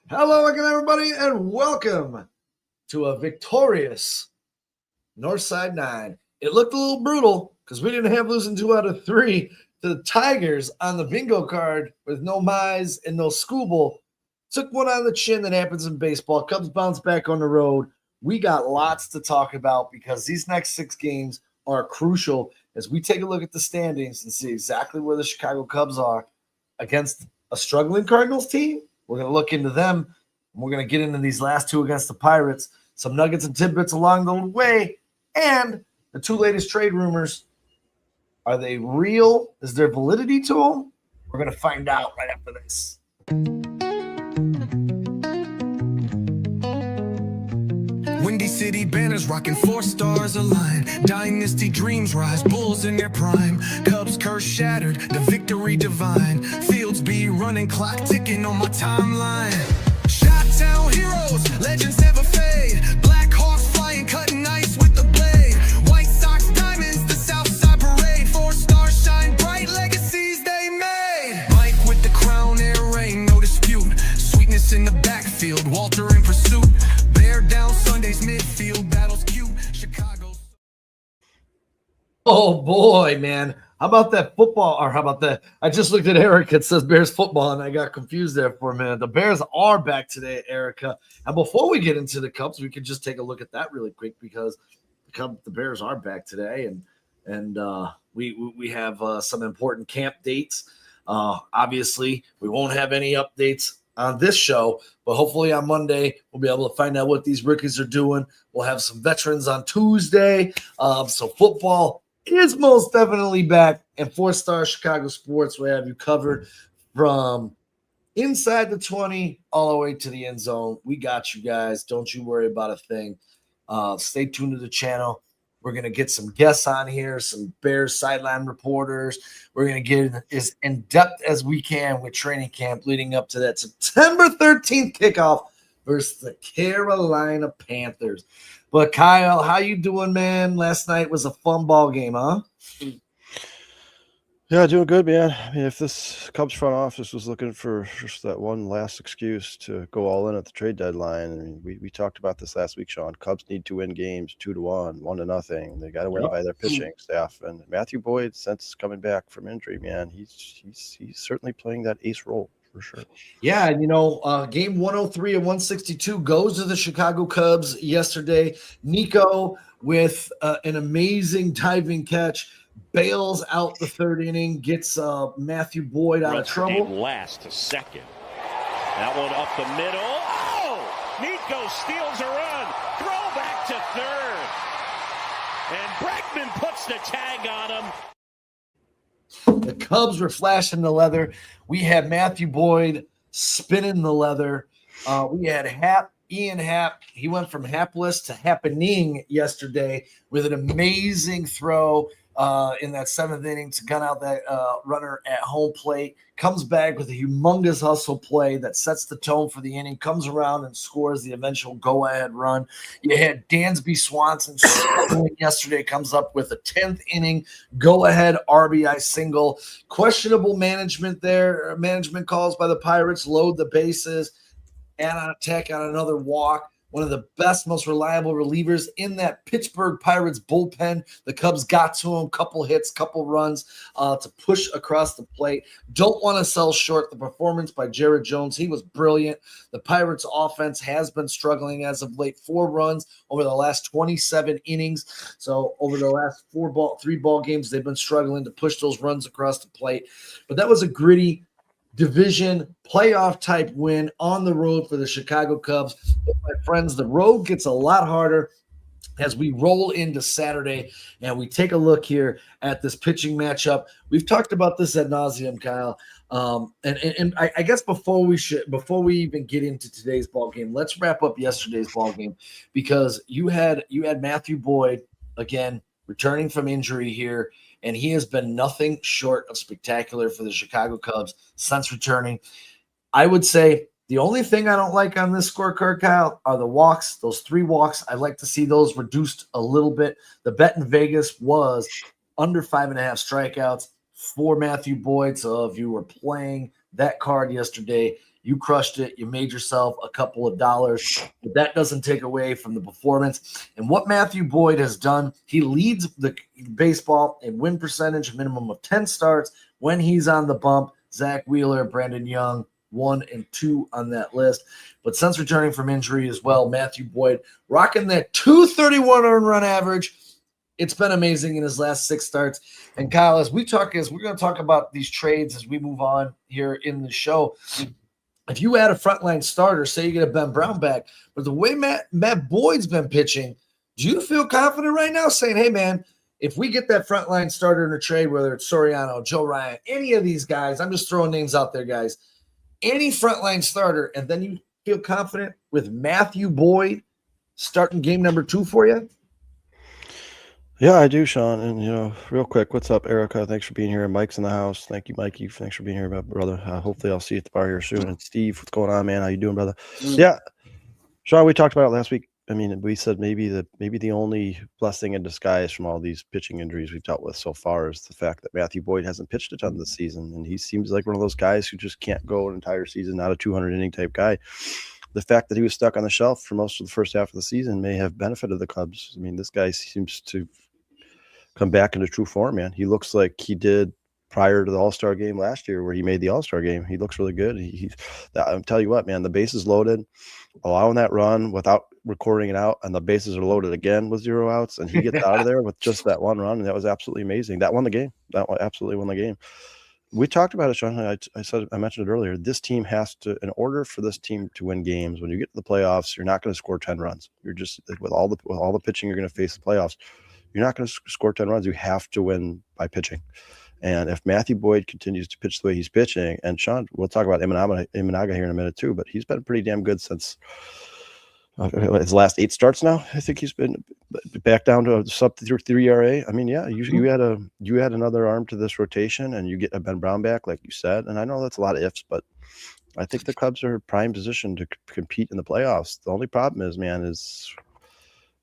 Hello again, everybody, and welcome to a victorious Northside 9. It looked a little brutal because we didn't have losing 2 out of 3 to the Tigers on the bingo card with no Mize and no Scooble. Took one on the chin that happens in baseball. Cubs bounce back on the road. We got lots to talk about because these next 6 games are crucial as we take a look at the standings and see exactly where the Chicago Cubs are against a struggling Cardinals team. We're going to look into them. And we're going to get into these last 2 against the Pirates. Some nuggets and tidbits along the way. And the 2 latest trade rumors. Are they real? Is there validity to them? We're going to find out right after this. Windy City banners rocking 4 stars aligned. Dynasty dreams rise, Bulls in their prime. Cubs curse shattered, the victory divine. Fields be running, clock ticking on my timeline. Shot-town heroes, legends never fade. Black Hawks flying, cutting ice with the blade. White Sox diamonds, the Southside parade. 4 stars shine bright, legacies they made. Mike with the crown, air rain, no dispute. Sweetness in the backfield, Walter in pursuit. Bear down Sunday's midfield, battles cute. Chicago. Oh, boy, man. How about that football? Or how about that? I just looked at Erica. It says Bears football, and I got confused there for a minute. The Bears are back today, Erica. And before we get into the Cubs, we could just take a look at that really quick because the Bears are back today, and we have some important camp dates. Obviously, we won't have any updates on this show, but hopefully on Monday we'll be able to find out what these rookies are doing. We'll have some veterans on Tuesday. So football is most definitely back, and 4-Star Chicago Sports will have you covered from inside the 20 all the way to the end zone. We got you guys. Don't you worry about a thing. Stay tuned to the channel. We're going to get some guests on here, some Bears sideline reporters. We're going to get as in-depth as we can with training camp leading up to that September 13th kickoff versus the Carolina Panthers. But, Kyle, how you doing, man? Last night was a fun ball game, huh? Yeah, doing good, man. I mean, if this Cubs front office was looking for just that one last excuse to go all in at the trade deadline, I mean, we talked about this last week, Sean. Cubs need to win games 2-1, 1-0. They got to win by their pitching staff. And Matthew Boyd, since coming back from injury, man, he's certainly playing that ace role for sure. Yeah, and game 103 and 162 goes to the Chicago Cubs yesterday. Nico with an amazing diving catch. Bails out the 3rd inning, gets Matthew Boyd out of trouble. Last to second. That one up the middle. Oh! Nico steals a run. Throw back to 3rd. And Bregman puts the tag on him. The Cubs were flashing the leather. We had Matthew Boyd spinning the leather. We had Ian Happ. He went from hapless to happening yesterday with an amazing throw in that 7th inning to gun out that runner at home plate. Comes back with a humongous hustle play that sets the tone for the inning. Comes around and scores the eventual go-ahead run. You had Dansby Swanson yesterday. Comes up with a 10th inning go-ahead RBI single. Questionable management there. Management calls by the Pirates. Load the bases. Add on attack on another walk. One of the best, most reliable relievers in that Pittsburgh Pirates bullpen. The Cubs got to him, couple hits, couple runs to push across the plate. Don't want to sell short the performance by Jared Jones. He was brilliant. The Pirates offense has been struggling as of late. 4 runs over the last 27 innings. So over the last 3 ball games, they've been struggling to push those runs across the plate. But that was a gritty division playoff type win on the road for the Chicago Cubs. But my friends, the road gets a lot harder as we roll into Saturday and we take a look here at this pitching matchup. We've talked about this ad nauseum, Kyle. And I guess before we even get into today's ball game, let's wrap up yesterday's ball game because you had Matthew Boyd again returning from injury here. And he has been nothing short of spectacular for the Chicago Cubs since returning. I would say the only thing I don't like on this scorecard, Kyle, are the walks, those 3 walks. I'd like to see those reduced a little bit. The bet in Vegas was under 5.5 strikeouts for Matthew Boyd. So if you were playing that card yesterday, You crushed it. You made yourself a couple of dollars, but that doesn't take away from the performance. And what Matthew Boyd has done, he leads the baseball in win percentage, minimum of 10 starts when he's on the bump. Zach Wheeler, Brandon Young, 1 and 2 on that list. But since returning from injury as well, Matthew Boyd rocking that 231 earned run average. It's been amazing in his last 6 starts. And Kyle, as we're going to talk about these trades as we move on here in the show. If you add a frontline starter, say you get a Ben Brown back, but the way Matt Boyd's been pitching, do you feel confident right now saying, hey, man, if we get that frontline starter in a trade, whether it's Soriano, Joe Ryan, any of these guys, I'm just throwing names out there, guys, any frontline starter, and then you feel confident with Matthew Boyd starting game number 2 for you? Yeah, I do, Sean. And, real quick, what's up, Erica? Thanks for being here. Mike's in the house. Thank you, Mikey. Thanks for being here, my brother. Hopefully I'll see you at the bar here soon. And Steve, what's going on, man? How you doing, brother? Yeah, Sean, we talked about it last week. I mean, we said maybe the only blessing in disguise from all these pitching injuries we've dealt with so far is the fact that Matthew Boyd hasn't pitched a ton this season. And he seems like one of those guys who just can't go an entire season, not a 200-inning type guy. The fact that he was stuck on the shelf for most of the first half of the season may have benefited the Cubs. I mean, this guy seems to come back into true form, man. He looks like he did prior to the All-Star game last year where he made the All-Star game. He looks really good. I'll tell you what, man, the bases loaded, allowing that run without recording it out, and the bases are loaded again with 0 outs, and he gets out of there with just that one run, and that was absolutely amazing. That won the game. That absolutely won the game. We talked about it, Sean. I mentioned it earlier. This team has to, in order for this team to win games, when you get to the playoffs, you're not going to score 10 runs. You're just with all the pitching you're going to face in the playoffs. You're not going to score 10 runs. You have to win by pitching. And if Matthew Boyd continues to pitch the way he's pitching, and Sean, we'll talk about Imanaga here in a minute too, but he's been pretty damn good since his last 8 starts now. I think he's been back down to a sub-3 ERA. I mean, yeah, you add another arm to this rotation, and you get a Ben Brown back, like you said. And I know that's a lot of ifs, but I think the Cubs are in prime position to compete in the playoffs. The only problem is, man,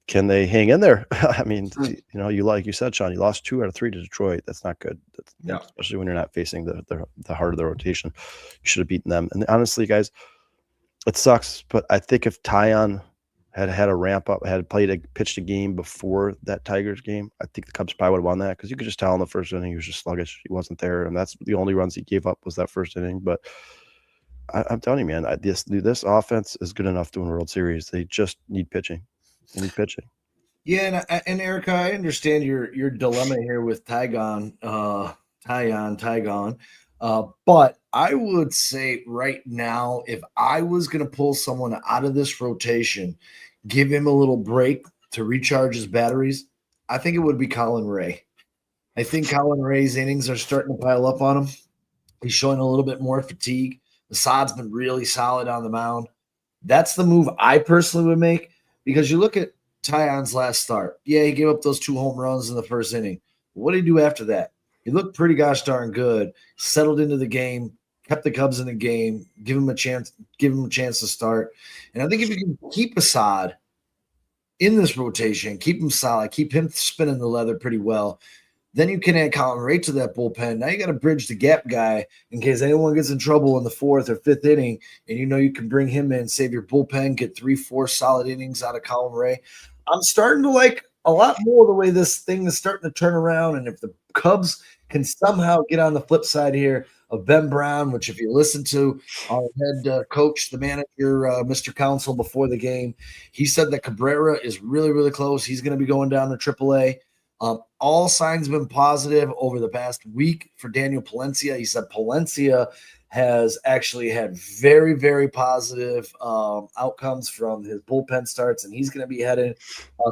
can they hang in there? I mean, you like you said, Sean, you lost 2 out of 3 to Detroit. That's not good. Especially when you're not facing the heart of the rotation. You should have beaten them. And honestly, guys, it sucks. But I think if Tyon had a ramp up, pitched a game before that Tigers game, I think the Cubs probably would have won that, because you could just tell in the first inning he was just sluggish. He wasn't there, and that's the only runs he gave up was that first inning. But I'm telling you, man, this offense is good enough to win a World Series. They just need pitching. Yeah, and Erica, I understand your dilemma here with Tyon. But I would say right now, if I was going to pull someone out of this rotation, give him a little break to recharge his batteries, I think it would be Colin Ray. I think Colin Ray's innings are starting to pile up on him. He's showing a little bit more fatigue. Assad's been really solid on the mound. That's the move I personally would make. Because you look at Tyon's last start. Yeah, he gave up those 2 home runs in the first inning. What did he do after that? He looked pretty gosh darn good, settled into the game, kept the Cubs in the game, give him a chance to start. And I think if you can keep Assad in this rotation, keep him solid, keep him spinning the leather pretty well, then you can add Colin Ray to that bullpen. Now you got to bridge the gap guy in case anyone gets in trouble in the 4th or 5th inning, and you can bring him in, save your bullpen, get 3-4 solid innings out of Colin Ray. I'm starting to like a lot more the way this thing is starting to turn around, and if the Cubs can somehow get on the flip side here of Ben Brown, which if you listen to our head coach, the manager, Mr. Council before the game, he said that Cabrera is really, really close. He's going to be going down to AAA. All signs have been positive over the past week for Daniel Palencia. He said Palencia has actually had very, very positive outcomes from his bullpen starts, and he's going to be headed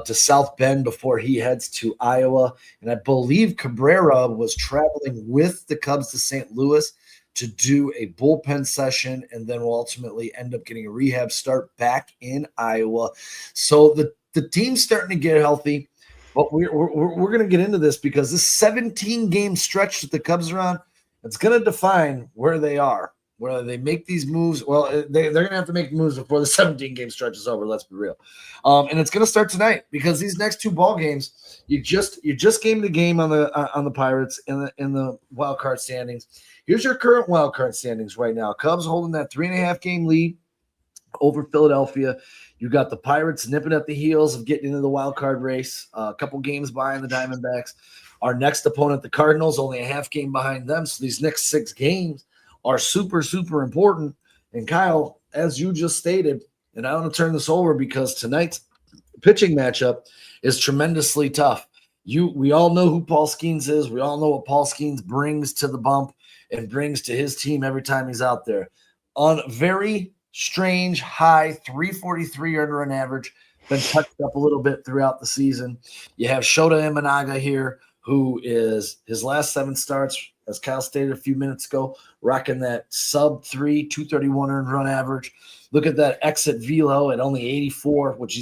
to South Bend before he heads to Iowa. And I believe Cabrera was traveling with the Cubs to St. Louis to do a bullpen session, and then will ultimately end up getting a rehab start back in Iowa. So the team's starting to get healthy. But we're going to get into this because this 17-game stretch that the Cubs are on, it's going to define where they are. whether they make these moves. Well, they're going to have to make moves before the 17-game stretch is over. Let's be real. And it's going to start tonight because these next two ball games, you just gamed the game on the Pirates in the wild card standings. Here's your current wild card standings right now. Cubs holding that 3.5 game lead over Philadelphia. You got the Pirates nipping at the heels of getting into the wild card race, a couple games behind the Diamondbacks. Our next opponent, the Cardinals, only a half game behind them. So these next 6 games are super, super important. And Kyle, as you just stated, and I want to turn this over because tonight's pitching matchup is tremendously tough. We all know who Paul Skenes is. We all know what Paul Skenes brings to the bump and brings to his team every time he's out there. On very strange high 343 earned run average, been touched up a little bit throughout the season. You have Shota Imanaga here, who is his last 7 starts, as Kyle stated a few minutes ago, rocking that sub 231 earned run average. Look at that exit velo at only 84, which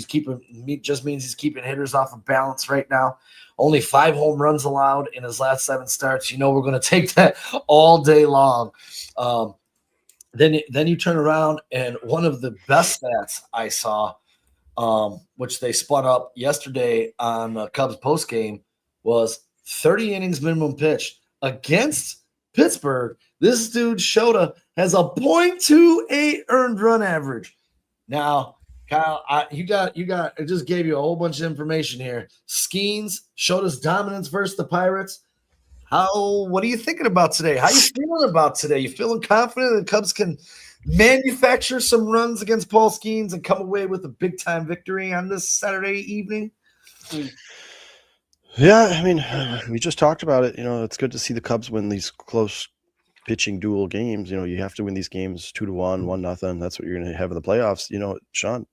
just means he's keeping hitters off of balance right now. Only 5 home runs allowed in his last 7 starts. We're going to take that all day long. Then you turn around, and one of the best stats I saw, which they spun up yesterday on Cubs postgame, was 30 innings minimum pitched against Pittsburgh. This dude Shota has a .28 earned run average. Now, Kyle, I just gave you a whole bunch of information here. Skenes, Shota's dominance versus the Pirates. What are you thinking about today? How you feeling about today? You feeling confident that the Cubs can manufacture some runs against Paul Skenes and come away with a big-time victory on this Saturday evening? Yeah, I mean, we just talked about it. It's good to see the Cubs win these close pitching duel games. You have to win these games 2-1, 1-0. That's what you're going to have in the playoffs. Sean,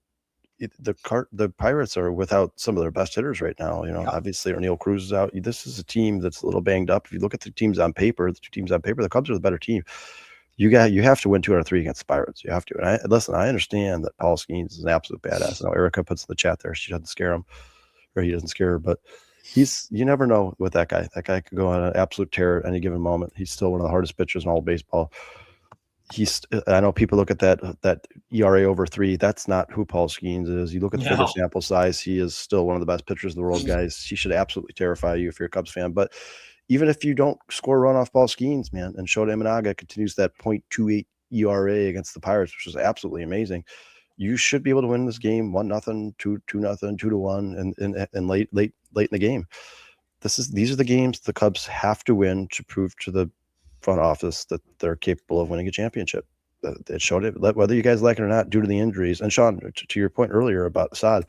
the Pirates are without some of their best hitters right now. Obviously O'Neal Cruz is out. This is a team that's a little banged up. If you look at the teams on paper, the Cubs are the better team. You have to win 2 out of 3 against the Pirates. You have to. And I understand that Paul Skenes is an absolute badass. I know Erica puts in the chat there. She doesn't scare him, or he doesn't scare her, but you never know with that guy. That guy could go on an absolute tear at any given moment. He's still one of the hardest pitchers in all of baseball. I know people look at that ERA over 3. That's not who Paul Skenes is. You look at the bigger sample size. He is still one of the best pitchers in the world, guys. He should absolutely terrify you if you're a Cubs fan. But even if you don't score a run off Paul Skenes, man, and Shota Imanaga continues that .28 ERA against the Pirates, which is absolutely amazing, you should be able to win this game 1-0, 2-0, 2-1, and late in the game. These are the games the Cubs have to win to prove to the front office that they're capable of winning a championship. It showed it, whether you guys like it or not, due to the injuries. And Sean, to your point earlier about Assad,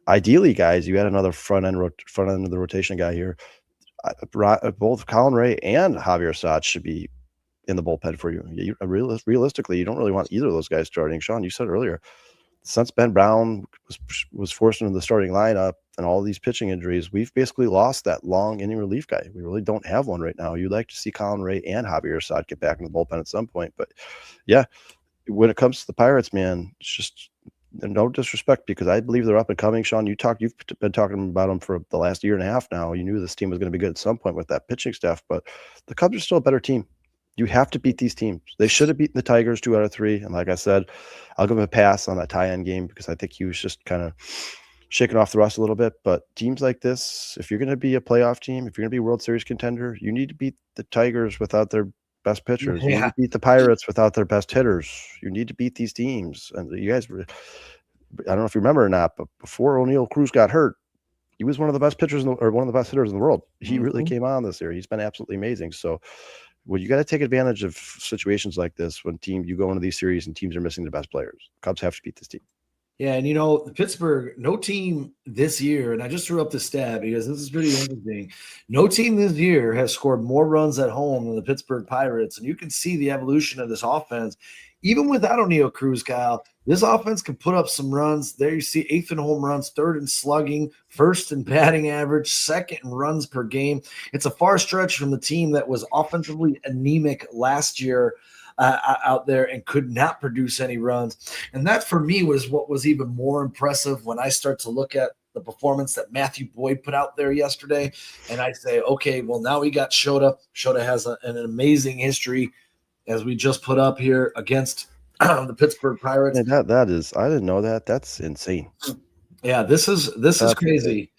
ideally, guys, you had another front end of the rotation guy here. Both Colin Ray and Javier Assad should be in the bullpen for you. Realistically, you don't really want either of those guys starting. Sean, you said earlier, since Ben Brown was forced into the starting lineup and all these pitching injuries, we've basically lost that long inning relief guy. We really don't have one right now. You'd like to see Colin Ray and Javier Assad get back in the bullpen at some point. But yeah, when it comes to the Pirates, man, it's just no disrespect because I believe they're up and coming. Sean, you've been talking about them for the last year and a half now. You knew this team was going to be good at some point with that pitching staff, but the Cubs are still a better team. You have to beat these teams. They should have beaten the Tigers 2 out of 3. And like I said, I'll give him a pass on that tie-in game because I think he was just kind of shaking off the rust a little bit. But teams like this, if you're going to be a playoff team, if you're going to be a World Series contender, you need to beat the Tigers without their best pitchers. You need to beat the Pirates without their best hitters. You need to beat these teams. And you guys, I don't know if you remember or not, but before O'Neal Cruz got hurt, he was one of the best pitchers one of the best hitters in the world. He really came on this year. He's been absolutely amazing. So well, you got to take advantage of situations like this when you go into these series and teams are missing their best players. Cubs have to beat this team. Yeah, and Pittsburgh, no team this year, and I just threw up the stat because this is pretty interesting. No team this year has scored more runs at home than the Pittsburgh Pirates, and you can see the evolution of this offense. Even without O'Neal Cruz, Kyle, this offense can put up some runs. There you see 8th in home runs, 3rd in slugging, 1st in batting average, 2nd in runs per game. It's a far stretch from the team that was offensively anemic last year out there and could not produce any runs. And that, for me, was what was even more impressive when I start to look at the performance that Matthew Boyd put out there yesterday. And I say, okay, well, now we got Shota. Shota has an amazing history as we just put up here against the Pittsburgh Pirates. And that is, I didn't know that. That's insane. Yeah, this is That's crazy.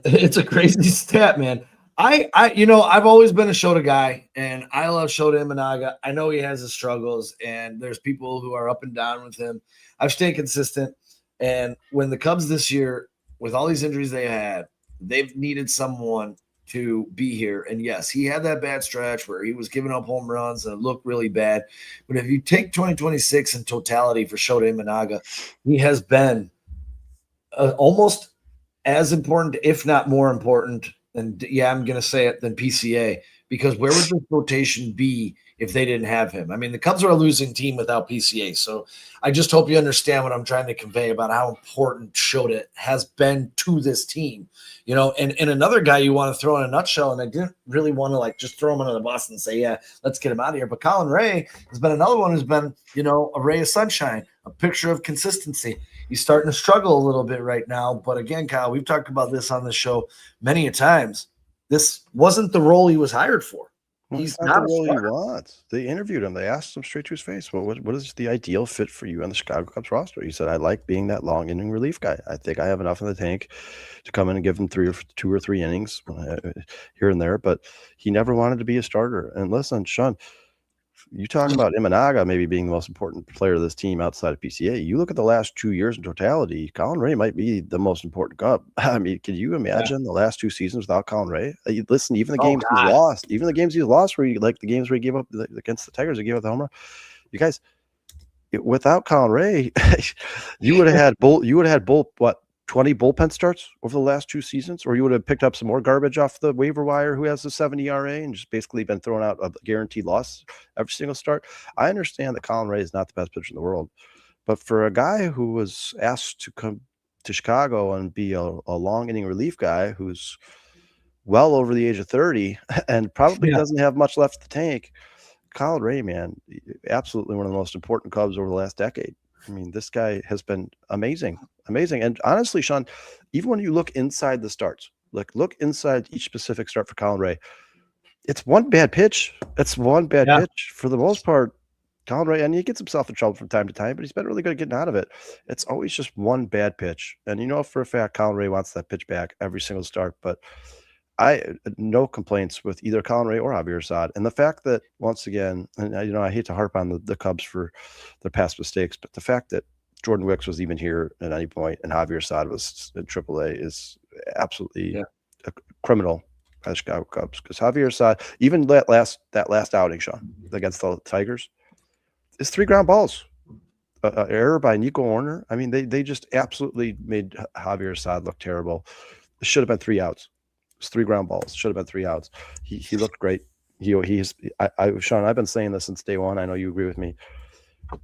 It's a crazy stat, man. I've always been a Shota guy, and I love Shota Imanaga. I know he has his struggles, and there's people who are up and down with him. I've stayed consistent, and when the Cubs this year, with all these injuries they had, they've needed someone to be here. And yes, he had that bad stretch where he was giving up home runs and it looked really bad. But if you take 2026 in totality for Shota Imanaga, he has been almost as important, if not more important, and yeah, I'm going to say it, than PCA, because where would this rotation be if they didn't have him? I mean, the Cubs are a losing team without PCA. So I just hope you understand what I'm trying to convey about how important Shota has been to this team, and another guy you want to throw in a nutshell. And I didn't really want to just throw him under the bus and say, yeah, let's get him out of here. But Colin Ray has been another one who's been, a ray of sunshine, a picture of consistency. He's starting to struggle a little bit right now. But again, Kyle, we've talked about this on the show many a times. This wasn't the role he was hired for. He's not the role he wants. They interviewed him. They asked him straight to his face, well, what is the ideal fit for you on the Chicago Cubs roster? He said, I like being that long inning relief guy. I think I have enough in the tank to come in and give him 2 or 3 innings here and there. But he never wanted to be a starter. And listen, Sean, you talk about Imanaga maybe being the most important player of this team outside of PCA. You look at the last 2 years in totality, Colin Ray might be the most important Cub. I mean, can you imagine the last 2 seasons without Colin Ray? Listen, even the games he's lost, where the games where he gave up against the Tigers, he gave up the home run. You guys, without Colin Ray, you would have had 20 bullpen starts over the last 2 seasons, or you would have picked up some more garbage off the waiver wire who has a 70 ERA and just basically been throwing out a guaranteed loss every single start. I understand that Colin Ray is not the best pitcher in the world, but for a guy who was asked to come to Chicago and be a long inning relief guy who's well over the age of 30 and probably doesn't have much left in the tank, Colin Ray, man, absolutely one of the most important Cubs over the last decade. I mean, this guy has been amazing. And honestly, Sean, even when you look inside the starts, look inside each specific start for Colin Ray, it's one bad pitch. It's one bad pitch. For the most part, Colin Ray, and he gets himself in trouble from time to time, but he's been really good at getting out of it. It's always just one bad pitch. And for a fact, Colin Ray wants that pitch back every single start. But no complaints with either Colin Ray or Javier Assad. And the fact that, once again, and I hate to harp on the Cubs for their past mistakes, but the fact that Jordan Wicks was even here at any point and Javier Assad was in AAA is absolutely a criminal by the Chicago Cubs. Because Javier Assad, even that last outing, Sean, against the Tigers, is 3 ground balls. Error by Nico Warner. I mean, they just absolutely made Javier Assad look terrible. It should have been 3 outs. It was 3 ground balls. Should have been 3 outs. He looked great. Sean, I've been saying this since day one. I know you agree with me.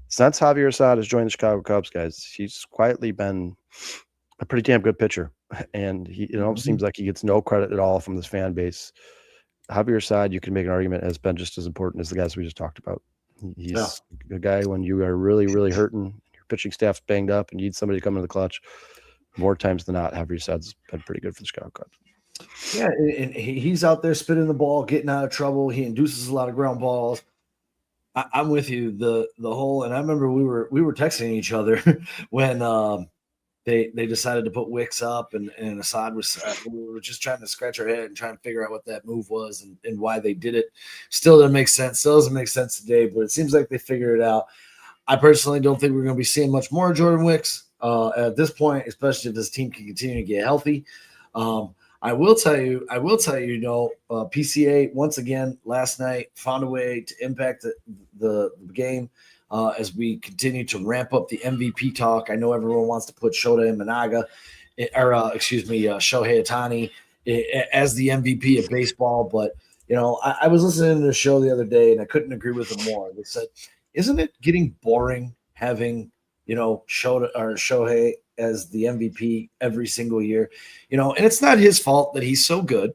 Since Javier Assad has joined the Chicago Cubs, guys, he's quietly been a pretty damn good pitcher. And it almost seems like he gets no credit at all from this fan base. Javier Assad, you can make an argument, has been just as important as the guys we just talked about. He's a guy when you are really, really hurting, your pitching staff's banged up, and you need somebody to come into the clutch. More times than not, Javier Assad's been pretty good for the Chicago Cubs. Yeah, and he's out there spinning the ball, getting out of trouble. He induces a lot of ground balls. I'm with you. The whole, and I remember we were texting each other when they decided to put Wicks up, and Assad was. We were just trying to scratch our head and trying to figure out what that move was and why they did it. Still doesn't make sense. Still doesn't make sense today, but it seems like they figured it out. I personally don't think we're going to be seeing much more Jordan Wicks at this point, especially if this team can continue to get healthy. I will tell you, PCA once again last night found a way to impact the game as we continue to ramp up the MVP talk. I know everyone wants to put Shota Imanaga, Shohei Ohtani as the MVP of baseball, but I was listening to the show the other day and I couldn't agree with them more. They said, "Isn't it getting boring having Shohei as the MVP every single year?" And it's not his fault that he's so good.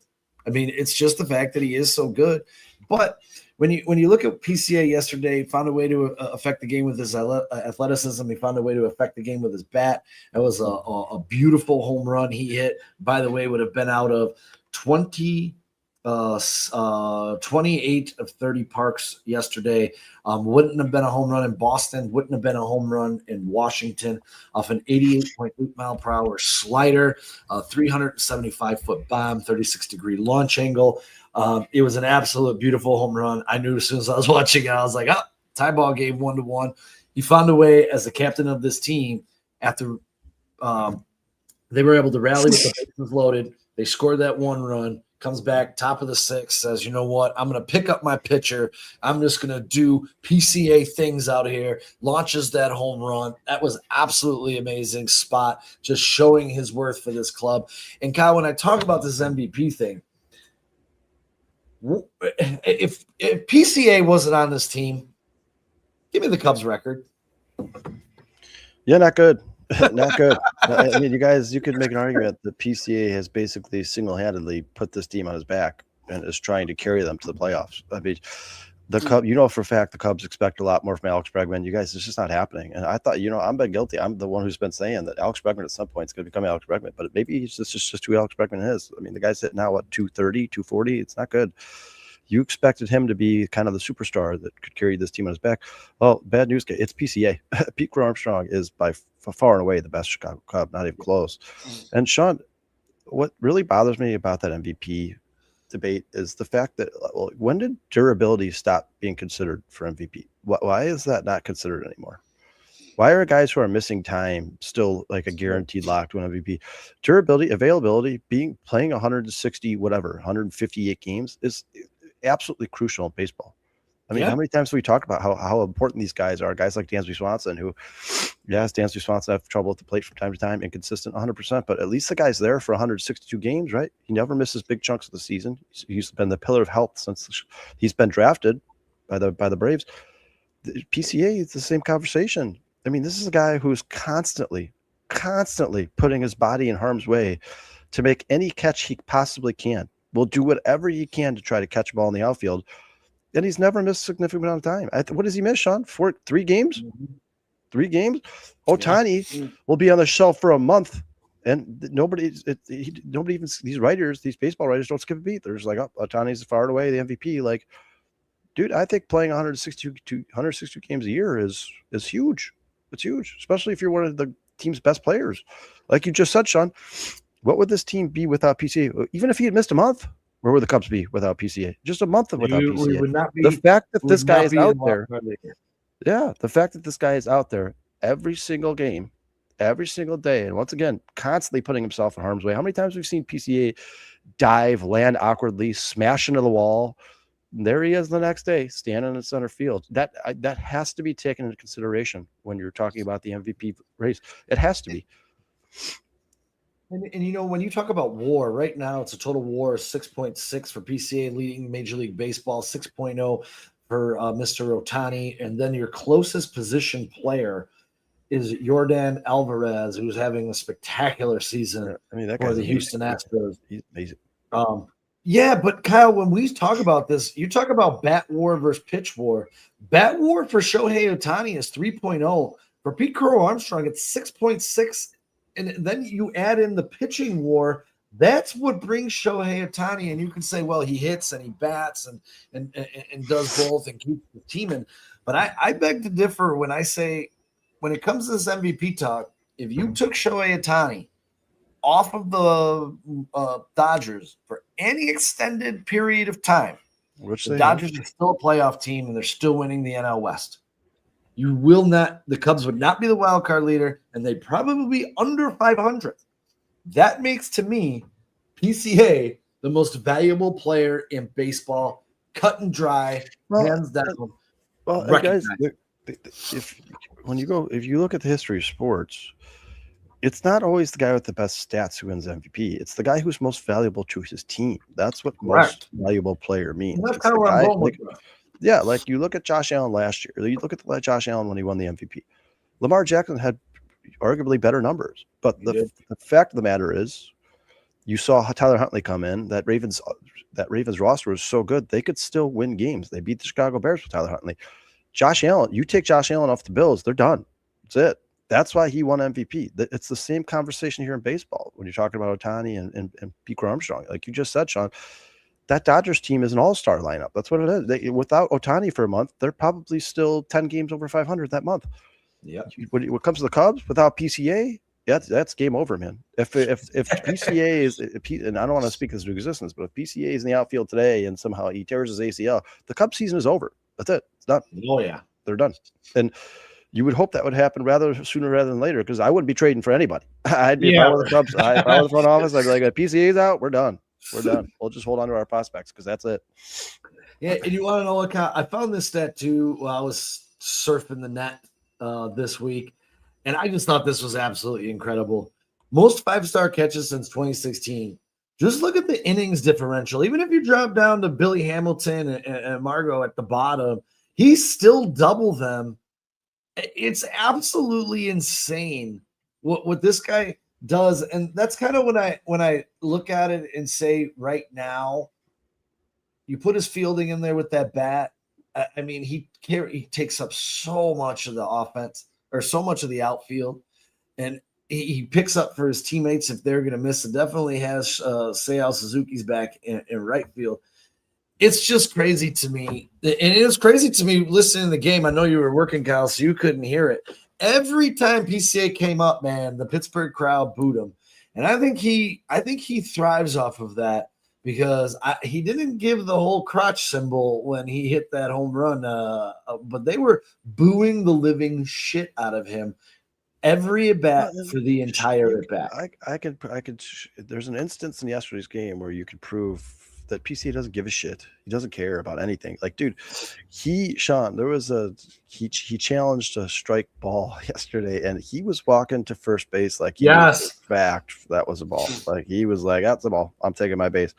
I mean, it's just the fact that he is so good. But when you look at PCA yesterday, found a way to affect the game with his athleticism. He found a way to affect the game with his bat. That was a beautiful home run he hit. By the way, would have been out of 20 28 of 30 parks yesterday. Wouldn't have been a home run in Boston, wouldn't have been a home run in Washington off an 88.8 mile per hour slider, 375-foot bomb, 36-degree launch angle. It was an absolute beautiful home run. I knew as soon as I was watching it, I was like, tie ball game 1-1. He found a way as the captain of this team after they were able to rally with the bases loaded. They scored that one run. Comes back, top of the sixth, says, you know what? I'm going to pick up my pitcher. I'm just going to do PCA things out here. Launches that home run. That was absolutely amazing spot, just showing his worth for this club. And Kyle, when I talk about this MVP thing, if PCA wasn't on this team, give me the Cubs record. Yeah, not good. Not good. I mean, you could make an argument that PCA has basically single-handedly put this team on his back and is trying to carry them to the playoffs. I mean, the Cubs, for a fact, the Cubs expect a lot more from Alex Bregman. You guys, it's just not happening. And I thought, I'm been guilty. I'm the one who's been saying that Alex Bregman at some point is going to become Alex Bregman, but maybe it's just who Alex Bregman is. I mean, the guy's hitting now, 230, 240. It's not good. You expected him to be kind of the superstar that could carry this team on his back. Well, bad news. It's PCA. Pete Crow Armstrong is by far and away the best Chicago Cub, not even close. And Sean, what really bothers me about that MVP debate is the fact that, when did durability stop being considered for MVP? Why is that not considered anymore? Why are guys who are missing time still like a guaranteed lock to an MVP? Durability, availability, playing 158 games is absolutely crucial in baseball. I mean, how many times have we talked about how important these guys are? Guys like Dansby Swanson, who, Dansby Swanson have trouble at the plate from time to time, inconsistent 100%, but at least the guy's there for 162 games, right? He never misses big chunks of the season. He's been the pillar of health since he's been drafted by the Braves. The PCA is the same conversation. I mean, this is a guy who's constantly putting his body in harm's way to make any catch he possibly can. Will do whatever he can to try to catch a ball in the outfield. And he's never missed a significant amount of time. What does he miss, Sean? 3 games? 3 games? Ohtani will be on the shelf for a month. And nobody even, these baseball writers don't skip a beat. They're just like, Ohtani's far away, the MVP. Like, dude, I think playing 162 games a year is huge. It's huge, especially if you're one of the team's best players. Like you just said, Sean, what would this team be without PCA? Even if he had missed a month, where would the Cubs be without PCA? Just a month without PCA. The fact that this guy is out there. Yeah, the fact that this guy is out there every single game, every single day, and once again, constantly putting himself in harm's way. How many times we've seen PCA dive, land awkwardly, smash into the wall? And there he is the next day, standing in center field. That has to be taken into consideration when you're talking about the MVP race. It has to be. And when you talk about WAR, right now it's a total WAR of 6.6 for PCA, leading Major League Baseball, 6.0 for Mr. Ohtani, and then your closest position player is Yordan Alvarez, who's having a spectacular season for the Houston Astros. He's amazing. Yeah, but Kyle, when we talk about this, you talk about bat WAR versus pitch WAR. Bat WAR for Shohei Ohtani is 3.0. For Pete Crow Armstrong, it's 6.6. And then you add in the pitching WAR. That's what brings Shohei Ohtani. And you can say, well, he hits and he bats and does both and keeps the team in. But I beg to differ when I say, when it comes to this MVP talk, if you took Shohei Ohtani off of the Dodgers for any extended period of time, the Dodgers are still a playoff team and they're still winning the NL West. The Cubs would not be the wild card leader, and they'd probably be under 500. That makes, to me, PCA the most valuable player in baseball, cut and dry, hands down. Well, guys, if you look at the history of sports, it's not always the guy with the best stats who wins MVP. It's the guy who's most valuable to his team. That's what most valuable player means. That's kind of where I'm going with that. Yeah, like you look at Josh Allen last year. You look at Josh Allen when he won the MVP. Lamar Jackson had arguably better numbers. But the fact of the matter is, you saw Tyler Huntley come in. That Ravens roster was so good, they could still win games. They beat the Chicago Bears with Tyler Huntley. Josh Allen, you take Josh Allen off the Bills, they're done. That's it. That's why he won MVP. It's the same conversation here in baseball when you're talking about Ohtani and Pete Armstrong. Like you just said, Sean, that Dodgers team is an all-star lineup. That's what it is. Without Ohtani for a month, they're probably still 10 games over 500 that month. Yep. When it comes to the Cubs, without PCA, that's game over, man. If PCA is, and I don't want to speak this into existence, but if PCA is in the outfield today and somehow he tears his ACL, the Cubs season is over. That's it. It's done. Oh yeah, they're done. And you would hope that would happen sooner rather than later, because I wouldn't be trading for anybody. I'd be if I were the Cubs, if I were the front office, I'd be like, PCA's out, we're done. We're done. We'll just hold on to our prospects because that's it. Yeah, and you want to know what? I found this stat too while I was surfing the net this week, and I just thought this was absolutely incredible. Most 5-star catches since 2016. Just look at the innings differential. Even if you drop down to Billy Hamilton and Margot at the bottom, he's still double them. It's absolutely insane what this guy does, and that's kind of when I look at it and say, right now, you put his fielding in there with that bat. I mean, he takes up so much of the offense or so much of the outfield, and he picks up for his teammates if they're going to miss. It definitely has Seiya Suzuki's back in right field. It's just crazy to me. And it is crazy to me listening to the game. I know you were working, Kyle, so you couldn't hear it. Every time PCA came up, man, the Pittsburgh crowd booed him. And I think he thrives off of that, because he didn't give the whole crotch symbol when he hit that home run, but they were booing the living shit out of him every at bat for the entire at bat. I could. There's an instance in yesterday's game where you could prove that PCA doesn't give a shit. He doesn't care about anything. Like, dude, he challenged a strike ball yesterday, and he was walking to first base like he was fact that was a ball. Like, he was like, that's a ball. I'm taking my base.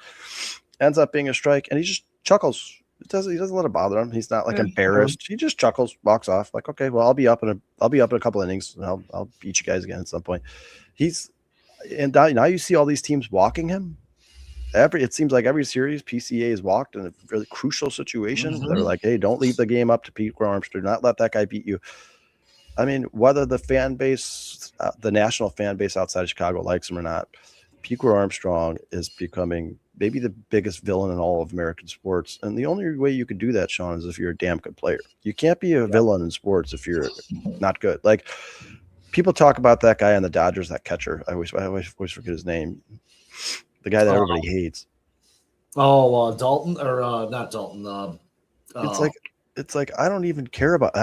Ends up being a strike, and he just chuckles. He doesn't let it bother him. He's not like embarrassed. He just chuckles, walks off. Like, okay, well, I'll be up in a couple innings, and I'll beat you guys again at some point. And now you see all these teams walking him. It seems like every series PCA is walked in a really crucial situation. Mm-hmm. They're like, hey, don't leave the game up to Pete Armstrong. Do not let that guy beat you. I mean, whether the fan base, the national fan base outside of Chicago likes him or not, Pete Armstrong is becoming maybe the biggest villain in all of American sports. And the only way you can do that, Sean, is if you're a damn good player. You can't be a villain in sports if you're not good. Like, people talk about that guy on the Dodgers, that catcher. I always forget his name. The guy that everybody hates. Dalton, or not Dalton. It's like I don't care about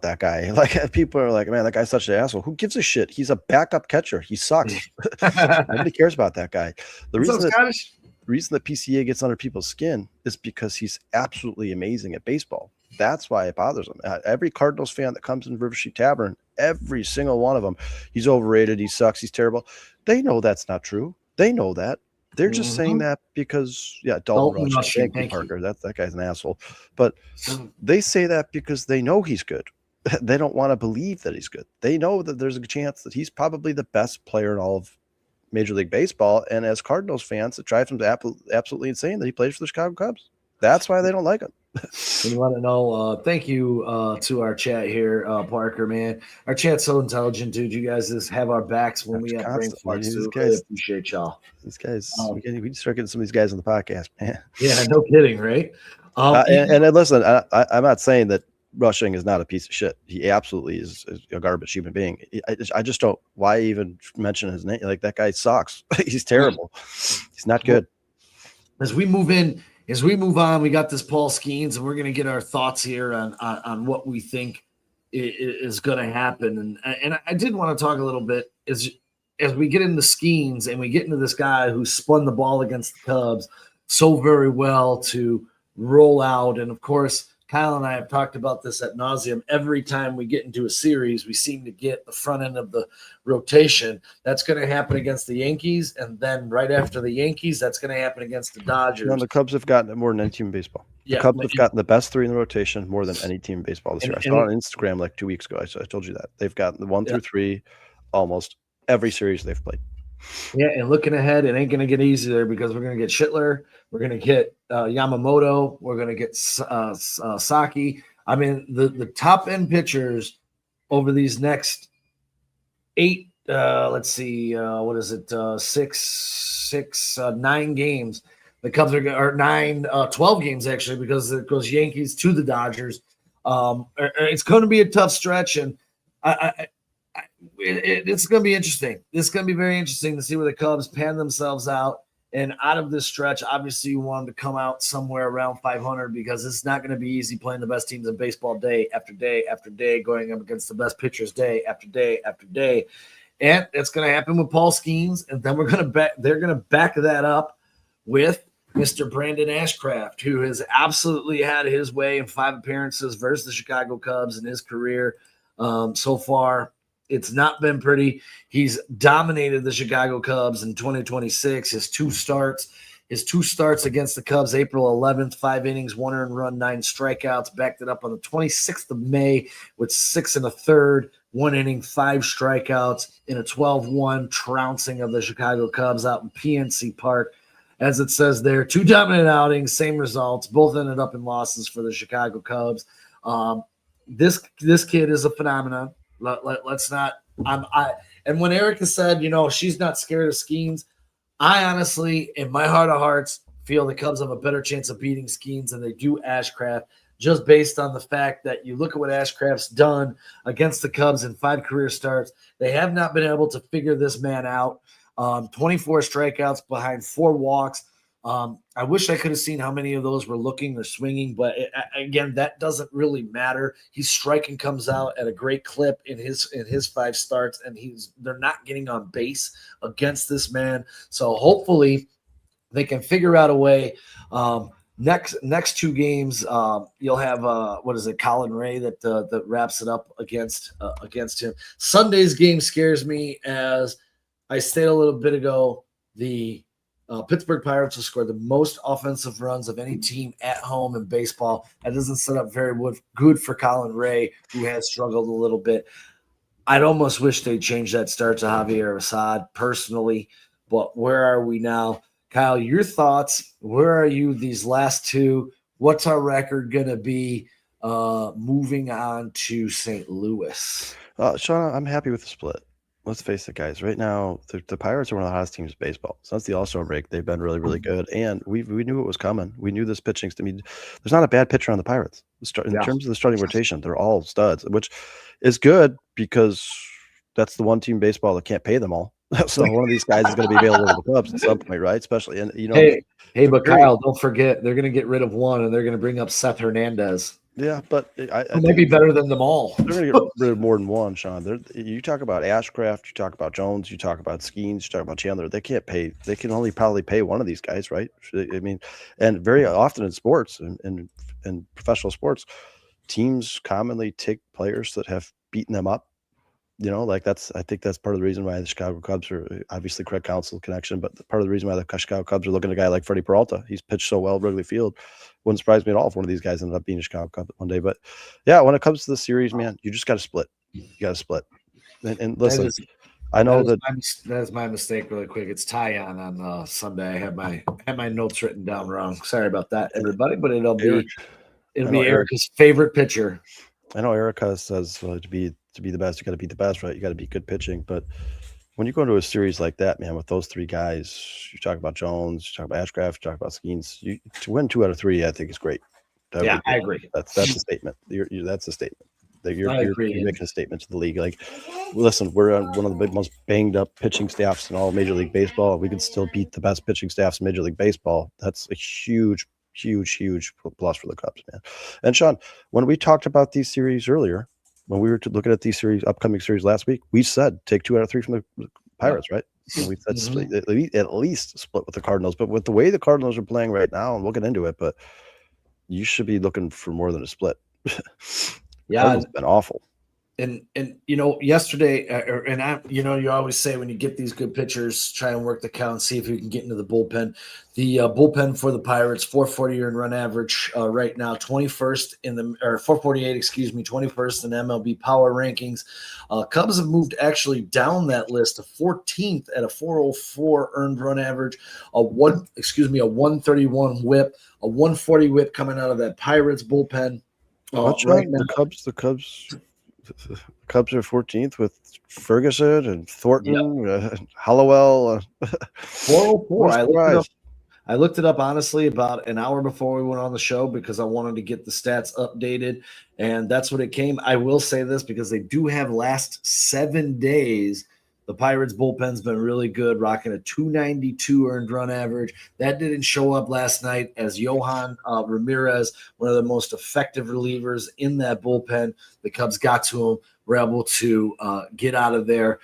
that guy. Like, people are like, man, that guy's such an asshole. Who gives a shit? He's a backup catcher. He sucks. Nobody cares about that guy. The reason that PCA gets under people's skin is because he's absolutely amazing at baseball. That's why it bothers him. Every Cardinals fan that comes in River Street Tavern, every single one of them, he's overrated. He sucks. He's terrible. They know that's not true. They know that. They're just saying that because, Dalton Rush. Thank you, Parker. That guy's an asshole. But they say that because they know he's good. They don't want to believe that he's good. They know that there's a chance that he's probably the best player in all of Major League Baseball. And as Cardinals fans, it drives them to absolutely insane that he plays for the Chicago Cubs. That's why they don't like him. We want to know. Thank you to our chat here, Parker. Man, our chat's so intelligent, dude. You guys just have our backs when we have brain farts. Too. Really appreciate y'all. These guys, we can start getting some of these guys on the podcast, man. Yeah, no kidding, right? And listen, I'm not saying that Rushing is not a piece of shit. He absolutely is a garbage human being. I just don't. Why even mention his name? Like, that guy sucks. He's terrible. He's not good. As we move on, we got this Paul Skenes, and we're going to get our thoughts here on what we think is going to happen. And I did want to talk a little bit as we get into Skenes and we get into this guy who spun the ball against the Cubs so very well to roll out. And, of course, Kyle and I have talked about this ad nauseum. Every time we get into a series, we seem to get the front end of the rotation. That's going to happen against the Yankees, and then right after the Yankees, that's going to happen against the Dodgers. The Cubs have gotten it more than any team in baseball. The Cubs have gotten the best three in the rotation more than any team in baseball this year. I saw it on Instagram like 2 weeks ago. I told you that. They've gotten the 1 through 3 almost every series they've played. Yeah, and looking ahead, it ain't going to get easier because we're going to get Schittler, we're going to get Yamamoto, we're going to get Saki. I mean, the top end pitchers over these next 8, let's see, 9 games. The Cubs are 12 games actually, because it goes Yankees to the Dodgers. It's going to be a tough stretch, and it's going to be interesting. It's going to be very interesting to see where the Cubs pan themselves out. And out of this stretch, obviously you want them to come out somewhere around 500, because it's not going to be easy playing the best teams in baseball day after day after day, going up against the best pitchers day after day after day. And it's going to happen with Paul Skenes, and then they're going to back that up with Mr. Brandon Ashcraft, who has absolutely had his way in 5 appearances versus the Chicago Cubs in his career so far. It's not been pretty. He's dominated the Chicago Cubs in 2026. His two starts against the Cubs, April 11th, 5 innings, 1 earned run, 9 strikeouts, backed it up on the 26th of May with 6 1/3, 1 inning, 5 strikeouts in a 12-1 trouncing of the Chicago Cubs out in PNC Park. As it says there, 2 dominant outings, same results, both ended up in losses for the Chicago Cubs. This kid is a phenomenon. Let's not. And when Erica said, she's not scared of Skenes, I honestly, in my heart of hearts, feel the Cubs have a better chance of beating Skenes than they do Ashcraft, just based on the fact that you look at what Ashcraft's done against the Cubs in 5 career starts. They have not been able to figure this man out. 24 strikeouts behind 4 walks. I wish I could have seen how many of those were looking or swinging, but again, that doesn't really matter. He's striking, comes out at a great clip in his 5 starts, and they're not getting on base against this man. So hopefully they can figure out a way. Next 2 games, you'll have Colin Ray that wraps it up against him. Sunday's game scares me, as I stated a little bit ago. The Pittsburgh Pirates will score the most offensive runs of any team at home in baseball. That doesn't set up very good for Colin Ray, who has struggled a little bit. I'd almost wish they'd change that start to Javier Assad personally, but where are we now? Kyle, your thoughts? Where are you these last 2? What's our record going to be moving on to St. Louis? Sean, I'm happy with the split. Let's face it, guys. Right now, the Pirates are one of the hottest teams in baseball. Since the All-Star break, they've been really, really good. And we knew it was coming. We knew this pitching. I mean, there's not a bad pitcher on the Pirates. In terms of the starting rotation, they're all studs, which is good, because that's the one team in baseball that can't pay them all. So one of these guys is going to be available to the Cubs at some point, right? Especially, and but Kyle, don't forget, they're going to get rid of one, and they're going to bring up Seth Hernandez. Yeah, but I might be better than them all. They're going to get rid of more than one, Sean. You talk about Ashcraft, you talk about Jones, you talk about Skenes, you talk about Chandler. They can't pay. They can only probably pay one of these guys, right? I mean, and very often in sports and professional sports, teams commonly take players that have beaten them up. I think that's part of the reason why the Chicago Cubs are obviously Craig Counsell connection, but part of the reason why the Chicago Cubs are looking at a guy like Freddie Peralta. He's pitched so well at Wrigley Field. Wouldn't surprise me at all if one of these guys ended up being a Chicago Cub one day. But yeah, when it comes to the series, man, you just got to split. You got to split. And listen, I know that is my mistake. Really quick, it's Tyon on Sunday. I had my notes written down wrong. Sorry about that, everybody. But it'll be Erica's favorite pitcher. I know Erica says to be the best, you got to beat the best, right? You got to be good pitching. But when you go into a series like that, man, with those 3 guys, you talk about Jones, you talk about Ashcraft, you talk about Skenes, to win 2 out of 3, I think is great. I agree. That's a statement. That's a statement. You're making a statement to the league. Like, listen, we're on one of the most banged up pitching staffs in all of Major League Baseball. We can still beat the best pitching staffs in Major League Baseball. That's a huge plus for the Cubs, man. And Sean, when we talked about these series earlier, when we were looking at these upcoming series last week, we said take 2 out of 3 from the Pirates, right? And we said split, at least split with the Cardinals. But with the way the Cardinals are playing right now, and we'll get into it, but you should be looking for more than a split. Yeah, it's been awful. And yesterday, you always say when you get these good pitchers, try and work the count, see if you can get into the bullpen. The bullpen for the Pirates, 440 earned run average right now, 21st 448, 21st in MLB power rankings. Cubs have moved actually down that list to 14th at a 404 earned run average, a 131 whip, a 140 whip coming out of that Pirates bullpen. Right now. The Cubs are 14th with Ferguson and Thornton, Hollowell. 404. I looked it up honestly about an hour before we went on the show because I wanted to get the stats updated, and that's what it came. I will say this because they do have last 7 days. The Pirates bullpen's been really good, rocking a 292 earned run average. That didn't show up last night as Johan Ramirez, one of the most effective relievers in that bullpen. The Cubs got to him, were able to get out of there.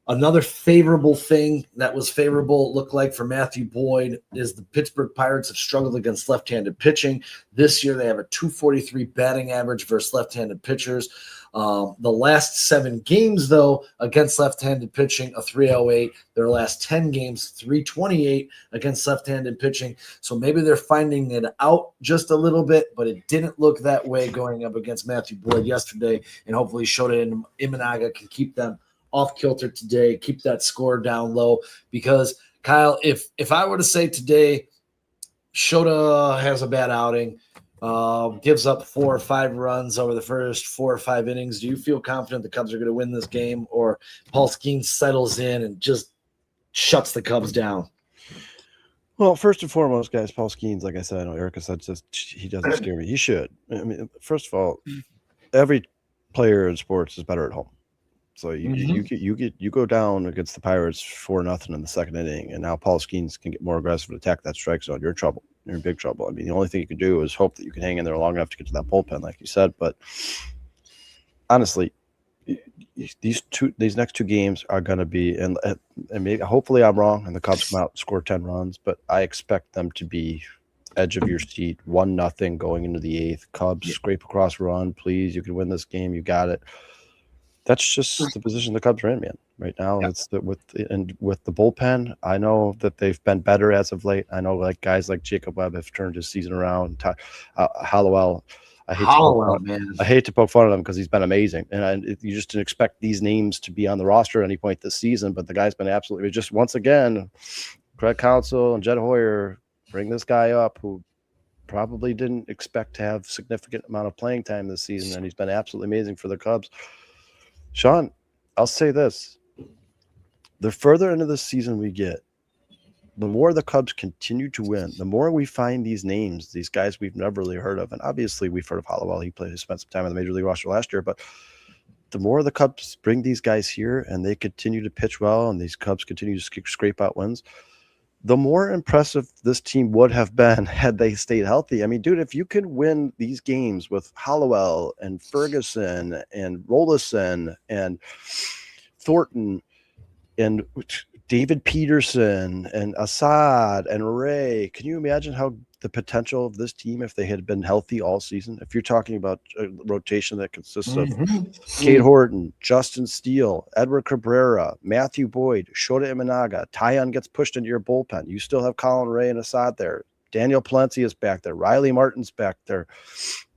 Another favorable thing that was favorable, looked like for Matthew Boyd, is the Pittsburgh Pirates have struggled against left-handed pitching. This year they have a 243 batting average versus left-handed pitchers. The last 7 games, though, against left-handed pitching, a 308. Their last 10 games, 328 against left-handed pitching. So maybe they're finding it out just a little bit, but it didn't look that way going up against Matthew Boyd yesterday, and hopefully Shota and Imanaga can keep them off kilter today, keep that score down low. Because, Kyle, if I were to say today Shota has a bad outing, gives up 4 or 5 runs over the first 4 or 5 innings, do you feel confident the Cubs are going to win this game, or Paul Skenes settles in and just shuts the Cubs down? Well, first and foremost, guys, Paul Skenes, like I said, I know Erica said just he doesn't scare me. He should. I mean, first of all, every player in sports is better at home. So you go down against the Pirates 4-0 in the second inning, and now Paul Skenes can get more aggressive and attack that strike zone. You're in trouble. You're in big trouble. I mean, the only thing you can do is hope that you can hang in there long enough to get to that bullpen, like you said. But honestly, these next 2 games are going to be, and maybe hopefully I'm wrong, and the Cubs come out and score 10 runs, but I expect them to be edge of your seat, 1-0 going into the 8th. Cubs scrape across, run, please. You can win this game. You got it. That's just the position the Cubs are in, man. Right now, it's with the bullpen. I know that they've been better as of late. I know like guys like Jacob Webb have turned his season around. Hallowell, I hate to poke fun at him because he's been amazing, and you just didn't expect these names to be on the roster at any point this season. But the guy's been absolutely just once again. Craig Counsell and Jed Hoyer bring this guy up who probably didn't expect to have significant amount of playing time this season, and he's been absolutely amazing for the Cubs. Sean, I'll say this. The further into the season we get, the more the Cubs continue to win, the more we find these names, these guys we've never really heard of. And obviously we've heard of Hallowell. He spent some time on the Major League roster last year. But the more the Cubs bring these guys here and they continue to pitch well and these Cubs continue to scrape out wins, the more impressive this team would have been had they stayed healthy. I mean, dude, if you can win these games with Hallowell and Ferguson and Rollison and Thornton and David Peterson and Assad and Ray, can you imagine how the potential of this team if they had been healthy all season? If you're talking about a rotation that consists of Cade Horton, Justin Steele, Edward Cabrera, Matthew Boyd, Shota Imanaga, Tyon gets pushed into your bullpen. You still have Colin Ray and Assad there. Daniel Palencia is back there. Riley Martin's back there.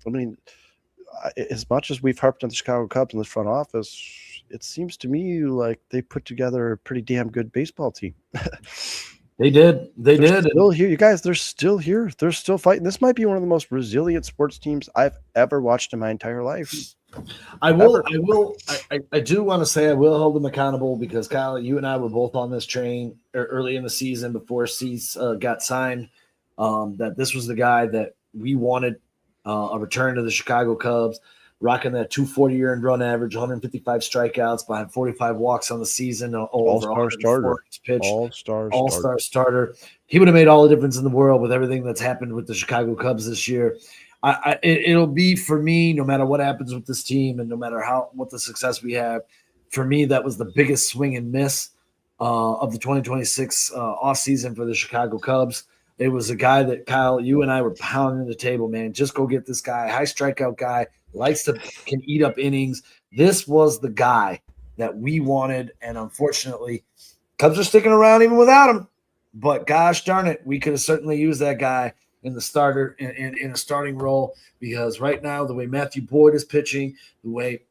I mean, as much as we've harped on the Chicago Cubs in this front office, it seems to me like they put together a pretty damn good baseball team. They did. They're still here. You guys, they're still here. They're still fighting. This might be one of the most resilient sports teams I've ever watched in my entire life. I do want to say I will hold them accountable because, Kyle, you and I were both on this train early in the season before Cease got signed, that this was the guy that we wanted a return to the Chicago Cubs, rocking that 240 earned run average, 155 strikeouts, behind 45 walks on the season, All-star starter. All-star starter. He would have made all the difference in the world with everything that's happened with the Chicago Cubs this year. It'll be, for me, no matter what happens with this team and no matter what the success we have, for me, that was the biggest swing and miss of the 2026 offseason for the Chicago Cubs. It was a guy that, Kyle, you and I were pounding the table, man. Just go get this guy, high strikeout guy, can eat up innings. This was the guy that we wanted, and unfortunately, Cubs are sticking around even without him. But gosh darn it, we could have certainly used that guy in the starter in a starting role, because right now the way Matthew Boyd is pitching, the way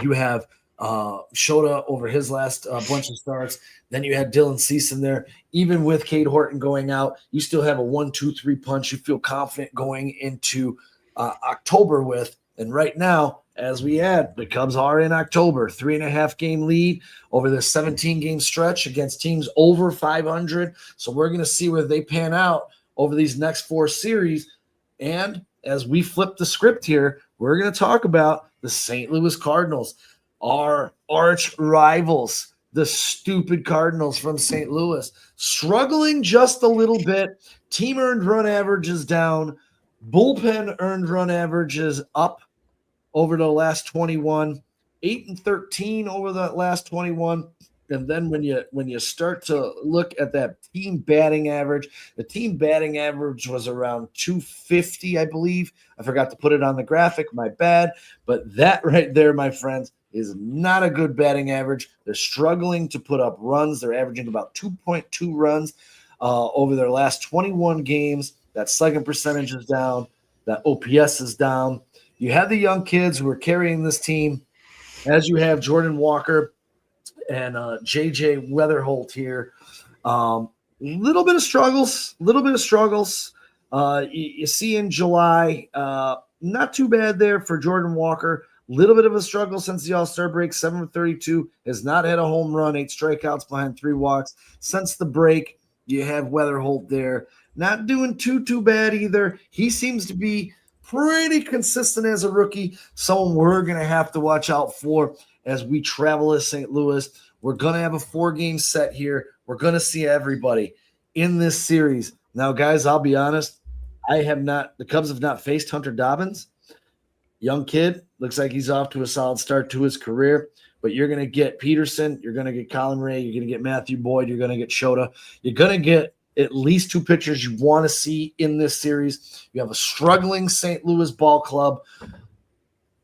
you have Shota over his last bunch of starts, then you had Dylan Cease in there. Even with Cade Horton going out, you still have a 1-2-3 punch you feel confident going into October with. And right now, as we had. The Cubs are in October, 3.5 game lead over the 17 game stretch against teams over 500. So we're going to see where they pan out over these next 4 series. And as we flip the script here, we're going to talk about the St. Louis Cardinals, our arch rivals, the stupid Cardinals from St. Louis, struggling just a little bit. Team earned run averages down. Bullpen earned run averages up over the last 21, 8-13 over that last 21. And then when you start to look at that team batting average, the team batting average was around 250, I believe. I forgot to put it on the graphic, my bad. But that right there, my friends, is not a good batting average. They're struggling to put up runs. They're averaging about 2.2 runs over their last 21 games. That slugging percentage is down. That OPS is down. You have the young kids who are carrying this team, as you have Jordan Walker and JJ Weatherholt here. Little bit of struggles. You see in July, not too bad there for Jordan Walker. Little bit of a struggle since the All-Star break. 7 for 32, has not had a home run, 8 strikeouts behind 3 walks. Since the break, you have Weatherholt there. Not doing too bad either. He seems to be pretty consistent as a rookie. Someone we're going to have to watch out for as we travel to St. Louis. We're going to have a 4-game set here. We're going to see everybody in this series. Now, guys, I'll be honest. The Cubs have not faced Hunter Dobbins. Young kid. Looks like he's off to a solid start to his career. But you're going to get Peterson. You're going to get Colin Ray. You're going to get Matthew Boyd. You're going to get Shota. You're going to get at least 2 pitchers you want to see in this series. You have a struggling St. Louis ball club.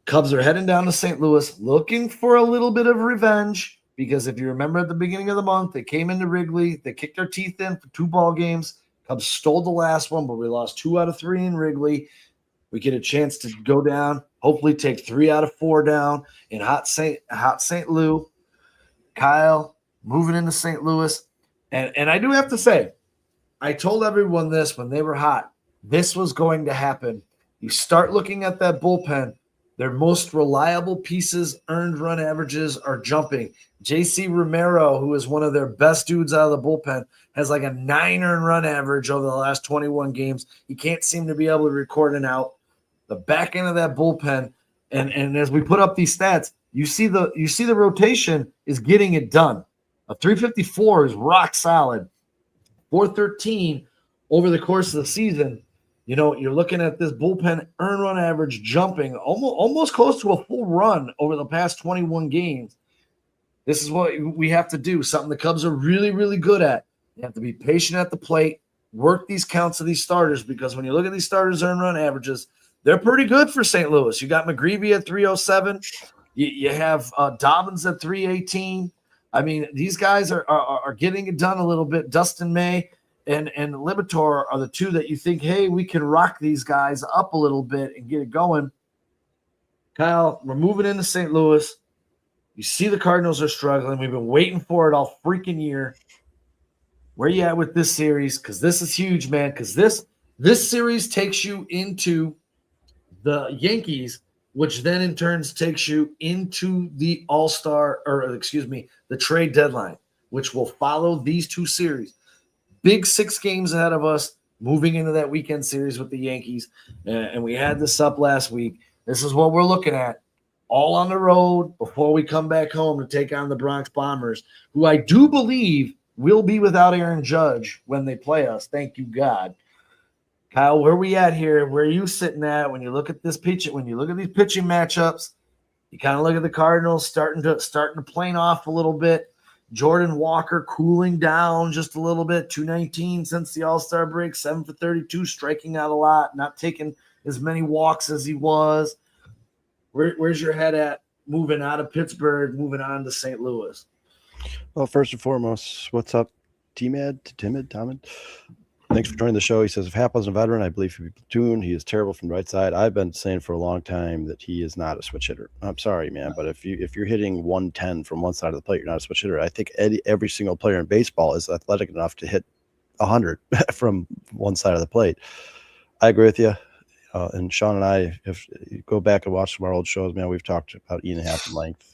Cubs are heading down to St. Louis looking for a little bit of revenge because if you remember at the beginning of the month, they came into Wrigley. They kicked their teeth in for 2 ball games. Cubs stole the last one, but we lost 2 out of 3 in Wrigley. We get a chance to go down, hopefully take 3 out of 4 down in hot St. Louis. Kyle moving into St. Louis. And I do have to say, I told everyone this when they were hot. This was going to happen. You start looking at that bullpen. Their most reliable pieces, earned run averages are jumping. JC Romero, who is one of their best dudes out of the bullpen, has like a 9 earned run average over the last 21 games. He can't seem to be able to record an out. The back end of that bullpen, and as we put up these stats, you see the rotation is getting it done. A 354 is rock solid. 413 over the course of the season. You know, you're looking at this bullpen earned run average jumping almost close to a full run over the past 21 games. This is what we have to do, something the Cubs are really, really good at. You have to be patient at the plate, work these counts of these starters, because when you look at these starters' earned run averages, they're pretty good for St. Louis. You got McGreevy at 307. You have Dobbins at 318. I mean, these guys are getting it done a little bit. Dustin May and Libator are the 2 that you think, hey, we can rock these guys up a little bit and get it going. Kyle, we're moving into St. Louis. You see the Cardinals are struggling. We've been waiting for it all freaking year. Where you at with this series? Because this is huge, man. Because this series takes you into the Yankees, which then in turn takes you into the the trade deadline, which will follow these 2 series. Big 6 games ahead of us moving into that weekend series with the Yankees. And we had this up last week. This is what we're looking at. All on the road before we come back home to take on the Bronx Bombers, who I do believe will be without Aaron Judge when they play us. Thank you, God. Kyle, where are we at here? Where are you sitting at when you look at this pitching? When you look at these pitching matchups, you kind of look at the Cardinals starting to plane off a little bit. Jordan Walker cooling down just a little bit. 219 since the All-Star break. 7 for 32, striking out a lot, not taking as many walks as he was. Where's your head at moving out of Pittsburgh, moving on to St. Louis? Well, first and foremost, what's up, Timid? Thanks for joining the show. He says, if Hap wasn't a veteran, I believe he'd be platoon. He is terrible from the right side. I've been saying for a long time that he is not a switch hitter. I'm sorry, man, but if you're hitting 110 from one side of the plate, you're not a switch hitter. I think every single player in baseball is athletic enough to hit 100 from one side of the plate. I agree with you. And Sean and I, if you go back and watch some of our old shows, man, we've talked about Ian Happ in length.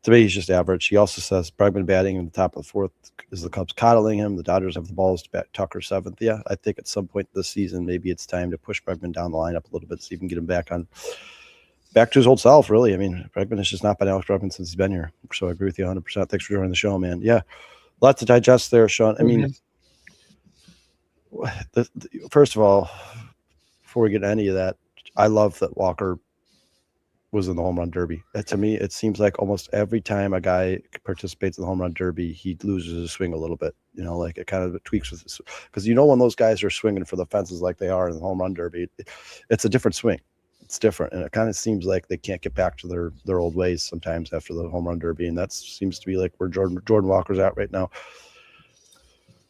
To me, he's just average. He also says Bregman batting in the top of the fourth is the Cubs coddling him. The Dodgers have the balls to bat Tucker seventh. Yeah, I think at some point this season, maybe it's time to push Bregman down the lineup a little bit so you can get him back to his old self, really. I mean, Bregman has just not been Alex Bregman since he's been here. So I agree with you 100%. Thanks for joining the show, man. Yeah, lots to digest there, Sean. I mean, first of all, before we get into any of that, I love that Walker was in the home run derby. To me, it seems like almost every time a guy participates in the home run derby, he loses his swing a little bit. Like it kind of tweaks with this, because when those guys are swinging for the fences like they are in the home run derby, it's a different swing. It's different, and it kind of seems like they can't get back to their old ways sometimes after the home run derby, and that seems to be like where Jordan Walker's at right now.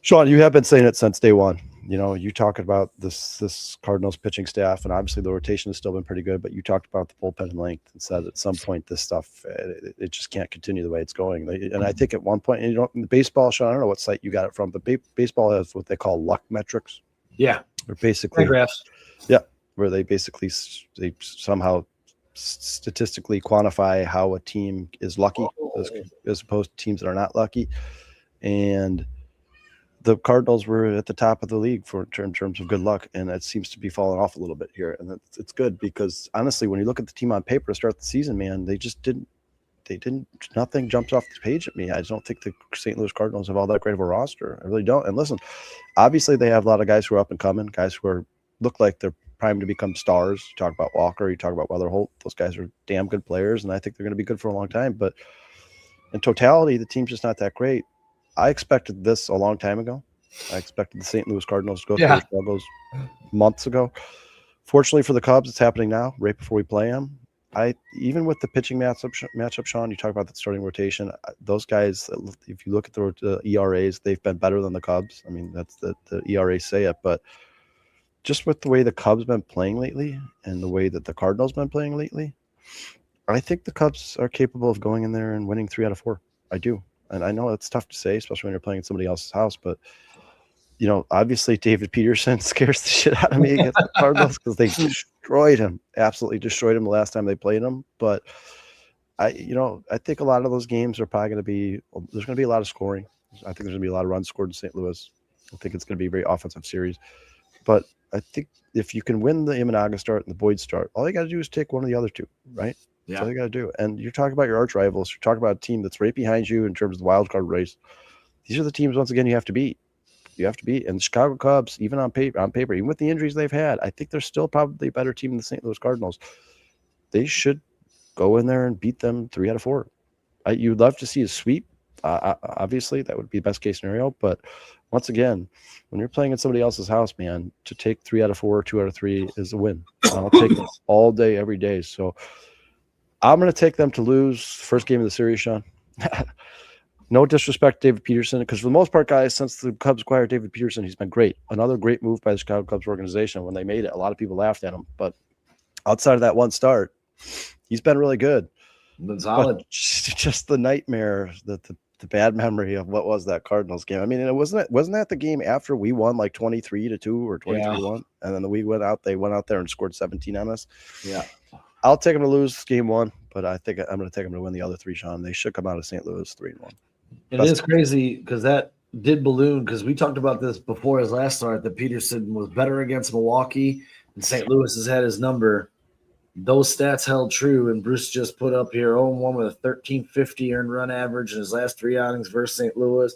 Sean, you have been saying it since day one. You talk about this Cardinals pitching staff, and obviously the rotation has still been pretty good, but you talked about the bullpen and length and said at some point this stuff, it just can't continue the way it's going. And I think at one point, in the baseball, Sean, I don't know what site you got it from, but baseball has what they call luck metrics. Yeah. They're basically graphs. Yeah, where they somehow statistically quantify how a team is lucky as opposed to teams that are not lucky. And the Cardinals were at the top of the league in terms of good luck, and it seems to be falling off a little bit here. And it's good because honestly, when you look at the team on paper to start the season, man, nothing jumps off the page at me. I don't think the St. Louis Cardinals have all that great of a roster. I really don't. And listen, obviously they have a lot of guys who are up and coming, guys who look like they're primed to become stars. You talk about Walker, you talk about Weatherholt. Those guys are damn good players, and I think they're going to be good for a long time. But in totality, the team's just not that great. I expected this a long time ago. I expected the St. Louis Cardinals to go through their struggles months ago. Fortunately for the Cubs, it's happening now, right before we play them. Even with the pitching matchup, Sean, you talk about the starting rotation. Those guys, if you look at the ERAs, they've been better than the Cubs. I mean, that's the ERAs say it, but just with the way the Cubs been playing lately and the way that the Cardinals been playing lately, I think the Cubs are capable of going in there and winning 3 out of 4. I do. And I know it's tough to say, especially when you're playing at somebody else's house, but obviously David Peterson scares the shit out of me against the Cardinals because they absolutely destroyed him the last time they played him. But I think a lot of those games are probably there's going to be a lot of scoring. I think there's going to be a lot of runs scored in St. Louis. I think it's going to be a very offensive series. But I think if you can win the Imanaga start and the Boyd start, all you got to do is take one of the other two, right? Yeah. That's all you got to do. And you're talking about your arch rivals. You're talking about a team that's right behind you in terms of the wild card race. These are the teams, once again, you have to beat. And the Chicago Cubs, even on paper, even with the injuries they've had, I think they're still probably a better team than the St. Louis Cardinals. They should go in there and beat them 3 out of 4. You'd love to see a sweep. Obviously, that would be the best case scenario. But once again, when you're playing at somebody else's house, man, to take 3 out of 4, 2 out of 3 is a win. I'll take it all day, every day. So I'm going to take them to lose first game of the series, Sean. No disrespect to David Peterson, because for the most part, guys, since the Cubs acquired David Peterson, he's been great. Another great move by the Chicago Cubs organization when they made it. A lot of people laughed at him, but outside of that one start, he's been really good. Been solid. But just the nightmare, the bad memory of what was that Cardinals game. I mean, wasn't that the game after we won like 23-2 or 23-1, and then they went out there and scored 17 on us. Yeah. I'll take them to lose game 1, but I think I'm going to take them to win the other 3, Sean. They should come out of St. Louis 3-1. It is crazy because that did balloon, because we talked about this before his last start, that Peterson was better against Milwaukee and St. Louis has had his number. Those stats held true, and Bruce just put up here 0-1 with a 1350 earned run average in his last 3 outings versus St. Louis.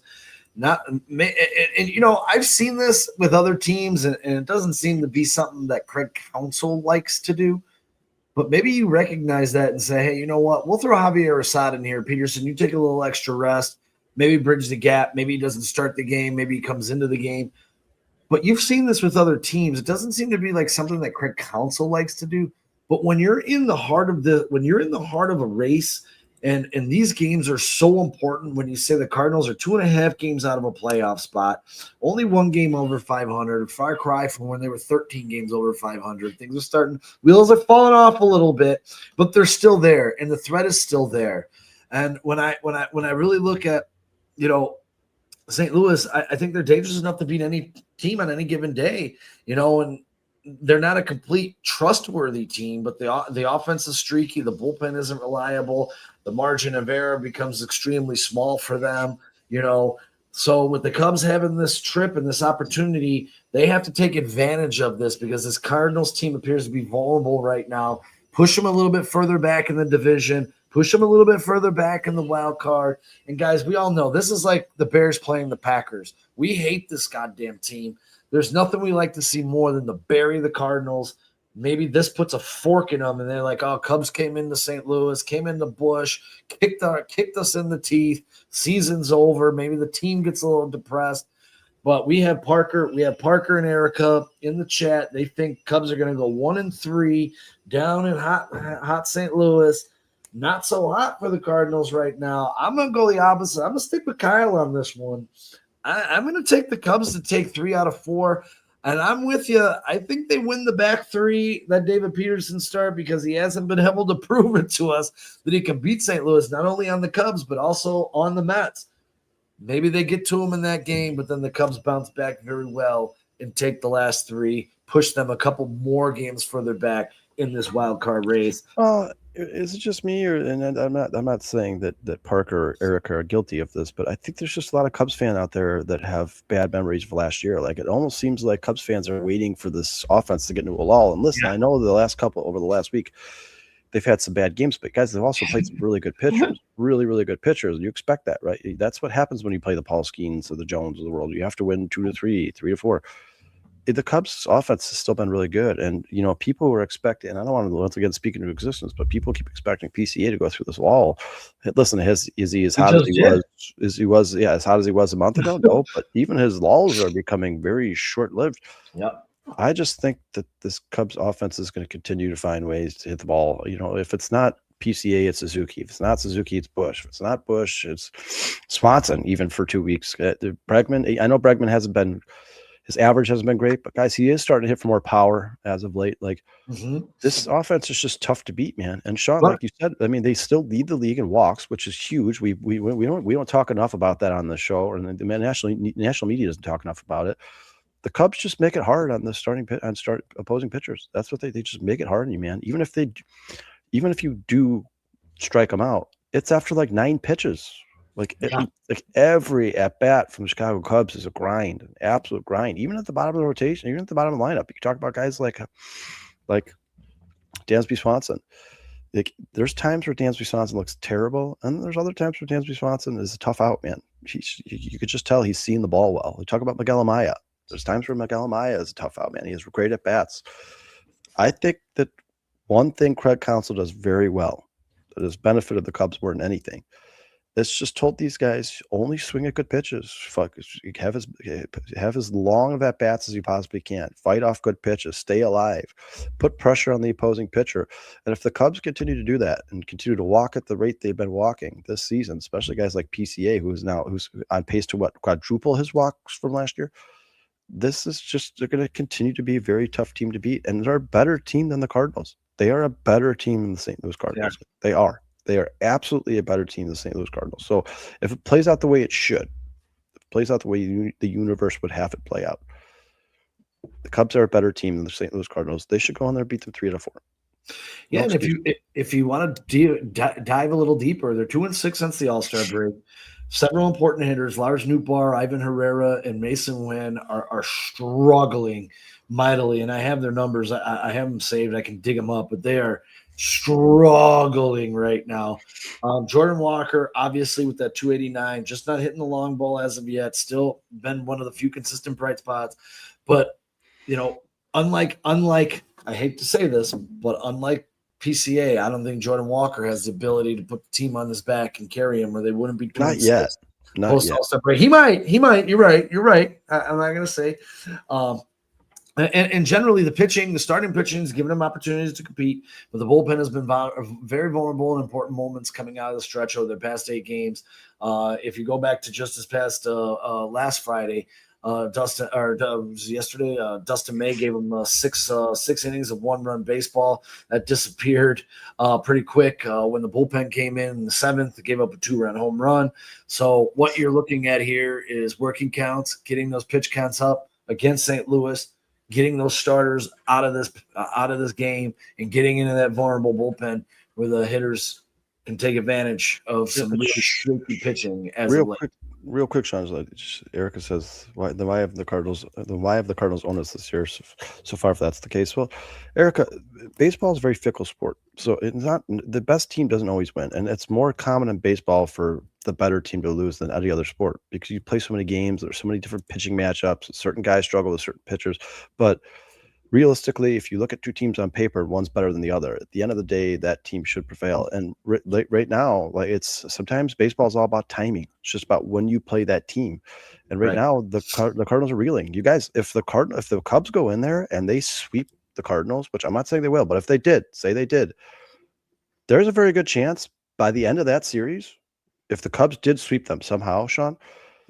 I've seen this with other teams, and it doesn't seem to be something that Craig Counsell likes to do. But maybe you recognize that and say, hey, you know what? We'll throw Javier Assad in here. Peterson, you take a little extra rest. Maybe bridge the gap. Maybe he doesn't start the game. Maybe he comes into the game. But you've seen this with other teams. It doesn't seem to be like something that Craig Counsell likes to do. But when you're in the heart of a race, and these games are so important, when you say the Cardinals are 2.5 games out of a playoff spot, only 1 game over 500, far cry from when they were 13 games over 500. Wheels are falling off a little bit, but they're still there, and the threat is still there. And when I really look at, St. Louis, I think they're dangerous enough to beat any team on any given day, and they're not a complete trustworthy team, but the offense is streaky. The bullpen isn't reliable. The margin of error becomes extremely small for them, So with the Cubs having this trip and this opportunity, they have to take advantage of this because this Cardinals team appears to be vulnerable right now. Push them a little bit further back in the division, push them a little bit further back in the wild card. And guys, we all know this is like the Bears playing the Packers. We hate this goddamn team. There's nothing we like to see more than to bury the Cardinals. Maybe this puts a fork in them, and they're like, oh, Cubs came into St. Louis, came into Busch, kicked us in the teeth. Season's over. Maybe the team gets a little depressed. But we have Parker and Erica in the chat. They think Cubs are going to go 1-3 down in hot St. Louis. Not so hot for the Cardinals right now. I'm going to go the opposite. I'm going to stick with Kyle on this one. I'm going to take the Cubs to take 3 out of 4. And I'm with you. I think they win the back 3 that David Peterson start because he hasn't been able to prove it to us that he can beat St. Louis, not only on the Cubs, but also on the Mets. Maybe they get to him in that game, but then the Cubs bounce back very well and take the last 3, push them a couple more games further back in this wild card race. Is it just me, and I'm not saying that Parker or Erica are guilty of this, but I think there's just a lot of Cubs fans out there that have bad memories of last year. Like, it almost seems like Cubs fans are waiting for this offense to get into a lull. And listen, I know over the last week, they've had some bad games, but guys, they've also played some really good pitchers, really, really good pitchers. You expect that, right? That's what happens when you play the Paul Skenes or the Jones of the world. You have to win 2-3, 3-4. The Cubs offense has still been really good. And, people were expecting, and I don't want to once again speak into existence, but people keep expecting PCA to go through this wall. Listen, is he as hot as he was a month ago? No, but even his lulls are becoming very short-lived. Yep. I just think that this Cubs offense is going to continue to find ways to hit the ball. If it's not PCA, it's Suzuki. If it's not Suzuki, it's Busch. If it's not Busch, it's Swanson, even for 2 weeks. Bregman, I know Bregman hasn't been – his average hasn't been great, but guys, he is starting to hit for more power as of late. Like, this offense is just tough to beat, man. And Sean, like you said, I mean, they still lead the league in walks, which is huge. We don't talk enough about that on the show, and the national media doesn't talk enough about it. The Cubs just make it hard on the start opposing pitchers. That's what they just make it hard on you, man. Even if you do strike them out, it's after like 9 pitches. Like every at bat from the Chicago Cubs is a grind, an absolute grind. Even at the bottom of the rotation, even at the bottom of the lineup, you can talk about guys like Dansby Swanson. Like, there's times where Dansby Swanson looks terrible, and there's other times where Dansby Swanson is a tough out, man. You could just tell he's seeing the ball well. We talk about Miguel Amaya. There's times where Miguel Amaya is a tough out, man. He has great at bats. I think that one thing Craig Counsell does very well that has benefited the Cubs more than anything. It's just told these guys only swing at good pitches. Have as long of at bats as you possibly can. Fight off good pitches. Stay alive. Put pressure on the opposing pitcher. And if the Cubs continue to do that and continue to walk at the rate they've been walking this season, especially guys like PCA, who's on pace to quadruple his walks from last year, they're going to continue to be a very tough team to beat. And they're a better team than the Cardinals. They are a better team than the St. Louis Cardinals. Yeah. They are. They are absolutely a better team than the St. Louis Cardinals. So if it plays out the way it should, if it plays out the way the universe would have it play out, the Cubs are a better team than the St. Louis Cardinals. They should go on there and beat them 3 out of 4. Yeah, and if you want to dive a little deeper, they're 2-6 since the All-Star break. Several important hitters, Lars Nootbaar, Ivan Herrera, and Mason Wynn are struggling mightily, and I have their numbers. I have them saved. I can dig them up, but they are struggling right now. Jordan Walker, obviously, with that 289, just not hitting the long ball as of yet. Still been one of the few consistent bright spots. But, unlike I hate to say this, but unlike PCA, I don't think Jordan Walker has the ability to put the team on his back and carry him, or they wouldn't be doing Not yet. All-Star break. He might. You're right. I'm not going to say. And generally, the starting pitching is giving them opportunities to compete, but the bullpen has been very vulnerable in important moments coming out of the stretch over their past 8 games. If you go back to just this past last Friday, Dustin May gave them 6 innings of 1-run baseball that disappeared pretty quick when the bullpen came in the 7th. It gave up a 2-run home run. So what you're looking at here is working counts, getting those pitch counts up against St. Louis. getting those starters out of this game and getting into that vulnerable bullpen where the hitters can take advantage of some really shaky pitching as of late. Real quick, Sean. Erica says, "Why have the Cardinals owned us this year so far? If that's the case, well, Erica, baseball is a very fickle sport. So it's not the best team doesn't always win, and it's more common in baseball for the better team to lose than any other sport because you play so many games. There's so many different pitching matchups. Certain guys struggle with certain pitchers, but realistically, if you look at two teams on paper, one's better than the other. At the end of the day, that team should prevail. And right now, like it's sometimes baseball is all about timing. It's just about when you play that team. And right now, the Cardinals are reeling. You guys, if the Cubs go in there and they sweep the Cardinals, which I'm not saying they will, but if they did, there's a very good chance by the end of that series, if the Cubs did sweep them somehow, Sean.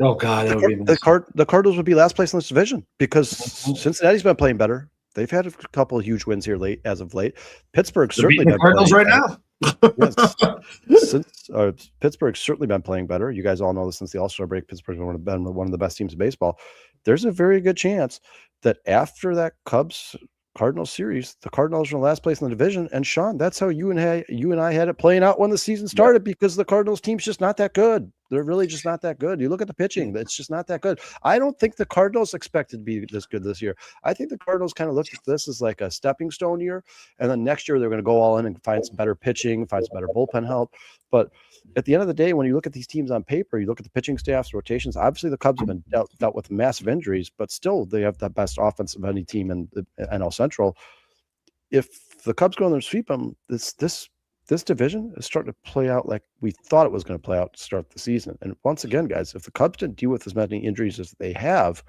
Oh God, that would be the Cardinals would be last place in this division because Cincinnati's been playing better. They've had a couple of huge wins here as of late. Pittsburgh's certainly been Cardinals right now. Pittsburgh's certainly been playing better. You guys all know this since the All-Star break. Pittsburgh's been one of the best teams in baseball. There's a very good chance that after that Cubs-Cardinals series, the Cardinals are in last place in the division. And Sean, that's how you and I had it playing out when the season started because the Cardinals team's just not that good. They're really just not that good. You look at the pitching, it's just not that good. I don't think the Cardinals expected to be this good this year. I think the Cardinals kind of looked at this as like a stepping stone year. And then next year, they're going to go all in and find some better pitching, find some better bullpen help. But at the end of the day, when you look at these teams on paper, you look at the pitching staffs, rotations, obviously the Cubs have been dealt with massive injuries, but still they have the best offense of any team in the NL Central. If the Cubs go in there and sweep them, this division is starting to play out like we thought it was going to play out to start the season. And once again, guys, if the Cubs didn't deal with as many injuries as they have,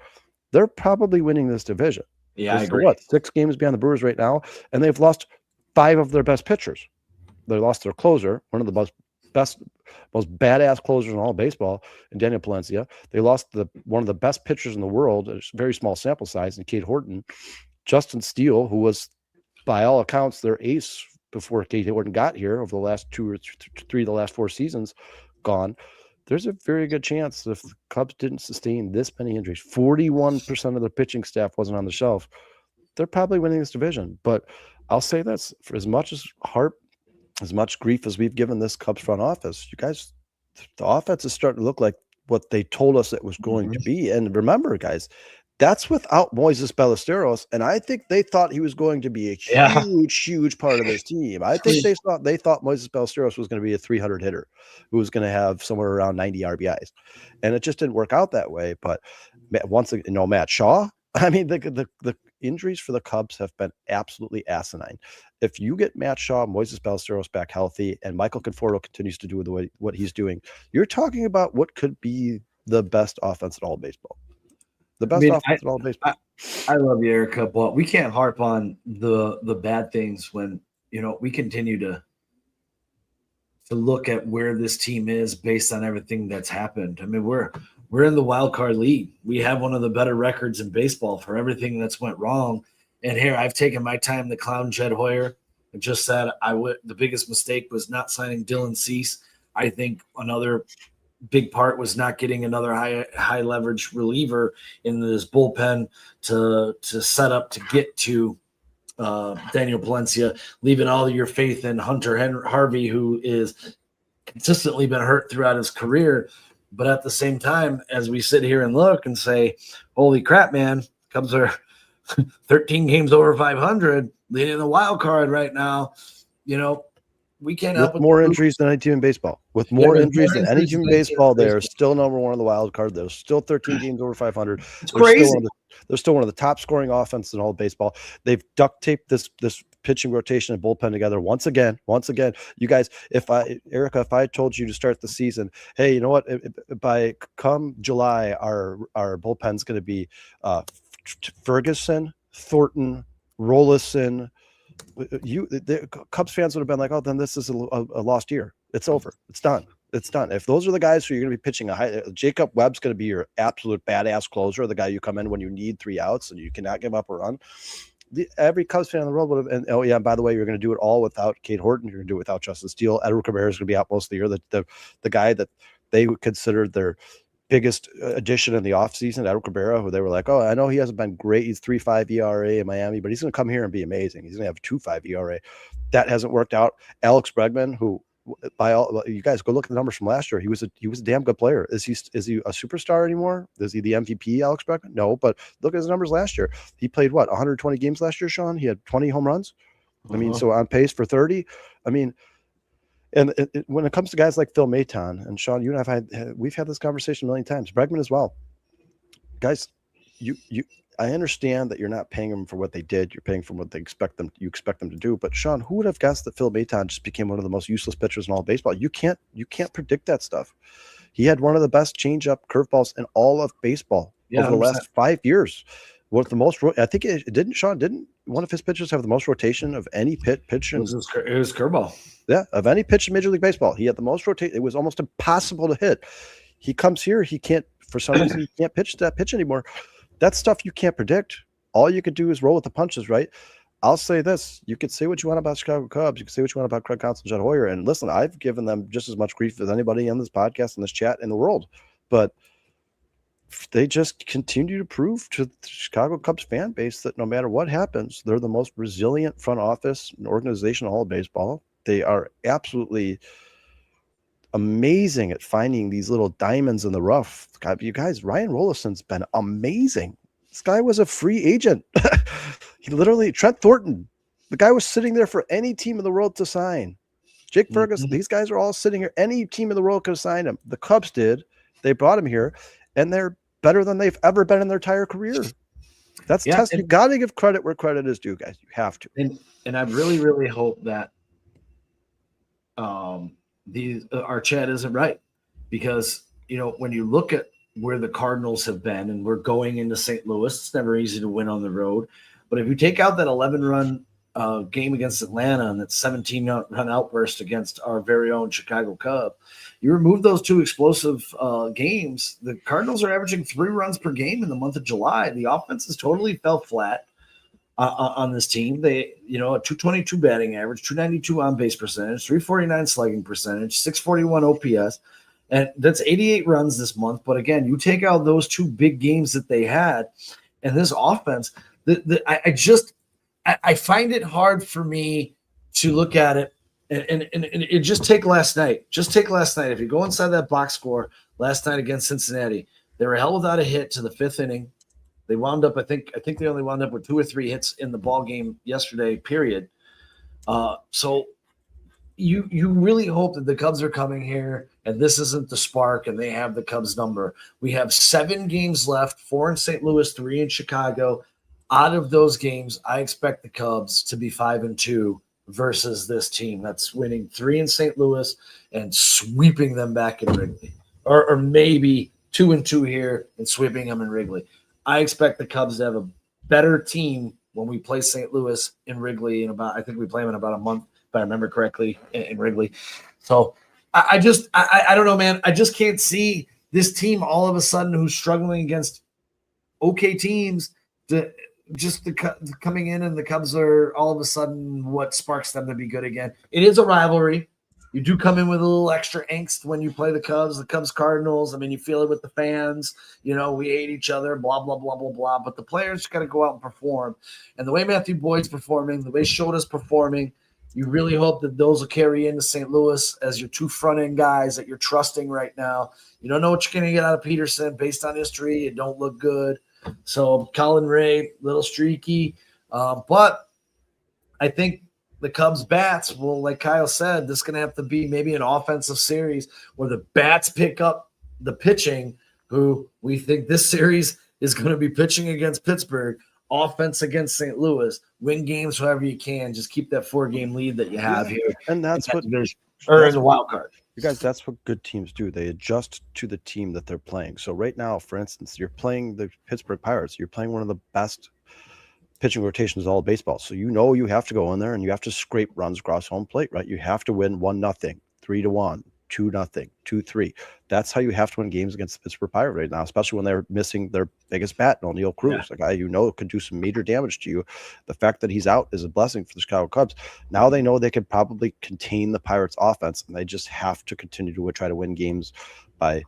they're probably winning this division. Yeah, I agree. 6 games behind the Brewers right now, and they've lost 5 of their best pitchers. They lost their closer, one of the most badass closers in all of baseball, in Daniel Palencia. They lost one of the best pitchers in the world, a very small sample size, in Cade Horton. Justin Steele, who was, by all accounts, their ace before Cade Horton got here over the last 2 or 3 of the last 4 seasons, gone. There's a very good chance if the Cubs didn't sustain this many injuries, 41% of the pitching staff wasn't on the shelf, they're probably winning this division. But I'll say this, for as much grief as we've given this Cubs front office, you guys, the offense is starting to look like what they told us it was going to be. And remember, guys, that's without Moises Ballesteros, and I think they thought he was going to be a huge part of this team. I think they thought Moises Ballesteros was going to be a 300 hitter who was going to have somewhere around 90 RBIs, and it just didn't work out that way. But once again, Matt Shaw. I mean, the injuries for the Cubs have been absolutely asinine. If you get Matt Shaw, Moises Ballesteros back healthy, and Michael Conforto continues to do what he's doing, you're talking about what could be the best offense in all of baseball. The best offense in all of baseball. I love you, Erica, but we can't harp on the bad things when we continue to look at where this team is based on everything that's happened. I mean, we're in the wild card league. We have one of the better records in baseball for everything that's went wrong. And here I've taken my time to clown Jed Hoyer and just said the biggest mistake was not signing Dylan Cease. I think another big part was not getting another high leverage reliever in this bullpen to set up to get to Daniel Palencia, leaving all of your faith in Hunter Harvey, who is consistently been hurt throughout his career. But at the same time, as we sit here and look and say, holy crap, man, Cubs are 13 games over 500, leading the wild card right now. We can't help with more injuries than any team in baseball. With more injuries than any team in baseball, they're still number one in the wild card. They're still 13 games over 500. It's crazy. They're still one of the top scoring offenses in all of baseball. They've duct taped this pitching rotation and bullpen together once again. You guys, Erica, if I told you to start the season, hey, you know what? By come July, our bullpen's going to be Ferguson, Thornton, Rollison. The Cubs fans would have been like, oh, then this is a lost year. It's over. It's done. If those are the guys who you're going to be pitching Jacob Webb's going to be your absolute badass closer, the guy you come in when you need 3 outs and you cannot give up a run. Every Cubs fan in the world would have, and oh yeah, by the way, you're going to do it all without Cade Horton. You're going to do it without Justin Steele. Edward Cabrera is going to be out most of the year. The guy that they would consider their biggest addition in the offseason, Edward Cabrera, who they were like, oh, I know he hasn't been great. He's 3.5 ERA in Miami, but he's going to come here and be amazing. He's going to have 2.5 ERA. That hasn't worked out. Alex Bregman, who by all you guys go look at the numbers from last year, he was a damn good player. Is he a superstar anymore? Is he the MVP, Alex Bregman? No, but look at his numbers last year. He played 120 games last year, Sean. He had 20 home runs. I mean, so on pace for 30. I mean, and when it comes to guys like Phil Maton and Sean, you and we've had this conversation a million times. Bregman as well. Guys, I understand that you're not paying them for what they did. You're paying for what you expect them to do. But Sean, who would have guessed that Phil Maton just became one of the most useless pitchers in all of baseball? You can't predict that stuff. He had one of the best changeup curveballs in all of baseball over the last 5 years. With the most, I think didn't one of his pitchers have the most rotation of any pitch? It was curveball. Yeah, of any pitch in Major League Baseball. He had the most rotation. It was almost impossible to hit. He comes here, he can't, for some reason, he can't pitch that pitch anymore. That's stuff you can't predict. All you could do is roll with the punches, right? I'll say this. You could say what you want about Chicago Cubs. You could say what you want about Craig Counsell and Jed Hoyer. And listen, I've given them just as much grief as anybody on this podcast and this chat in the world. But they just continue to prove to the Chicago Cubs fan base that no matter what happens, they're the most resilient front office and organization in all of baseball. They are absolutely amazing at finding these little diamonds in the rough. God, you guys, Ryan Rolison's been amazing. This guy was a free agent. He literally, Trent Thornton, the guy was sitting there for any team in the world to sign. Jake Ferguson, these guys are all sitting here. Any team in the world could have signed him. The Cubs did. They brought him here, and they're better than they've ever been in their entire career. That's test. You got to give credit where credit is due, guys. You have to. And I really, really hope that our chat isn't right, because when you look at where the Cardinals have been, and we're going into St. Louis, it's never easy to win on the road. But if you take out that 11-run game against Atlanta and that 17-run outburst against our very own Chicago Cub, you remove those two explosive games, the Cardinals are averaging 3 runs per game in the month of July. The offenses totally fell flat on this team. They, a 222 batting average, 292 on base percentage, 349 slugging percentage, 641 OPS. And that's 88 runs this month. But again, you take out those 2 big games that they had, and this offense, I find it hard for me to look at it. And it just take last night. If you go inside that box score last night against Cincinnati, they were held without a hit to the 5th inning. They wound up, I think they only wound up with 2 or 3 hits in the ball game yesterday, period. So you really hope that the Cubs are coming here and this isn't the spark and they have the Cubs number. We have 7 games left, 4 in St. Louis, 3 in Chicago. Out of those games, I expect the Cubs to be 5-2 versus this team that's winning 3 in St. Louis and sweeping them back in Wrigley, or maybe 2-2 here and sweeping them in Wrigley. I expect the Cubs to have a better team when we play St. Louis in Wrigley I think we play them in about a month, if I remember correctly, in Wrigley. So I don't know, man. I just can't see this team all of a sudden who's struggling against okay teams coming in, and the Cubs are all of a sudden what sparks them to be good again. It is a rivalry. You do come in with a little extra angst when you play the Cubs Cardinals. I mean, you feel it with the fans. We hate each other, blah, blah, blah, blah, blah. But the players got to go out and perform. And the way Matthew Boyd's performing, the way Shoda's performing, you really hope that those will carry into St. Louis as your 2 front-end guys that you're trusting right now. You don't know what you're going to get out of Peterson based on history. It don't look good. So Colin Ray, little streaky. But I think the Cubs bats will, like Kyle said, this is going to have to be maybe an offensive series where the bats pick up the pitching, who we think this series is going to be pitching against Pittsburgh, offense against St. Louis, win games however you can. Just keep that 4-game lead that you have here. And that's what as a wild card. You guys, that's what good teams do. They adjust to the team that they're playing. So right now, for instance, you're playing the Pittsburgh Pirates. You're playing one of the best pitching rotations of all baseball. So you have to go in there and you have to scrape runs across home plate, right? You have to win 1-0, 3-1, 2-0, 2-3. That's how you have to win games against the Pittsburgh Pirates right now, especially when they're missing their biggest bat, O'Neal Cruz, a guy could do some major damage to you. The fact that he's out is a blessing for the Chicago Cubs. Now they know they could probably contain the Pirates offense, and they just have to continue to try to win games by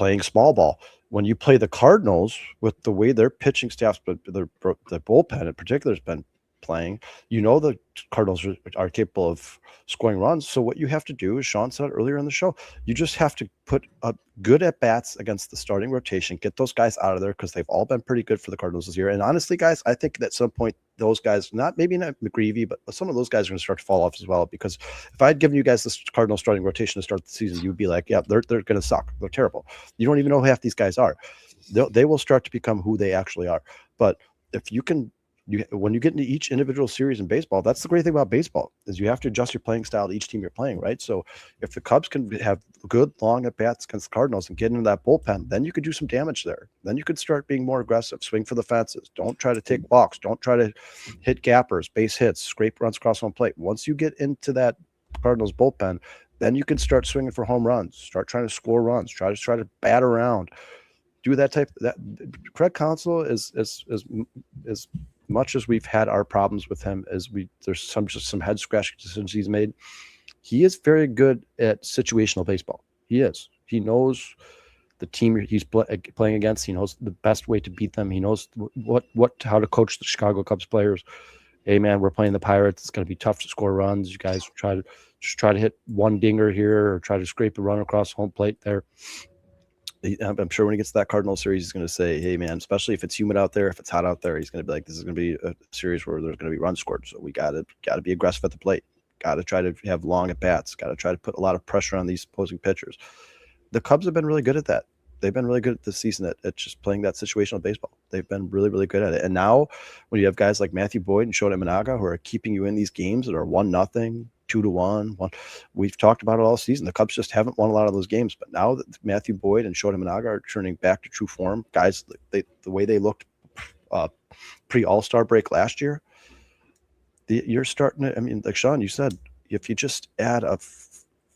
playing small ball. When you play the Cardinals with the way their pitching staffs, but the bullpen in particular has been playing, the Cardinals are capable of scoring runs. So what you have to do, as Sean said earlier in the show, you just have to put up good at bats against the starting rotation, get those guys out of there, because they've all been pretty good for the Cardinals this year. And honestly, guys, I think at some point those guys, maybe not McGreevy, but some of those guys are going to start to fall off as well. Because if I had given you guys this Cardinal starting rotation to start the season, you'd be like, yeah, they're going to suck. They're terrible. You don't even know who half these guys are. They will start to become who they actually are. But if you can, when you get into each individual series in baseball, that's the great thing about baseball, is you have to adjust your playing style to each team you're playing, right? So if the Cubs can have good long at bats against the Cardinals and get into that bullpen, then you could do some damage there. Then you could start being more aggressive, swing for the fences. Don't try to take walks. Don't try to hit gappers, base hits, scrape runs across home plate. Once you get into that Cardinals bullpen, then you can start swinging for home runs, start trying to score runs, try to bat around, do that type. That Craig Counsell is much as we've had our problems with him, there's some head scratching decisions he's made. He is very good at situational baseball. He knows the team he's playing against. He knows the best way to beat them. He knows how to coach the Chicago Cubs players. Hey man, we're playing the Pirates. It's going to be tough to score runs. You guys try to hit one dinger here, or try to scrape a run across home plate there. I'm sure when he gets to that Cardinal series, he's going to say, hey, man, especially if it's humid out there, if it's hot out there, he's going to be like, this is going to be a series where there's going to be runs scored. So we got to be aggressive at the plate. Got to try to have long at bats. Got to try to put a lot of pressure on these opposing pitchers. The Cubs have been really good at that. They've been really good this season at just playing that situational baseball. They've been really, really good at it. And now when you have guys like Matthew Boyd and Shota Imanaga who are keeping you in these games that are 1-0, 2-1, we've talked about it all season. The Cubs just haven't won a lot of those games. But now that Matthew Boyd and Shota Imanaga are turning back to true form, guys, the way they looked pre-All-Star break last year, you're starting to, I mean, like Sean, you said, if you just add a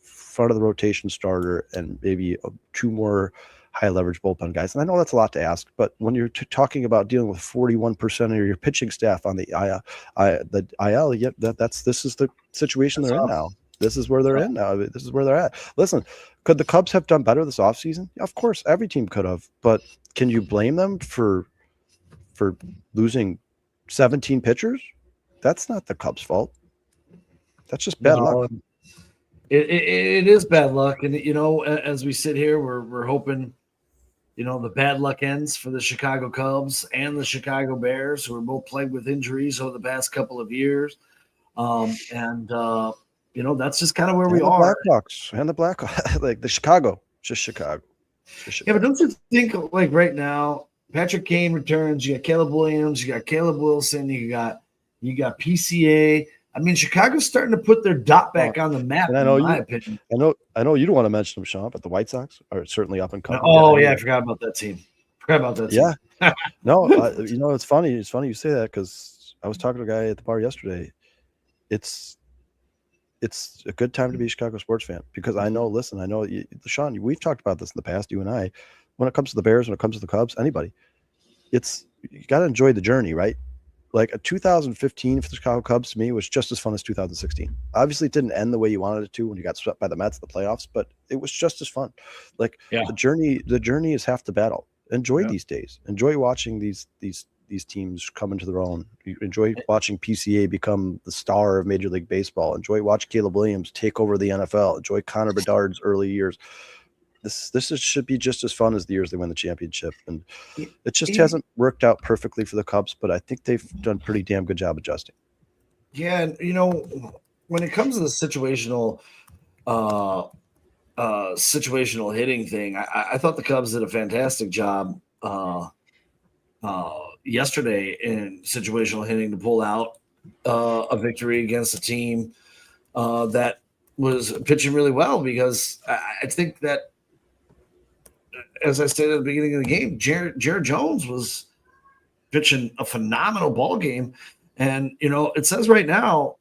front of the rotation starter and maybe two more high leverage bullpen guys. And I know that's a lot to ask, but when you're talking about dealing with 41% of your pitching staff on the IL, this is the situation they're in now. This is where they're in now. This is where they're at. Listen, could the Cubs have done better this offseason? Yeah, of course, every team could have, but can you blame them for losing 17 pitchers? That's not the Cubs' fault. That's just bad luck. It is bad luck. And, as we sit here, we're hoping, the bad luck ends for the Chicago Cubs and the Chicago Bears, who are both plagued with injuries over the past couple of years. That's just kind of where we are. Blackhawks and the Blackhawks, like the Chicago, just Chicago. Yeah, but don't you think, like right now, Patrick Kane returns, you got Caleb Williams, you got Caleb Wilson, you got PCA. I mean, Chicago's starting to put their dot back on the map, in my opinion. I know you don't want to mention them, Sean, but the White Sox are certainly up and coming. Oh, yeah, I forgot about that team. Yeah. No, it's funny. It's funny you say that, because I was talking to a guy at the bar yesterday. It's a good time to be a Chicago sports fan, because I know, Sean, we've talked about this in the past, you and I, when it comes to the Bears, when it comes to the Cubs, anybody, you got to enjoy the journey, right? Like a 2015 for the Chicago Cubs to me was just as fun as 2016. Obviously, it didn't end the way you wanted it to when you got swept by the Mets in the playoffs, but it was just as fun. Like the journey is half the battle. Enjoy these days. Enjoy watching these teams come into their own. Enjoy watching PCA become the star of Major League Baseball. Enjoy watching Caleb Williams take over the NFL. Enjoy Connor Bedard's early years. This should be just as fun as the years they win the championship. And it just hasn't worked out perfectly for the Cubs, but I think they've done a pretty damn good job adjusting. Yeah, and when it comes to the situational hitting thing, I thought the Cubs did a fantastic job yesterday in situational hitting to pull out a victory against a team that was pitching really well, because I think that, as I said at the beginning of the game, Jared Jones was pitching a phenomenal ball game. And, it says right now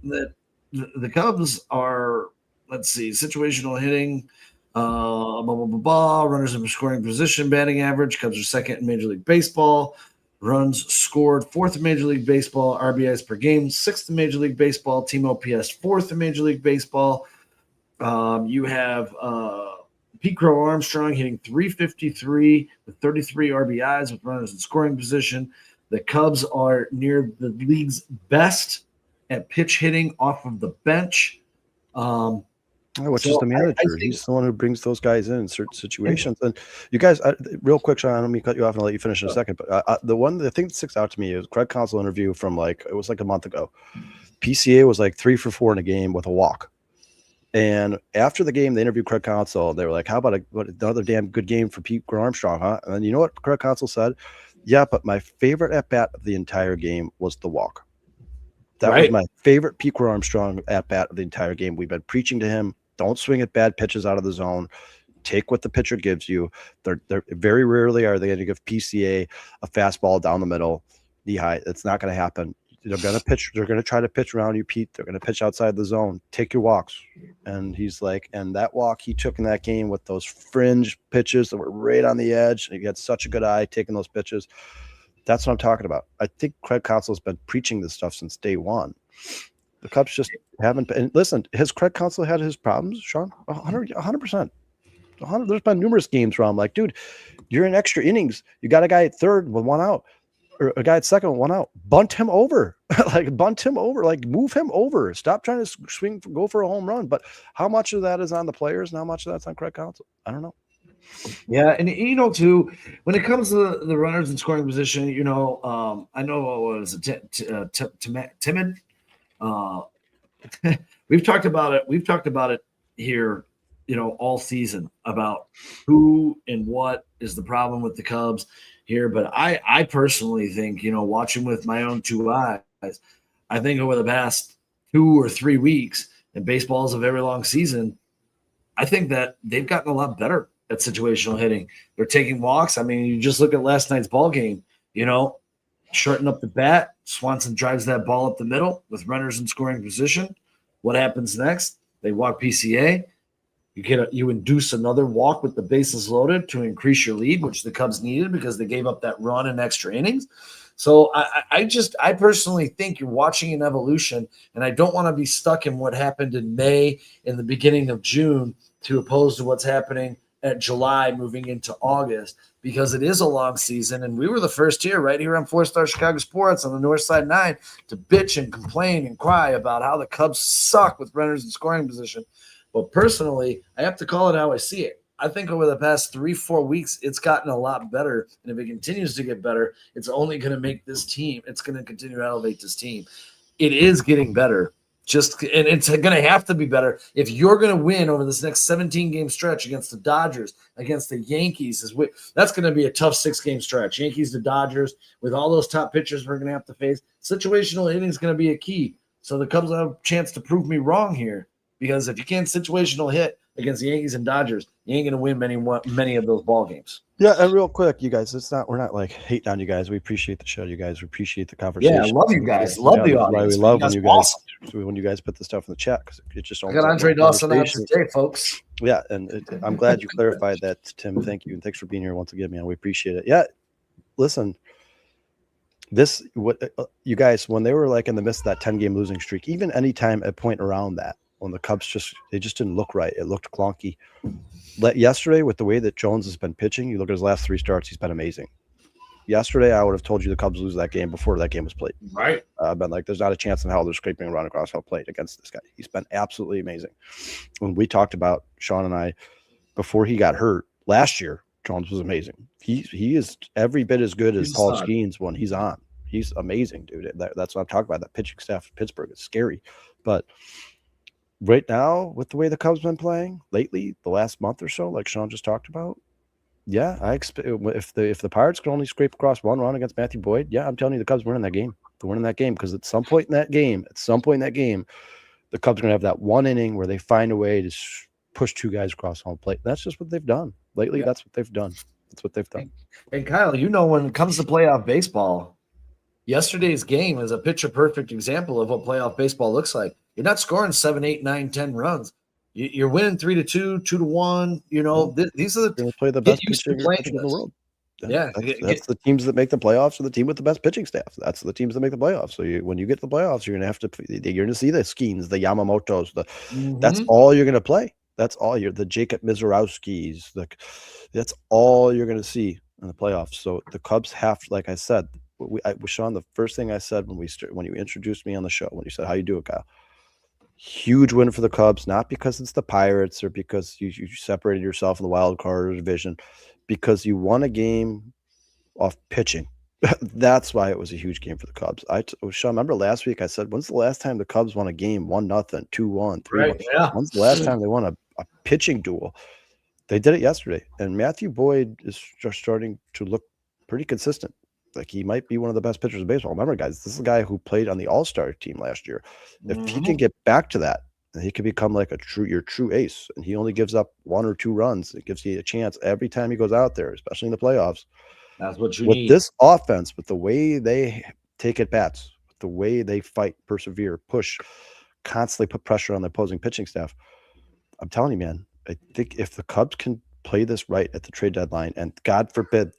that the Cubs are, situational hitting, runners in scoring position, batting average. Cubs are second in Major League Baseball. Runs scored, fourth in Major League Baseball. RBIs per game, sixth in Major League Baseball. Team OPS, fourth in Major League Baseball. You have Pete Crow Armstrong hitting 353 with 33 RBIs with runners in scoring position. The Cubs are near the league's best at pitch hitting off of the bench. Which is the manager. He's the one who brings those guys in certain situations. And you guys, real quick, Sean, I don't mean to cut you off and I'll let you finish in a second. But the thing that sticks out to me is Craig Counsell interview from it was like a month ago. PCA was like 3 for 4 in a game with a walk. And after the game, they interviewed Craig Counsell. They were like, how about another damn good game for Pete Crow Armstrong, huh? And then you know what Craig Counsell said? Yeah, but my favorite at-bat of the entire game was the walk. That was my favorite Pete Crow Armstrong at-bat of the entire game. We've been preaching to him. Don't swing at bad pitches out of the zone. Take what the pitcher gives you. They're very rarely are they going to give PCA a fastball down the middle, knee high. It's not going to happen. They're going to pitch. They're going to try to pitch around you, Pete. They're going to pitch outside the zone. Take your walks. And he's like, and that walk he took in that game with those fringe pitches that were right on the edge. And he had such a good eye taking those pitches. That's what I'm talking about. I think Craig Counsell has been preaching this stuff since day one. The Cubs just haven't been. And listen, has Craig Counsell had his problems, Sean? 100%. There's been numerous games where I'm like, dude, you're in extra innings. You got a guy at third with 1 out, or a guy at second with 1 out. Bunt him over. Move him over. Stop trying to go for a home run. But how much of that is on the players and how much of that's on Craig Counsell? I don't know. Yeah, and too, when it comes to the runners in scoring position, I know what was it, timid. We've talked about it here, all season about who and what is the problem with the Cubs here. But I personally think, watching with my own 2 eyes, I think over the past 2 or 3 weeks, and baseball is a very long season, I think that they've gotten a lot better at situational hitting. They're taking walks. I mean, you just look at last night's ball game, shorten up the bat. Swanson drives that ball up the middle with runners in scoring position. What happens next? They walk PCA. You induce another walk with the bases loaded to increase your lead, which the Cubs needed because they gave up that run in extra innings. So I personally think you're watching an evolution, and I don't want to be stuck in what happened in May and the beginning of June to oppose to what's happening at July moving into August, because it is a long season. And we were the first here right here on 4-Star Chicago Sports on the Northside 9 to bitch and complain and cry about how the Cubs suck with runners in scoring position. But personally, I have to call it how I see it. I think over the past 3-4 weeks, it's gotten a lot better. And if it continues to get better, it's only going to make this team, it's going to continue to elevate this team. It is getting better. And it's going to have to be better if you're going to win over this next 17-game stretch against the Dodgers, against the Yankees. That's going to be a tough 6-game stretch. Yankees to Dodgers, with all those top pitchers we're going to have to face. Situational hitting is going to be a key. So the Cubs have a chance to prove me wrong here, because if you can't situational hit against the Yankees and Dodgers, you ain't going to win many of those ball games. Yeah, and real quick, you guys, we're not like hating on you guys. We appreciate the show, you guys. We appreciate the conversation. Yeah, I love you guys. Love the audience. We love when you guys put the stuff in the chat, because it just I got Andre Dawson out today, folks. Yeah, and I'm glad you clarified that, Tim. Thank you, and thanks for being here once again, man. We appreciate it. Yeah, listen, you guys, when they were like in the midst of that 10-game losing streak, even any time at point around that, when the Cubs just didn't look right, it looked clunky. Yesterday, with the way that Jones has been pitching, you look at his last 3 starts, he's been amazing. Yesterday, I would have told you the Cubs lose that game before that game was played. Right. I've been like, there's not a chance in hell they're scraping around across home plate against this guy. He's been absolutely amazing. When we talked about, Sean and I, before he got hurt last year, Jones was amazing. He is every bit as good as Paul Skenes when he's on. He's amazing, dude. That's what I'm talking about. That pitching staff in Pittsburgh is scary. But right now, with the way the Cubs been playing lately, the last month or so, like Sean just talked about, yeah, I expect if the Pirates could only scrape across 1 run against Matthew Boyd, yeah, I'm telling you, the Cubs winning that game. They're winning that game, because at some point in that game, the Cubs are going to have that 1 inning where they find a way to push 2 guys across home plate. That's just what they've done lately. Yeah. That's what they've done. And Kyle, when it comes to playoff baseball, yesterday's game is a picture-perfect example of what playoff baseball looks like. You're not scoring 7, 8, 9, 10 runs. You're winning 3-2, 2-1. These are the best pitching in the world. That's the teams that make the playoffs, or the team with the best pitching staff. That's the teams that make the playoffs. So when you get to the playoffs, you're going to see the Skenes, the Yamamotos. That's all you're going to play. That's all the Jacob Mizorowskis. That's all you're going to see in the playoffs. So the Cubs have, like I said, Sean, the first thing I said when you introduced me on the show, when you said, how you do it, Kyle? Huge win for the Cubs, not because it's the Pirates or because you separated yourself in the wild card division, because you won a game off pitching. That's why it was a huge game for the Cubs. Sean, remember last week I said, when's the last time the Cubs won a game 1-0, 2-1, 3-1? Right, yeah. When's the last time they won a pitching duel? They did it yesterday, and Matthew Boyd is just starting to look pretty consistent. Like he might be one of the best pitchers in baseball. Remember, guys, this is a guy who played on the All-Star team last year. If he can get back to that, then he could become like your true ace. And he only gives up 1 or 2 runs. It gives you a chance every time he goes out there, especially in the playoffs. That's what you with need. This offense, with the way they take at bats, with the way they fight, persevere, push, constantly put pressure on the opposing pitching staff. I'm telling you, man, I think if the Cubs can play this right at the trade deadline, and God forbid,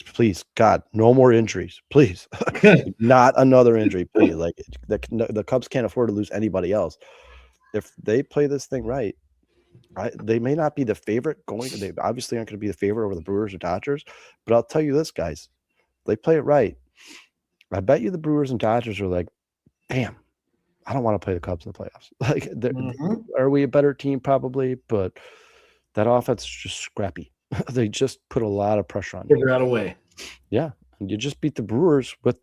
please, God, no more injuries, please, not another injury, please. Like the Cubs can't afford to lose anybody else. If they play this thing right, they may not be the favorite they obviously aren't going to be the favorite over the Brewers or Dodgers, but I'll tell you this, guys, they play it right. I bet you the Brewers and Dodgers are like, damn, I don't want to play the Cubs in the playoffs. Like, are we a better team? Probably, but that offense is just scrappy. They just put a lot of pressure on you. Figure out a way. Yeah, and you just beat the Brewers with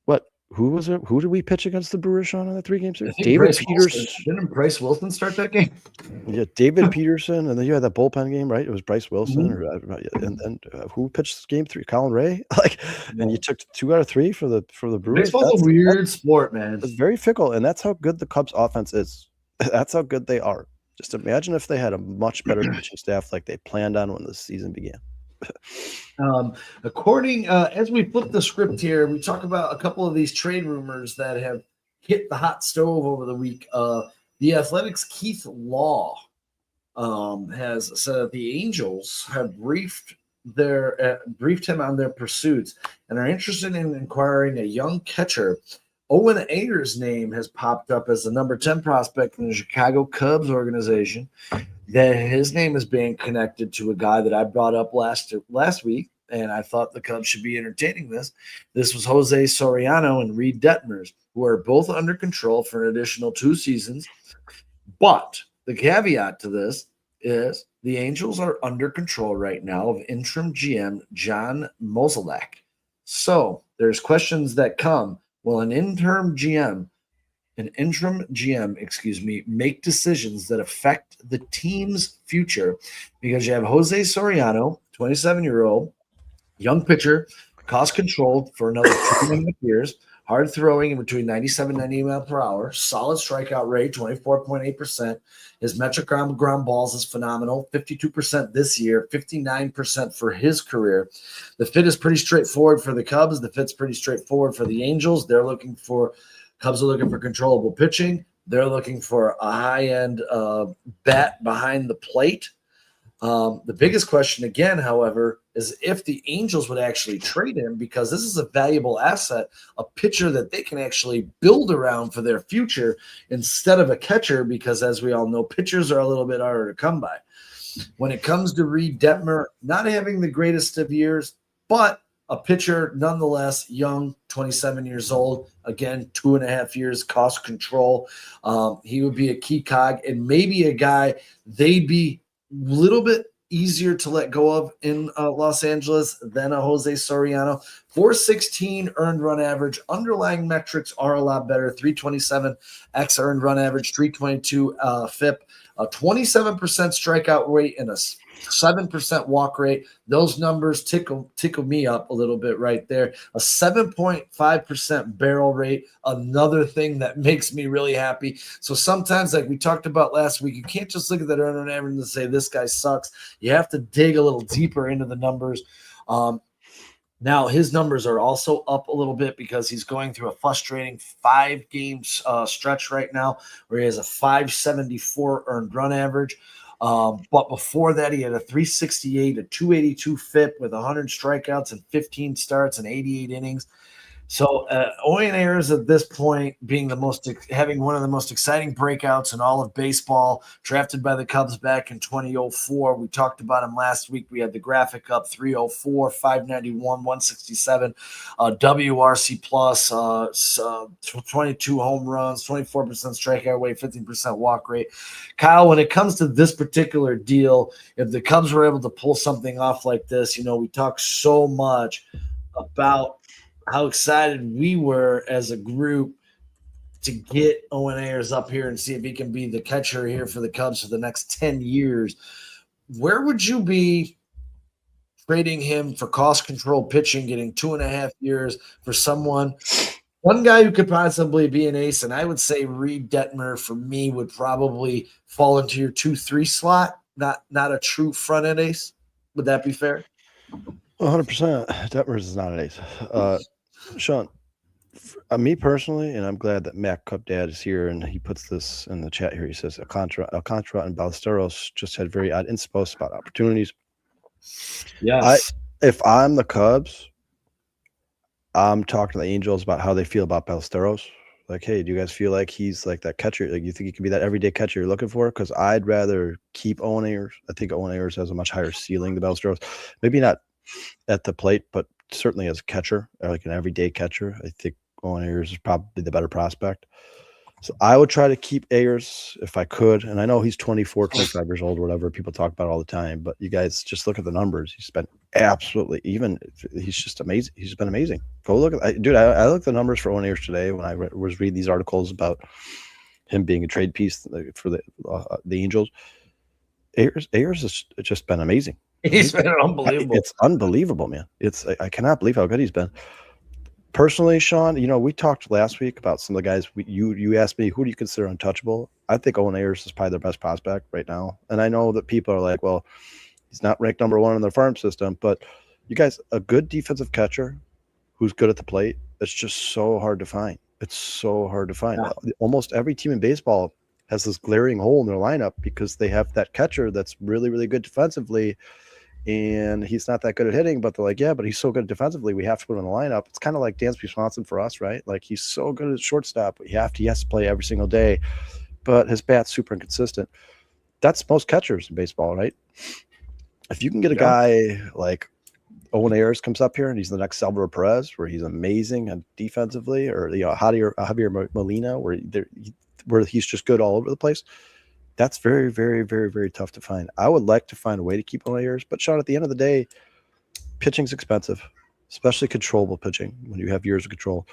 what? Who was it? Who did we pitch against the Brewers, Sean, in the 3 games? David Peterson. Didn't Bryce Wilson start that game? Yeah, David Peterson, and then you had that bullpen game, right? It was Bryce Wilson, and who pitched game 3? Colin Ray. And you took 2 out of 3 for the Brewers. Baseball's a weird sport, man. It's very fickle, and that's how good the Cubs offense is. That's how good they are. Just imagine if they had a much better pitching staff like they planned on when the season began. As we flip the script here, we talk about a couple of these trade rumors that have hit the hot stove over the week. The Athletics' Keith Law has said that the Angels have briefed him on their pursuits and are interested in acquiring a young catcher. Owen Ayer's name has popped up as the number 10 prospect in the Chicago Cubs organization. That his name is being connected to a guy that I brought up last week, and I thought the Cubs should be entertaining this. This was Jose Soriano and Reed Detmers, who are both under control for an additional 2 seasons. But the caveat to this is the Angels are under control right now of interim GM John Mozeliak. So there's questions that come. Will an interim GM, make decisions that affect the team's future? Because you have Jose Soriano, 27-year-old, young pitcher, cost-controlled for another 2.5 years, hard throwing in between 97 and 90 miles per hour, solid strikeout rate, 24.8%. His metric ground balls is phenomenal, 52% this year, 59% for his career. The fit is pretty straightforward for the Cubs. The fit's pretty straightforward for the Angels. Cubs are looking for controllable pitching. They're looking for a high-end bat behind the plate. The biggest question, again, however, is if the Angels would actually trade him, because this is a valuable asset, a pitcher that they can actually build around for their future instead of a catcher, because as we all know, pitchers are a little bit harder to come by. When it comes to Reed Detmer, not having the greatest of years, but a pitcher nonetheless, young, 27 years old, again, 2.5 years cost control. He would be a key cog and maybe a guy they'd be a little bit easier to let go of in Los Angeles than a Jose Soriano. 416 earned run average. Underlying metrics are a lot better. 327 X earned run average, 322 FIP, a 27% strikeout rate, and a 7% walk rate. Those numbers tickle me up a little bit right there. A 7.5% barrel rate, another thing that makes me really happy. So sometimes, like we talked about last week, you can't just look at that earned run average and say this guy sucks. You have to dig a little deeper into the numbers. Now, his numbers are also up a little bit because he's going through a frustrating 5-game stretch right now where he has a 574 earned run average. But before that, he had a 368, a 282 FIP with 100 strikeouts and 15 starts and 88 innings. So Owen Ayers at this point being having one of the most exciting breakouts in all of baseball, drafted by the Cubs back in 2004. We talked about him last week. We had the graphic up: 304, 591, 167, WRC plus, 22 home runs, 24% strikeout rate, 15% walk rate. Kyle, when it comes to this particular deal, if the Cubs were able to pull something off like this, we talk so much about how excited we were as a group to get Owen Ayers up here and see if he can be the catcher here for the Cubs for the next 10 years. Where would you be trading him for cost control pitching, getting 2.5 years for one guy who could possibly be an ace? And I would say Reed Detmer for me would probably fall into your 2-3 slot, not a true front end ace. Would that be fair? 100%. Detmers is not an ace. Sean, me personally, and I'm glad that Mac Cup Dad is here and he puts this in the chat here. He says Alcantara and Ballesteros just had very odd inspo about opportunities. Yes. If I'm the Cubs, I'm talking to the Angels about how they feel about Ballesteros. Like, hey, do you guys feel like he's like that catcher? Like, you think he can be that everyday catcher you're looking for? Because I'd rather keep Owen Ayers. I think Owen Ayers has a much higher ceiling than Ballesteros. Maybe not at the plate, but certainly as a catcher, or like an everyday catcher. I think Owen Ayers is probably the better prospect. So I would try to keep Ayers if I could. And I know he's 24, 25 years old, or whatever people talk about all the time. But you guys just look at the numbers. He's been he's just amazing. He's been amazing. Go look at I looked at the numbers for Owen Ayers today when I was reading these articles about him being a trade piece for the Angels. Ayers has just been amazing. He's been unbelievable. It's unbelievable, man. I cannot believe how good he's been. Personally, Sean, we talked last week about some of the guys. You asked me, who do you consider untouchable? I think Owen Ayers is probably their best prospect right now. And I know that people are like, well, he's not ranked number 1 in the farm system. But you guys, a good defensive catcher who's good at the plate, it's just so hard to find. It's so hard to find. Yeah. Almost every team in baseball has this glaring hole in their lineup because they have that catcher that's really, really good defensively. And he's not that good at hitting, but they're like, yeah, but he's so good defensively, we have to put him in the lineup. It's kind of like Dansby Swanson for us, right? Like, he's so good at shortstop, but he has to play every single day, but his bat's super inconsistent. That's most catchers in baseball, right? If you can get a guy like Owen Ayers comes up here and he's the next Salvador Perez, where he's amazing and defensively, or Javier Molina, where he's just good all over the place. That's very, very, very, very tough to find. I would like to find a way to keep Owen Ayers, but Sean, at the end of the day, pitching's expensive, especially controllable pitching when you have years of control.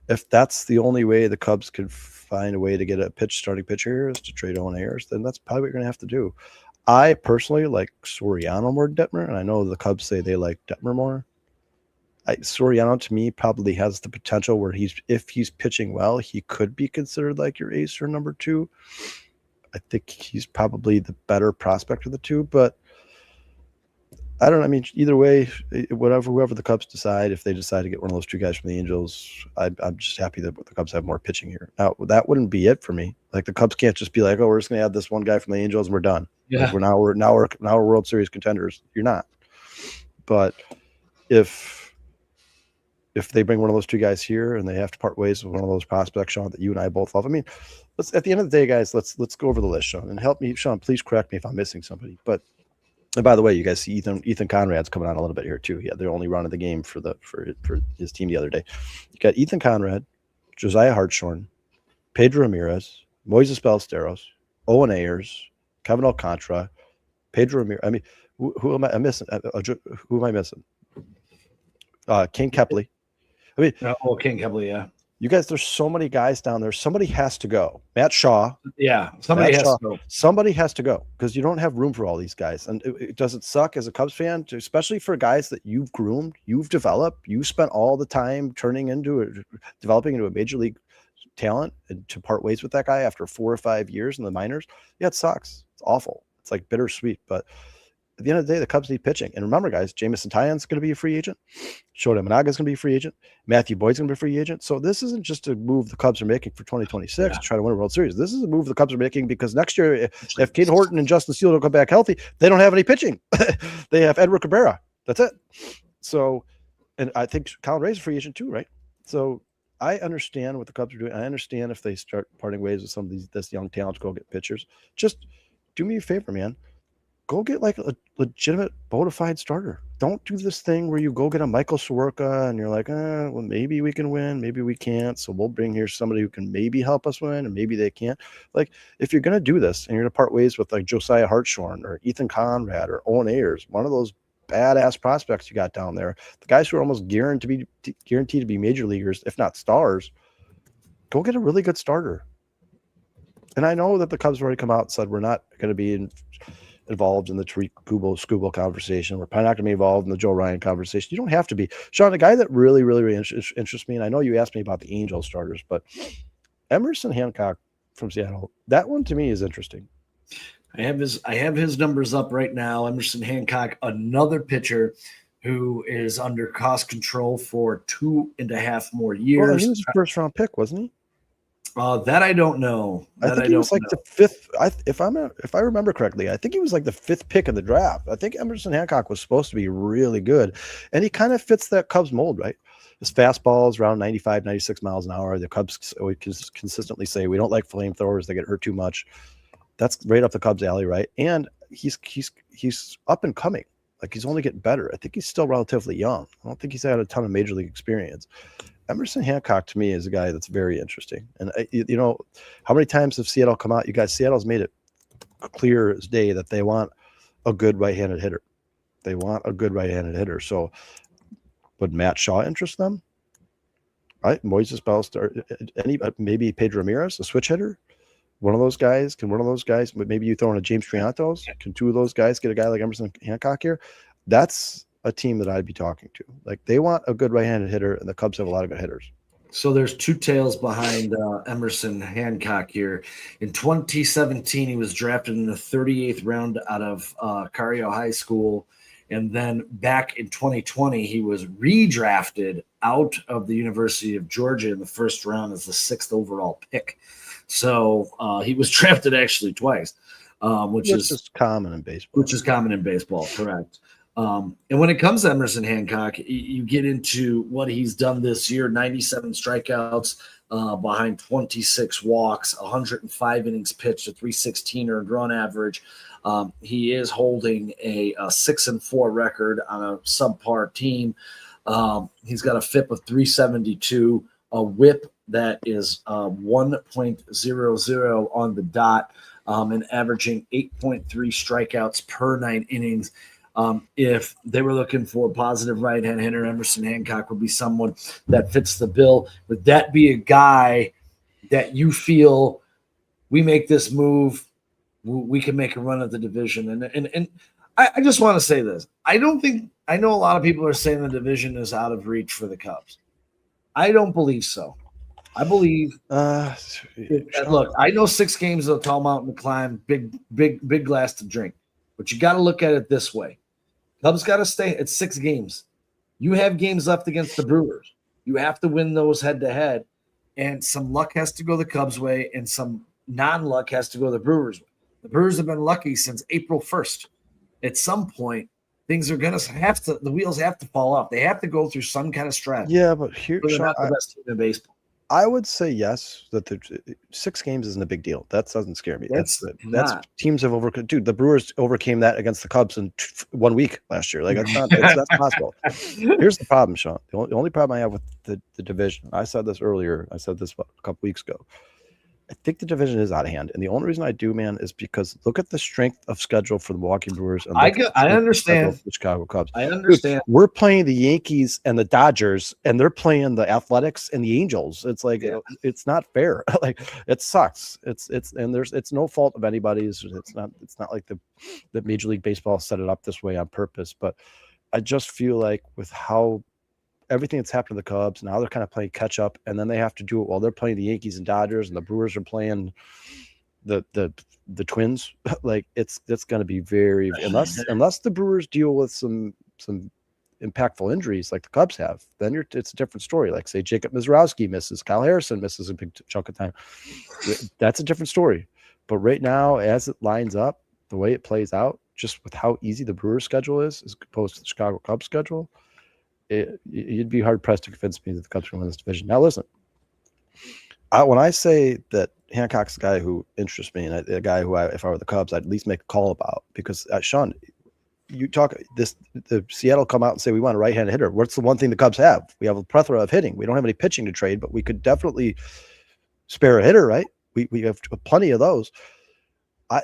If that's the only way the Cubs could find a way to get a starting pitcher here is to trade Owen Ayers, then that's probably what you're going to have to do. I personally like Soriano more than Detmer, and I know the Cubs say they like Detmer more. Soriano, to me, probably has the potential where if he's pitching well, he could be considered like your ace or number 2. I think he's probably the better prospect of the two, but I don't know. I mean, either way, whoever the Cubs decide, if they decide to get one of those 2 guys from the Angels, I'm just happy that the Cubs have more pitching here. Now, that wouldn't be it for me. Like, the Cubs can't just be like, oh, we're just going to add this one guy from the Angels and we're done. Yeah. Like, we're World Series contenders. You're not. But if they bring one of those 2 guys here and they have to part ways with one of those prospects, Sean, that you and I both love, I mean, at the end of the day, guys, let's go over the list, Sean, and help me, Sean. Please correct me if I'm missing somebody. But and by the way, you guys see Ethan Conrad's coming on a little bit here too. Yeah, they're only running the game for his team the other day. You got Ethan Conrad, Josiah Hartshorn, Pedro Ramirez, Moises Ballesteros, Owen Ayers, Kevin Alcantara, Pedro Ramirez. I mean, who am I missing? Who am I missing? King Kepley. I mean, King Kepley, yeah. You guys, there's so many guys down there. Somebody has to go. Matt Shaw. Yeah, somebody has to go. Somebody has to go because you don't have room for all these guys. And it doesn't suck as a Cubs fan, especially for guys that you've groomed, you've developed, you spent all the time developing into a major league talent, and to part ways with that guy after 4 or 5 years in the minors. Yeah, it sucks. It's awful. It's like bittersweet, but at the end of the day, the Cubs need pitching. And remember, guys, Jamison Tyon's going to be a free agent. Showdown Managa's going to be a free agent. Matthew Boyd's going to be a free agent. So this isn't just a move the Cubs are making for 2026 to try to win a World Series. This is a move the Cubs are making because next year, if Cade Horton and Justin Steele don't come back healthy, they don't have any pitching. They have Edward Cabrera. That's it. So, and I think Colin Ray's a free agent too, right? So I understand what the Cubs are doing. I understand if they start parting ways with some of this young talent to go get pitchers. Just do me a favor, man. Go get like a legitimate bona fide starter. Don't do this thing where you go get a Michael Soroka and you're like, well, maybe we can win, maybe we can't. So we'll bring here somebody who can maybe help us win, and maybe they can't. Like, if you're going to do this and you're going to part ways with like Josiah Hartshorn or Ethan Conrad or Owen Ayers, one of those badass prospects you got down there, the guys who are almost guaranteed to be major leaguers, if not stars, go get a really good starter. And I know that the Cubs have already come out and said we're not going to be involved in the Tariq Skubal conversation. We're probably not going to be involved in the Joe Ryan conversation. You don't have to be. Sean, the guy that really, really, really interests me, and I know you asked me about the Angels starters, but Emerson Hancock from Seattle, that one to me is interesting. I have his numbers up right now. Emerson Hancock, another pitcher who is under cost control for 2.5 more years. Well, he was a first-round pick, wasn't he? That I don't know. I think he was like the fifth. If I remember correctly, I think he was like the 5th pick in the draft. I think Emerson Hancock was supposed to be really good, and he kind of fits that Cubs mold, right? His fastball is around 95, 96 miles an hour. The Cubs always consistently say we don't like flamethrowers; they get hurt too much. That's right up the Cubs' alley, right? And he's up and coming. Like, he's only getting better. I think he's still relatively young. I don't think he's had a ton of major league experience. Emerson Hancock to me is a guy that's very interesting. And you know, how many times have Seattle come out? You guys, Seattle's made it clear as day that they want a good right-handed hitter. They want a good right-handed hitter. So would Matt Shaw interest them? Right? Moises Ballester, maybe Pedro Ramirez, a switch hitter. One of those guys, maybe you throw in a James Triantos. Can 2 of those guys get a guy like Emerson Hancock here? That's a team that I'd be talking to. Like, they want a good right-handed hitter, and the Cubs have a lot of good hitters. So there's 2 tails behind Emerson Hancock here. In 2017, he was drafted in the 38th round out of Cario High School. And then back in 2020, he was redrafted out of the University of Georgia in the 1st round as the 6th overall pick. So he was drafted actually twice, which is common in baseball. Correct. And when it comes to Emerson Hancock, you get into what he's done this year: 97 strikeouts behind 26 walks, 105 innings pitched, a 316 earned run average. He is holding a 6-4 record on a subpar team. He's got a FIP of 372, a WHIP that is 1.00 on the dot, and averaging 8.3 strikeouts per 9 innings. If they were looking for a positive right-hand hitter, Emerson Hancock would be someone that fits the bill. Would that be a guy that you feel, we make this move, we can make a run at the division? And I just want to say this. I know a lot of people are saying the division is out of reach for the Cubs. I don't believe so. I believe. Look, I know 6 games is a tall mountain to climb, big glass to drink, but you got to look at it this way. Cubs got to stay at 6 games. You have games left against the Brewers. You have to win those head to head, and some luck has to go the Cubs' way, and some non-luck has to go the Brewers' way. The Brewers have been lucky since April 1st. At some point, things are going to have to. The wheels have to fall off. They have to go through some kind of stretch. Yeah, but here, they're not the best team in baseball. I would say yes, that the 6 games isn't a big deal. That doesn't scare me. That's teams have overcome. Dude, the Brewers overcame that against the Cubs in 1 week last year. Like, that's possible. Here's the problem, Sean. The only problem I have with the division, I said this earlier. I said this a couple weeks ago. I think the division is out of hand, and the only reason I do, man, is because look at the strength of schedule for the Milwaukee Brewers. And I understand the Chicago Cubs. I understand. Dude, we're playing the Yankees and the Dodgers, and they're playing the Athletics and the Angels. It's like it's not fair. Like, it sucks. It's no fault of anybody's. It's not like the Major League Baseball set it up this way on purpose. But I just feel like with how everything that's happened to the Cubs, now they're kind of playing catch up, and then they have to do it while they're playing the Yankees and Dodgers, and the Brewers are playing the Twins. Like, it's going to be very, unless the Brewers deal with some impactful injuries like the Cubs have, then it's a different story. Like, say Jacob Mizrowski misses, Kyle Harrison misses a big chunk of time. That's a different story. But right now, as it lines up, the way it plays out, just with how easy the Brewers schedule is as opposed to the Chicago Cubs schedule, you'd be hard pressed to convince me that the Cubs can win this division. Now, listen, when I say that Hancock's a guy who interests me, and a guy who, if I were the Cubs, I'd at least make a call about, because Sean, you talk this, the Seattle come out and say we want a right-handed hitter. What's the one thing the Cubs have? We have a plethora of hitting. We don't have any pitching to trade, but we could definitely spare a hitter, right? We have plenty of those.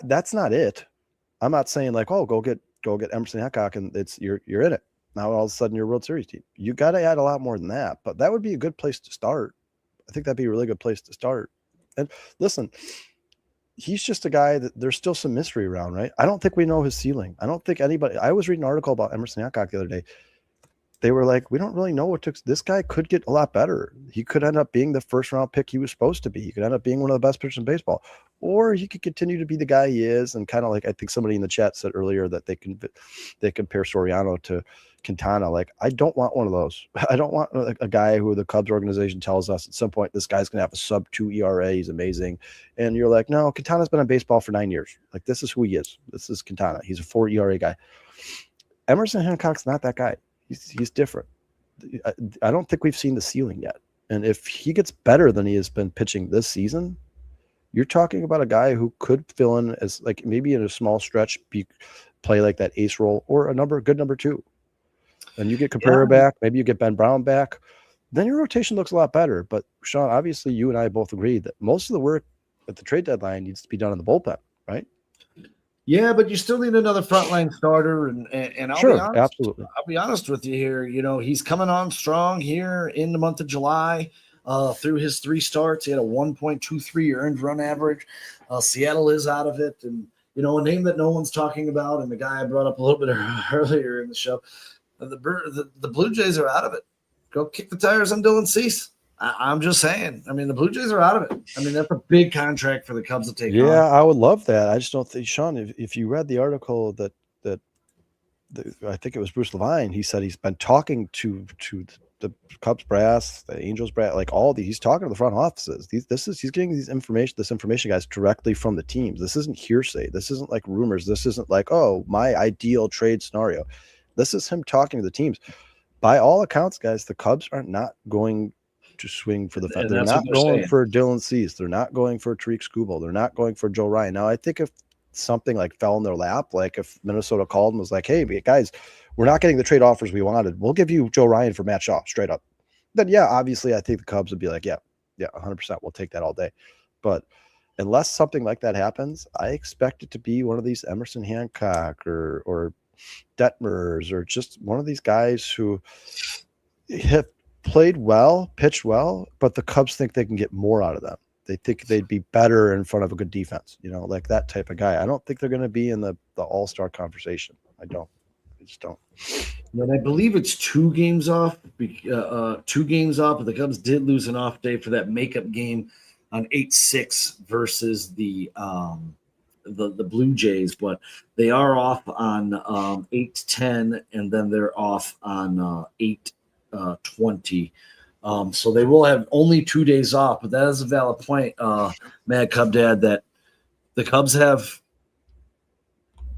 That's not it. I'm not saying like, oh, go get Emerson Hancock and you're in it. Now all of a sudden you're a World Series team. You got to add a lot more than that, but that would be a good place to start. I think that'd be a really good place to start. And listen, he's just a guy that there's still some mystery around, right? I don't think we know his ceiling. I don't think anybody. I was reading an article about Emerson Hancock the other day. They were like, we don't really know what took. This guy could get a lot better. He could end up being the first round pick he was supposed to be. He could end up being one of the best pitchers in baseball, or he could continue to be the guy he is. And kind of like, I think somebody in the chat said earlier that they compare Soriano to Quintana. Like, I don't want one of those. I don't want a guy who the Cubs organization tells us at some point this guy's gonna have a sub-2 ERA. He's amazing, and you're like, no, Quintana's been in baseball for 9 years. Like, this is who he is. This is Quintana. He's a 4 ERA guy. Emerson Hancock's not that guy. He's different. I don't think we've seen the ceiling yet. And if he gets better than he has been pitching this season, you're talking about a guy who could fill in as, like, maybe in a small stretch, play like that ace role, or a good number 2. And you get Cabrera back, maybe you get Ben Brown back, then your rotation looks a lot better. But Sean, obviously you and I both agree that most of the work at the trade deadline needs to be done in the bullpen, right? Yeah, but you still need another frontline starter, and Sure, absolutely. I'll be honest with you here. You know, he's coming on strong here in the month of July. Through his 3 starts, he had a 1.23 earned run average. Seattle is out of it, and you know, a name that no one's talking about, and the guy I brought up a little bit earlier in the show, the Blue Jays are out of it. Go kick the tires on Dylan Cease. I'm just saying. I mean, the Blue Jays are out of it. I mean, that's a big contract for the Cubs to take on. Yeah, I would love that. I just don't think, Sean, if you read the article that I think it was Bruce Levine, he said he's been talking to the Cubs brass, the Angels brass, like all these. He's talking to the front offices. He's getting this information, guys, directly from the teams. This isn't hearsay. This isn't like rumors. This isn't like, oh, my ideal trade scenario. This is him talking to the teams. By all accounts, guys, the Cubs are not going to swing for the fence. They're not going for Dylan Cease. They're not going for Tariq Skubal. They're not going for Joe Ryan. Now, I think if something like fell in their lap, like if Minnesota called and was like, hey, guys, we're not getting the trade offers we wanted, we'll give you Joe Ryan for Matt Shaw straight up, then yeah, obviously I think the Cubs would be like, yeah, 100%, we'll take that all day. But unless something like that happens, I expect it to be one of these Emerson Hancock or Detmers, or just one of these guys who have played well, pitched well, but the Cubs think they can get more out of them. They think they'd be better in front of a good defense, you know, like that type of guy. I don't think they're going to be in the all-star conversation. I just don't. And I believe it's 2 games off. 2 games off, but the Cubs did lose an off day for that makeup game on 8-6 versus the Blue Jays, but they are off on 8-10, and then they're off on 8-20. So they will have only 2 days off, but that is a valid point, Mad Cub Dad, that the Cubs have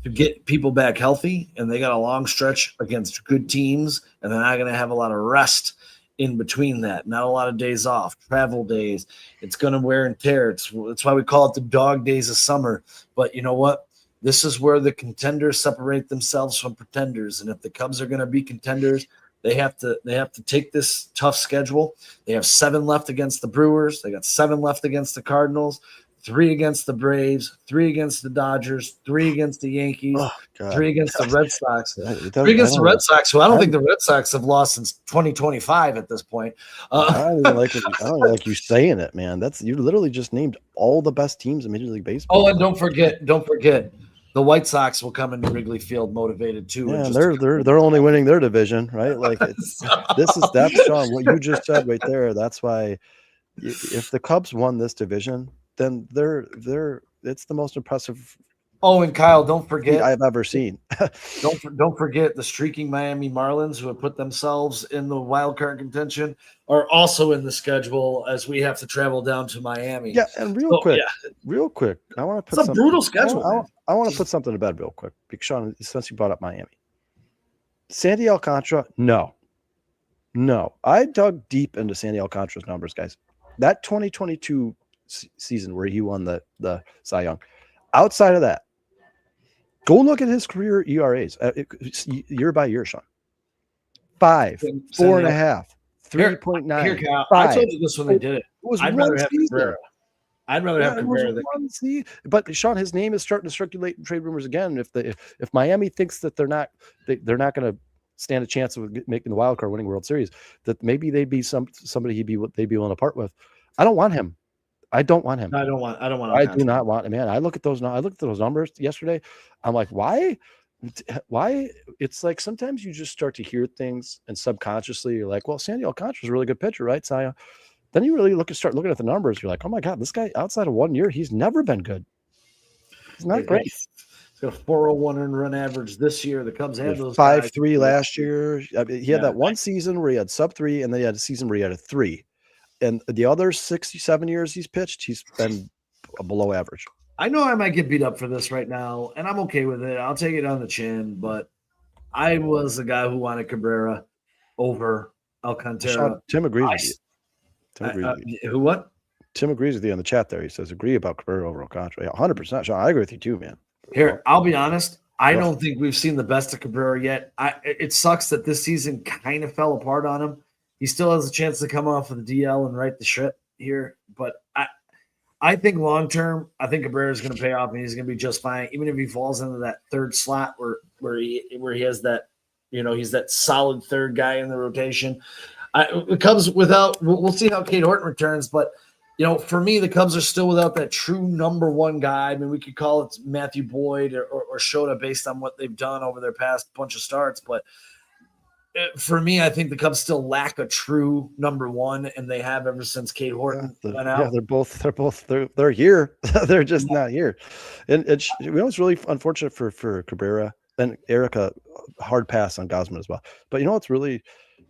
to get people back healthy, and they got a long stretch against good teams, and they're not going to have a lot of rest in between that. Not a lot of days off, travel days. It's going to wear and tear. It's why we call it the dog days of summer. But you know what? This is where the contenders separate themselves from pretenders. And if the Cubs are going to be contenders, they have to take this tough schedule. They have 7 left against the Brewers. They got 7 left against the Cardinals, 3 against the Braves, 3 against the Dodgers, 3 against the Yankees, 3 against the Red Sox, 3 against the Red Sox, who I don't think the Red Sox have lost since 2025 at this point. I don't even like you saying it, man. You literally just named all the best teams in Major League Baseball. Oh, and don't forget, the White Sox will come into Wrigley Field motivated too. Yeah, they're only winning their division, right? Like that's Sean, what you just said right there. That's why if the Cubs won this division, then it's the most impressive. Oh, and Kyle, don't forget I've ever seen. don't forget the streaking Miami Marlins, who have put themselves in the wild card contention, are also in the schedule as we have to travel down to Miami. Yeah, and real quick, I want to put a brutal schedule. I want to put something to bed real quick, because Sean, since you brought up Miami, Sandy Alcantara, no. No, I dug deep into Sandy Alcantara's numbers, guys. That 2022 season where he won the Cy Young. Outside of that, go look at his career ERAs year by year, Sean. 5, 4.5, 3.9. Here, Kyle, I told you this when they did it. It was I'd rather have Cabrera. I'd rather have Cabrera than. But Sean, his name is starting to circulate in trade rumors again. If Miami thinks that they're not going to stand a chance of making the wild card, winning World Series, that maybe they'd be somebody they'd be willing to part with. I don't want him. I don't want him. I don't want. I do not want him, man. I looked at those numbers yesterday. I'm like, why? It's like sometimes you just start to hear things and subconsciously you're like, well, Sandy Alcantara's a really good pitcher, right, Cy? Then you really start looking at the numbers. You're like, oh my God, this guy outside of 1 year, he's never been good. He's not great. He's got a 401 earned run average this year. The Cubs had those 5.3 last year. I mean, he had that one season where he had sub 3, and then he had a season where he had a 3. And the other 67 years he's pitched, he's been below average. I know I might get beat up for this right now, and I'm okay with it. I'll take it on the chin, but I was the guy who wanted Cabrera over Alcantara. Sean, Tim agrees with you. Tim agrees with you. Who what? Tim agrees with you in the chat there. He says, agree about Cabrera over Alcantara. 100%. Sean, I agree with you too, man. Here, I'll be honest. I don't think we've seen the best of Cabrera yet. It sucks that this season kind of fell apart on him. He still has a chance to come off of the DL and right the ship here, but I think long term, I think Cabrera is going to pay off and he's going to be just fine, even if he falls into that third slot where he has that, he's that solid third guy in the rotation. It comes without. We'll see how Cade Horton returns, but for me, the Cubs are still without that true number one guy. I mean, we could call it Matthew Boyd or Shota based on what they've done over their past bunch of starts, but for me, I think the Cubs still lack a true number one, and they have ever since Cade Horton went out. Yeah, they're here. They're just not here. And it's really unfortunate for Cabrera and Erica. Hard pass on Gausman as well. But what's really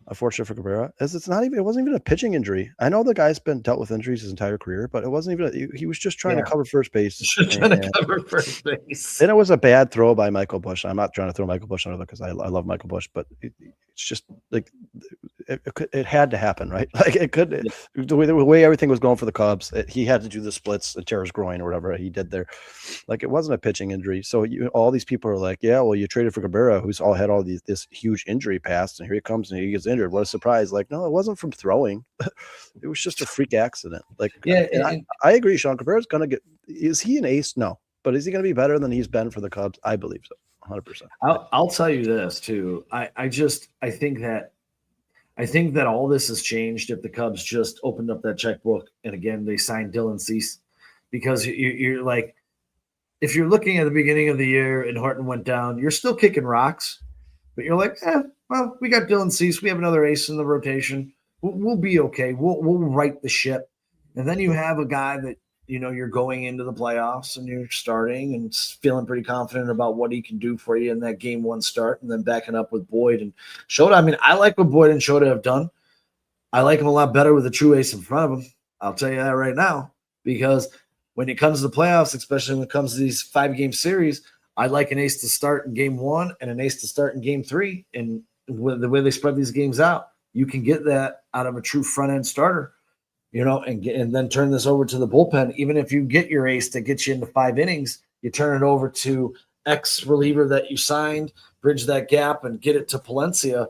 unfortunate for Cabrera is it wasn't even a pitching injury. I know the guy's been dealt with injuries his entire career, but it wasn't even he was just trying to cover first base. Trying to cover first base. And it was a bad throw by Michael Busch. I'm not trying to throw Michael Busch under because I love Michael Busch, but it's just like it had to happen, right? Like it could the way everything was going for the Cubs. He had to do the splits and tear his groin or whatever he did there. Like it wasn't a pitching injury. So all these people are like, yeah, well, you traded for Cabrera, who's had all this huge injury past, and here he comes and he gets injured. What a surprise! Like, no, it wasn't from throwing. It was just a freak accident. Like, I agree. Sean Cabrera's gonna get. Is he an ace? No, but is he gonna be better than he's been for the Cubs? I believe so. 100%. I'll tell you this too. I think that all this has changed if the Cubs just opened up that checkbook and again they signed Dylan Cease, because you're like, if you're looking at the beginning of the year and Horton went down, you're still kicking rocks, but you're like, well, we got Dylan Cease, we have another ace in the rotation, we'll be okay, we'll right the ship, and then you have a guy that you're going into the playoffs and you're starting and feeling pretty confident about what he can do for you in that game one start, and then backing up with Boyd and Shota. I mean, I like what Boyd and Shota have done. I like him a lot better with a true ace in front of him. I'll tell you that right now, because when it comes to the playoffs, especially when it comes to these 5-game series, I like an ace to start in game one and an ace to start in game 3. And with the way they spread these games out, you can get that out of a true front end starter. And then turn this over to the bullpen. Even if you get your ace that gets you into 5 innings, you turn it over to X reliever that you signed, bridge that gap, and get it to Palencia.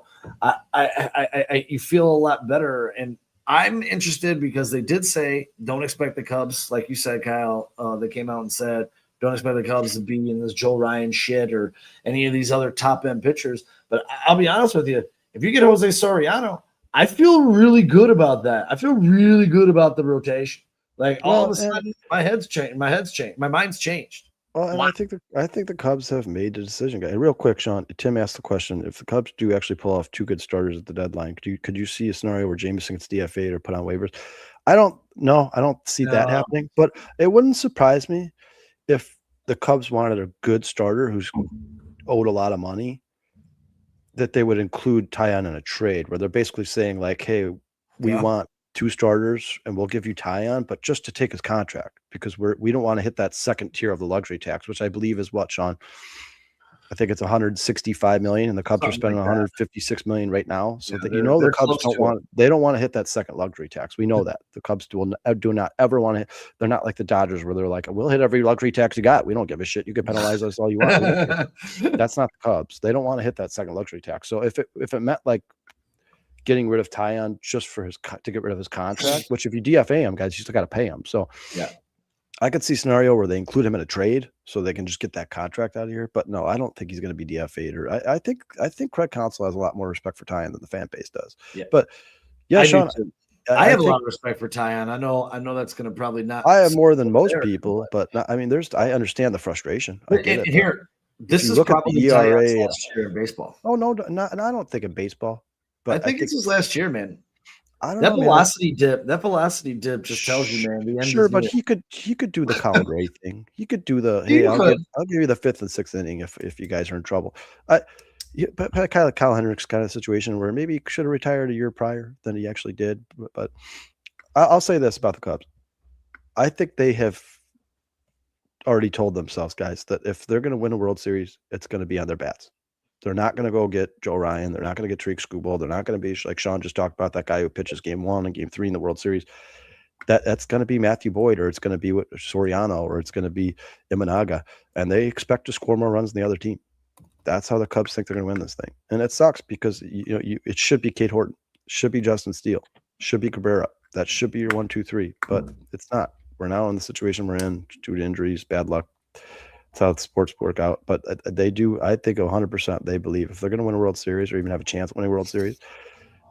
You feel a lot better. And I'm interested because they did say, don't expect the Cubs, like you said, Kyle. They came out and said, don't expect the Cubs to be in this Joe Ryan shit or any of these other top end pitchers. But I'll be honest with you, if you get Jose Soriano, I feel really good about that. I feel really good about the rotation. Like all of a sudden, my mind's changed. Well, and I think the Cubs have made the decision, guys. And real quick, Sean, Tim asked the question: if the Cubs do actually pull off 2 good starters at the deadline, could you see a scenario where Jameson gets DFA'd or put on waivers? I don't see that happening. But it wouldn't surprise me if the Cubs wanted a good starter who's owed a lot of money, that they would include Tyon in a trade where they're basically saying like, hey, we want 2 starters and we'll give you Tyon, but just to take his contract because we don't want to hit that second tier of the luxury tax, which I believe is what, Sean? I think it's 165 million, and the Cubs are spending 156 million right now. So that the Cubs don't want to hit that second luxury tax. We know that the Cubs do not ever want to hit. They're not like the Dodgers where they're like, we'll hit every luxury tax you got. We don't give a shit. You can penalize us all you want. That's not the Cubs. They don't want to hit that second luxury tax. So if it meant like getting rid of Tyon just for to get rid of his contract, which if you DFA him, guys, you still got to pay him. So yeah. I could see a scenario where they include him in a trade so they can just get that contract out of here. But no, I don't think he's going to be DFA'd. Or I think Craig Counsell has a lot more respect for Tyon than the fan base does. Yeah. But yeah, Sean, I have a lot of respect for Tyon. I know that's going to probably not. I have more than most people, but I understand the frustration. I get it. Here, this is probably the ERA last year in baseball. Oh no, not I don't think in baseball. But I think it's his last year, man. I don't know, velocity man. That velocity dip just tells you, man. The end sure, but he could do the Colin Ray thing. He could do the I'll give you the 5th and 6th inning if you guys are in trouble. But kind of like Kyle Hendricks kind of situation where maybe he should have retired a year prior than he actually did. But I'll say this about the Cubs. I think they have already told themselves, guys, that if they're going to win a World Series, it's going to be on their bats. They're not going to go get Joe Ryan. They're not going to get Tariq Skubal. They're not going to be like Sean just talked about, that guy who pitches game 1 and game 3 in the World Series. That's going to be Matthew Boyd, or it's going to be Soriano, or it's going to be Imanaga, and they expect to score more runs than the other team. That's how the Cubs think they're going to win this thing, and it sucks because it should be Cade Horton, should be Justin Steele, should be Cabrera. That should be your 1, 2, 3, but it's not. We're now in the situation we're in due to injuries, bad luck. That's how the sports work out. But they do, I think 100% they believe if they're going to win a World Series or even have a chance at winning a World Series,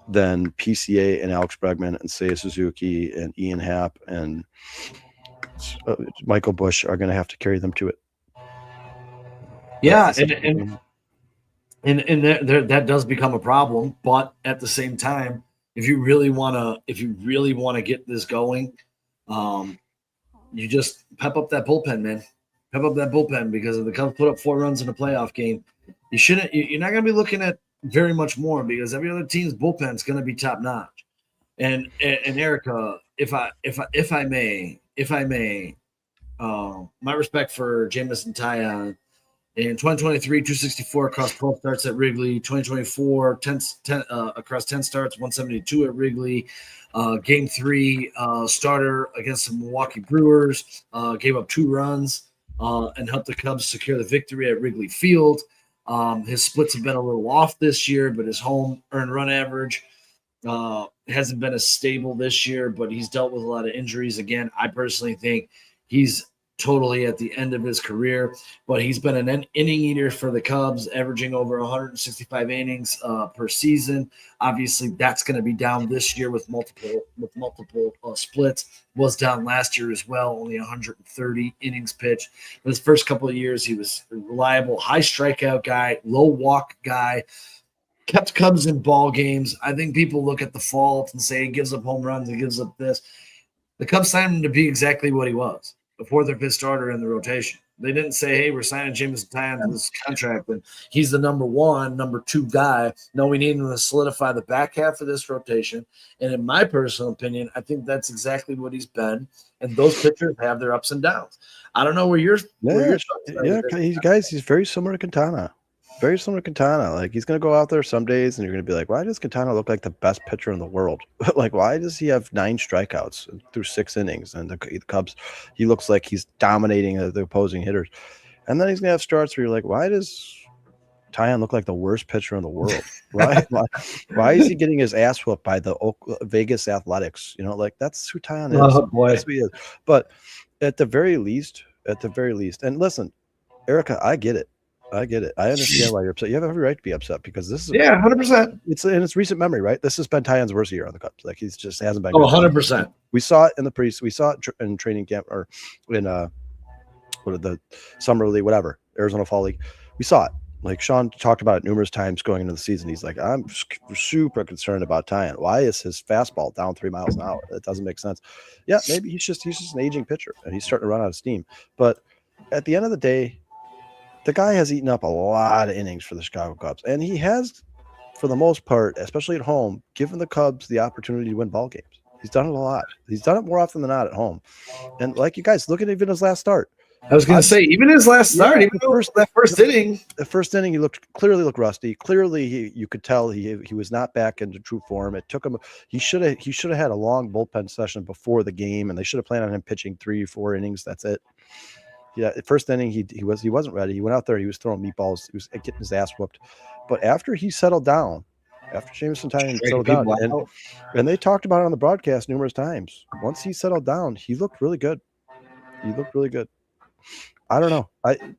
then PCA and Alex Bregman and Seiya Suzuki and Ian Happ and Michael Busch are going to have to carry them to it. Yeah, and that does become a problem. But at the same time, if you really want to get this going, you just pep up that bullpen, man. Pep up that bullpen, because if the Cubs put up 4 runs in a playoff game, you're not going to be looking at very much more, because every other team's bullpen is going to be top notch. And Erica, if I may, my respect for Jameson Tyon. In 2023, 264 across 12 starts at Wrigley. 2024, 10 across 10 starts, 172 at Wrigley. Game 3 starter against the Milwaukee Brewers. Gave up 2 runs and helped the Cubs secure the victory at Wrigley Field. His splits have been a little off this year, but his home earned run average hasn't been as stable this year, but he's dealt with a lot of injuries. Again, I personally think he's totally at the end of his career, but he's been an inning eater for the Cubs, averaging over 165 innings per season. Obviously, that's going to be down this year with multiple splits. Was down last year as well, only 130 innings pitched. In his first couple of years, he was a reliable, high strikeout guy, low walk guy, kept Cubs in ball games. I think people look at the fault and say he gives up home runs, he gives up this. The Cubs signed him to be exactly what he was, a 4th or 5th starter in the rotation. They didn't say, hey, we're signing Jameson Tyon to this contract and he's the number 1, number 2 guy. No, we need him to solidify the back half of this rotation. And in my personal opinion, I think that's exactly what he's been. And those pitchers have their ups and downs. I don't know where you're. He's very similar to Quintana. Very similar to Quintana. Like, he's going to go out there some days and you're going to be like, why does Quintana look like the best pitcher in the world? Like, why does he have 9 strikeouts through 6 innings? And the Cubs, he looks like he's dominating the opposing hitters. And then he's going to have starts where you're like, why does Tyon look like the worst pitcher in the world? Why is he getting his ass whooped by the Vegas Athletics? Like, that's who Tyon is. Oh, boy. That's who he is. But at the very least, and listen, Erica, I get it. I understand why you're upset. You have every right to be upset, because this is 100%. It's in its recent memory, right? This has been Tyon's worst year on the Cubs. Like, he's just hasn't been. 100%. We saw it in the we saw it in training camp, or in the summer league, whatever, Arizona Fall League. We saw it. Like, Sean talked about it numerous times going into the season. He's like, I'm super concerned about Tyon. Why is his fastball down 3 miles an hour? It doesn't make sense. Yeah, maybe he's just an aging pitcher and he's starting to run out of steam. But at the end of the day, the guy has eaten up a lot of innings for the Chicago Cubs, and he has, for the most part, especially at home, given the Cubs the opportunity to win ball games. He's done it a lot. He's done it more often than not at home. And like, you guys, look at even his last start. I was going to say, even his last start, Yeah, even that first inning. The first inning, he clearly looked rusty. Clearly, you could tell he was not back into true form. It took him. He should have had a long bullpen session before the game, and they should have planned on him pitching 3-4 innings. That's it. Yeah, the first inning he wasn't ready. He went out there. He was throwing meatballs. He was getting his ass whooped. But after he settled down, after Jameson Tyan settled down, and they talked about it on the broadcast numerous times. Once he settled down, he looked really good. I don't know.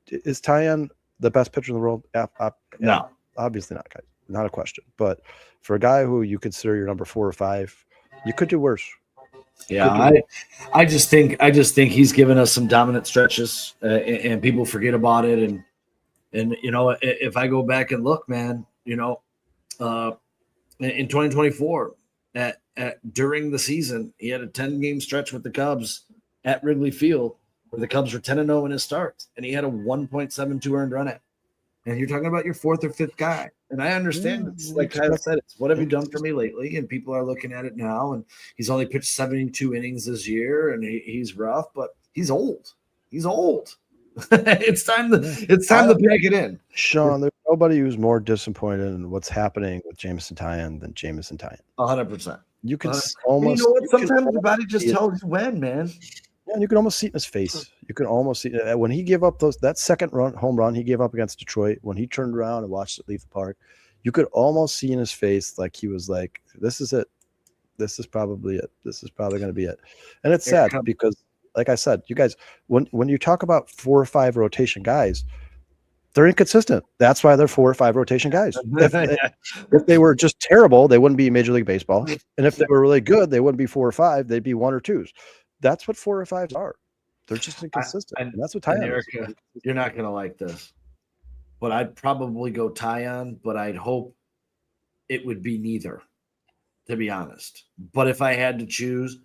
Is Tyan the best pitcher in the world? No, obviously not, guys. Not a question. But for a guy who you consider your number 4 or 5, you could do worse. Yeah, I just think he's given us some dominant stretches, and people forget about it. And if I go back and look, man, in 2024, during the season, he had a 10-game stretch with the Cubs at Wrigley Field, where the Cubs were 10-0 in his starts, and he had a 1.72 earned run at. And you're talking about your 4th or 5th guy. And I understand, it's like Kyle said, it's what have you done for me lately? And people are looking at it now, and he's only pitched 72 innings this year, and he's rough, but he's old. He's old. It's time to pack it in. Sean, there's nobody who's more disappointed in what's happening with Jameson Tyan than Jameson Tyan. 100%. You can almost. You know what? Sometimes the body just tells you when, man. Yeah, you can almost see it in his face. You can almost see it. When he gave up that second home run he gave up against Detroit, when he turned around and watched it leave the park, you could almost see in his face like he was like, this is it. This is probably it. This is probably going to be it. And it's sad because, like I said, you guys, when you talk about 4 or 5 rotation guys, they're inconsistent. That's why they're 4 or 5 rotation guys. If they were just terrible, they wouldn't be Major League Baseball. And if they were really good, they wouldn't be 4 or 5. They'd be 1 or 2s. That's what 4 or 5s are. They're just inconsistent. And that's what Tyan is. Erica, you're not going to like this. But I'd probably go Tyan, but I'd hope it would be neither, to be honest. But if I had to choose,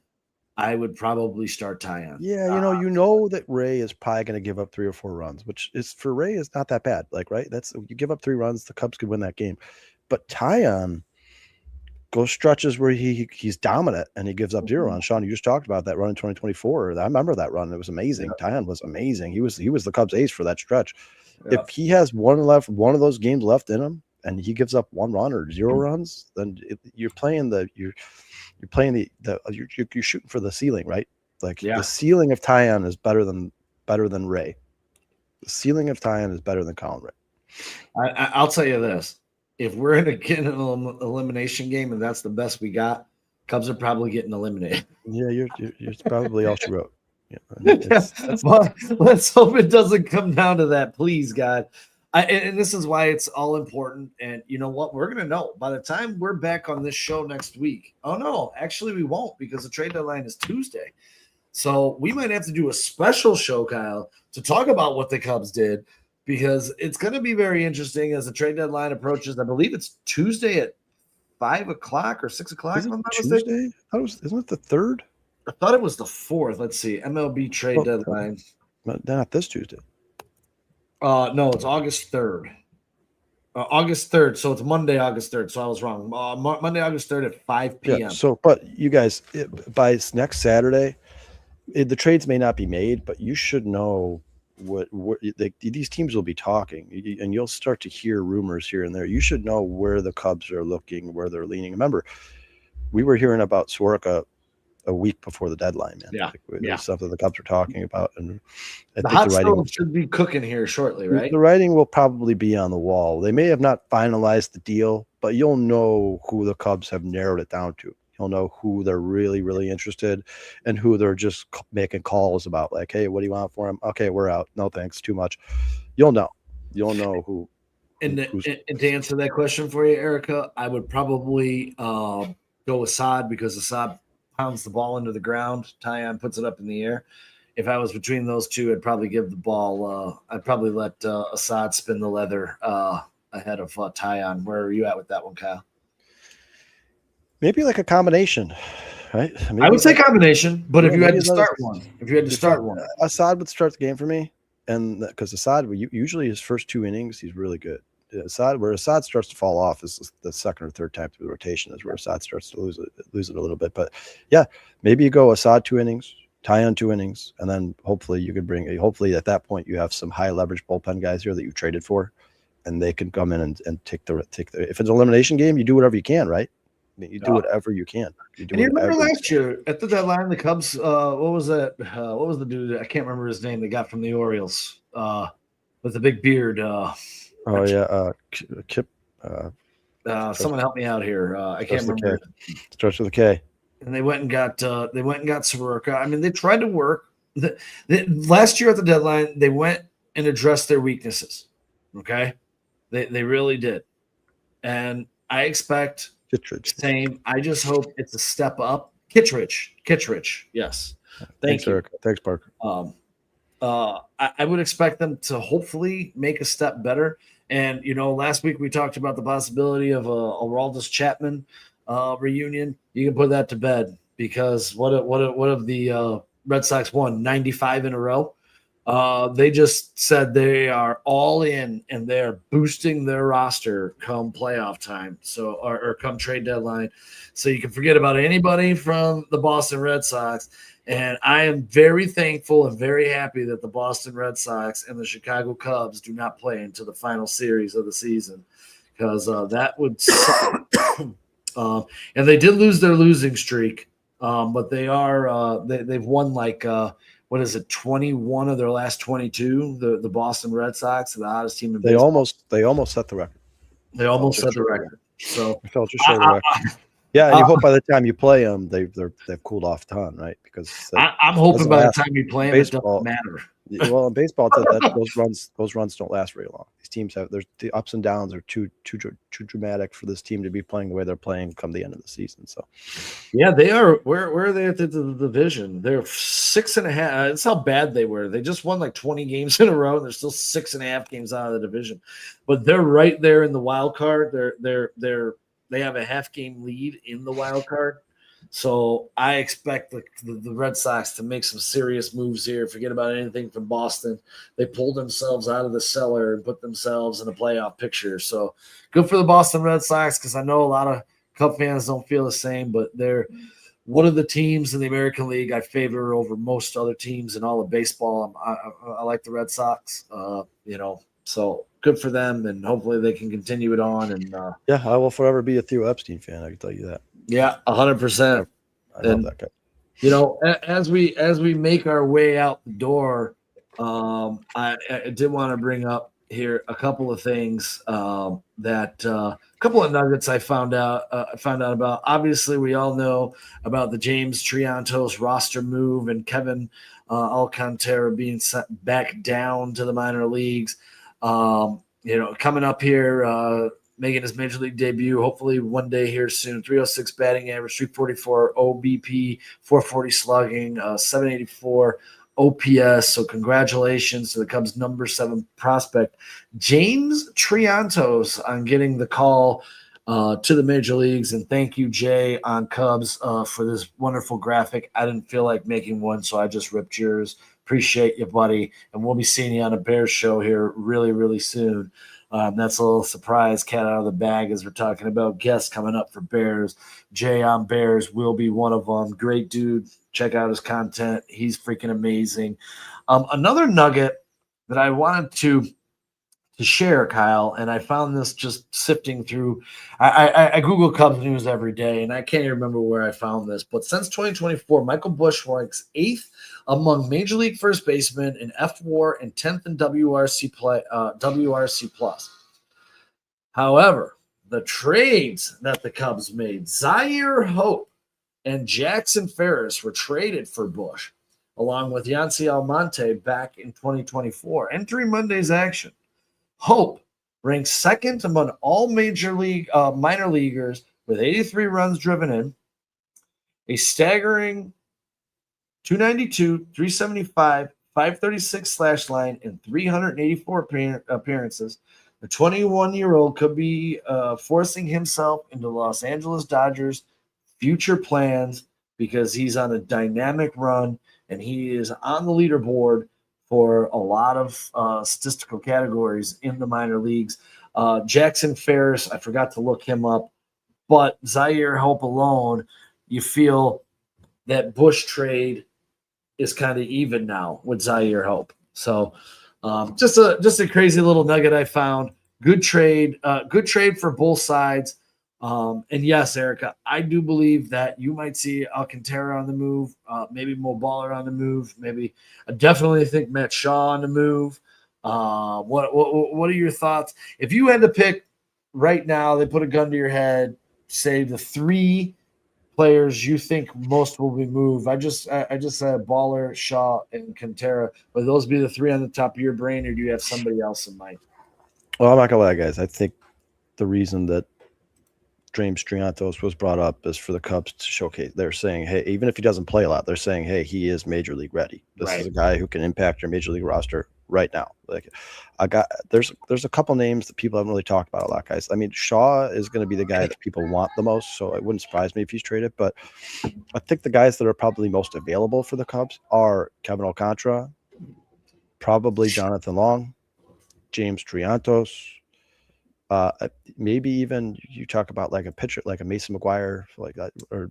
I would probably start Tyan. Yeah, you know that Ray is probably going to give up 3 or 4 runs, which is for Ray is not that bad. Like, right? That's you give up 3 runs, the Cubs could win that game. But Tyan goes stretches where he's dominant and he gives up 0 runs. Sean, you just talked about that run in 2024. I remember that run. It was amazing. Yeah. Tyan was amazing. He was the Cubs ace for that stretch. Yeah. If he has one of those games left in him and he gives up 1 run or 0 runs, then you're shooting for the ceiling, right? Like the ceiling of Tyan is better than Ray. The ceiling of Tyan is better than Colin Ray. I'll tell you this. If we're getting an elimination game and that's the best we got, Cubs are probably getting eliminated. Yeah, you're probably all she wrote. Yeah, well, let's hope it doesn't come down to that, please, God. And this is why it's all important. And you know what? We're going to know by the time we're back on this show next week. Oh, no, actually we won't because the trade deadline is Tuesday. So we might have to do a special show, Kyle, to talk about what the Cubs did. Because it's going to be very interesting as the trade deadline approaches. I believe it's Tuesday at 5 o'clock or 6 o'clock. Isn't it the 3rd? I thought it was the 4th. Let's see. MLB trade deadline. Not this Tuesday. No, it's August 3rd. August 3rd. So it's Monday, August 3rd. So I was wrong. Monday, August 3rd at 5 p.m. Yeah, so, but you guys, by next Saturday, the trades may not be made, but you should know what these teams will be talking, and you'll start to hear rumors here and there. You should know where the Cubs are looking, where they're leaning. Remember, we were hearing about Soroka a week before the deadline, man. It's something the Cubs were talking about, and I think hot stove should be cooking here shortly, right? The writing will probably be on the wall. They may have not finalized the deal, but you'll know who the Cubs have narrowed it down to. You'll know who they're really, really interested and who they're just making calls about. Like, hey, what do you want for him? Okay, we're out. No, thanks. Too much. You'll know who. And to answer that question for you, Erica, I would probably go Assad because Assad pounds the ball into the ground. Tyan puts it up in the air. If I was between those two, I'd probably give the ball. I'd probably let Assad spin the leather ahead of Tyan. Where are you at with that one, Kyle? Maybe like a combination, right? Maybe I would say combination, but if you had to start one, Assad would start the game for me, and because Assad, usually his first 2 innings, he's really good. Where Assad starts to fall off is the second or third time through the rotation is where Assad starts to lose it a little bit. But yeah, maybe you go Assad 2 innings, tie on 2 innings, and then hopefully you could hopefully at that point you have some high leverage bullpen guys here that you traded for, and they can come in and take the if it's an elimination game, you do whatever you can, right? I mean, you do whatever you can. You remember last year at the deadline, the Cubs, what was that? What was the dude? I can't remember his name. They got from the Orioles with the big beard. Kip. Someone help me out here. I can't remember. Starts with a K. And they went and got Soroka. I mean, they tried to work. Last year at the deadline, they went and addressed their weaknesses. Okay, they really did, and I expect Kittredge. Same. I just hope it's a step up. Kittredge. Yes. Thanks, you. Eric. Thanks, Parker. I would expect them to hopefully make a step better. And, last week we talked about the possibility of a Aroldis Chapman reunion. You can put that to bed because what have the Red Sox won? 95 in a row. They just said they are all in and they're boosting their roster come playoff time. So, or come trade deadline. So you can forget about anybody from the Boston Red Sox. And I am very thankful and very happy that the Boston Red Sox and the Chicago Cubs do not play into the final series of the season because that would suck. And they did lose their losing streak, but they are they've won like 21 of their last 22. The Boston Red Sox, the hottest team in baseball. They almost set the record. They almost set the record. So I felt just short of the record. Yeah, and you hope by the time you play them, they've cooled off a ton, right? Because I'm hoping by the time you play them, it doesn't matter. Well, in baseball, those runs don't last very long. These teams the ups and downs are too dramatic for this team to be playing the way they're playing come the end of the season. So, yeah, they are. Where are they at the division? They're 6.5. That's how bad they were. They just won like 20 games in a row, and they're still 6.5 games out of the division. But they're right there in the wild card. They have a half game lead in the wild card. So I expect the Red Sox to make some serious moves here. Forget about anything from Boston. They pulled themselves out of the cellar and put themselves in a playoff picture. So good for the Boston Red Sox because I know a lot of Cub fans don't feel the same, but they're one of the teams in the American League I favor over most other teams in all of baseball. I like the Red Sox, so good for them, and hopefully they can continue it on. And yeah, I will forever be a Theo Epstein fan. I can tell you that. Yeah, 100%. I love that As guy. we make our way out the door, I did want to bring up here a couple of things that a couple of nuggets I found out about. Obviously, we all know about the James Triantos roster move and Kevin Alcantara being sent back down to the minor leagues. Coming up here, making his major league debut, hopefully one day here soon. 306 batting average, 344 OBP, 440 slugging, 784 OPS. So congratulations to the Cubs' number 7 prospect, James Triantos, on getting the call to the major leagues. And thank you, Jay, on Cubs for this wonderful graphic. I didn't feel like making one, so I just ripped yours. Appreciate you, buddy. And we'll be seeing you on a Bears show here really, really soon. That's a little surprise, cat out of the bag, as we're talking about guests coming up for Bears. Jay on Bears will be one of them. Great dude. Check out his content. He's freaking amazing. Another nugget that I wanted to share, Kyle, and I found this just sifting through. I Google Cubs news every day, and I can't even remember where I found this. But since 2024, Michael Busch ranks 8th among Major League first basemen in FWAR and 10th in WRC plus. However, the trades that the Cubs made, Zaire Hope and Jackson Ferris were traded for Busch, along with Yancy Almonte back in 2024. Entering Monday's action, Hope ranks 2nd among all minor leaguers with 83 runs driven in, a staggering 292, 375, 536 slash line, and 384 appearances. The 21-year-old could be forcing himself into Los Angeles Dodgers' future plans because he's on a dynamic run and he is on the leaderboard for a lot of statistical categories in the minor leagues. Jackson Ferris, I forgot to look him up, but Zaire Hope alone, you feel that Busch trade is kind of even now with Zaire Hope. So just a crazy little nugget I found. Good trade for both sides. And yes, Erica, I do believe that you might see Alcantara on the move, maybe Mo Baller on the move, maybe I definitely think Matt Shaw on the move. What are your thoughts? If you had to pick right now, they put a gun to your head, say the 3 players you think most will be moved. I just said Baller, Shaw, and Cantera. Would those be the 3 on the top of your brain, or do you have somebody else in mind? Well, I'm not gonna lie, guys. I think the reason that James Triantos was brought up is for the Cubs to showcase. They're saying, hey, even if he doesn't play a lot, they're saying, hey, he is major league ready. This is a guy who can impact your major league roster right now. Like, there's a couple names that people haven't really talked about a lot, guys. I mean, Shaw is going to be the guy that people want the most, so it wouldn't surprise me if he's traded. But I think the guys that are probably most available for the Cubs are Kevin Alcantara, probably Jonathan Long, James Triantos. Maybe even you talk about like a pitcher, like a Mason McGuire, like that, or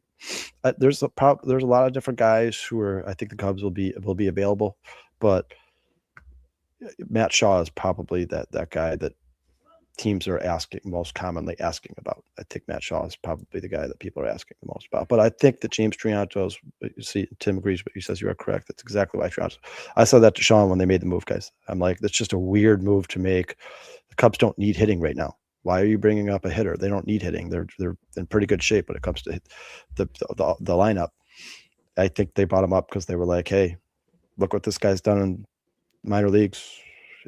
there's a lot of different guys who are. I think the Cubs will be available, but Matt Shaw is probably that guy that teams are most commonly asking about. I think Matt Shaw is probably the guy that people are asking the most about. But I think that James Triantos, you see, Tim agrees, but he says you are correct. That's exactly why Triantos. I said that to Sean when they made the move, guys. I'm like, that's just a weird move to make. The Cubs don't need hitting right now. Why are you bringing up a hitter? They don't need hitting. They're in pretty good shape when it comes to the lineup. I think they brought him up because they were like, hey, look what this guy's done in minor leagues.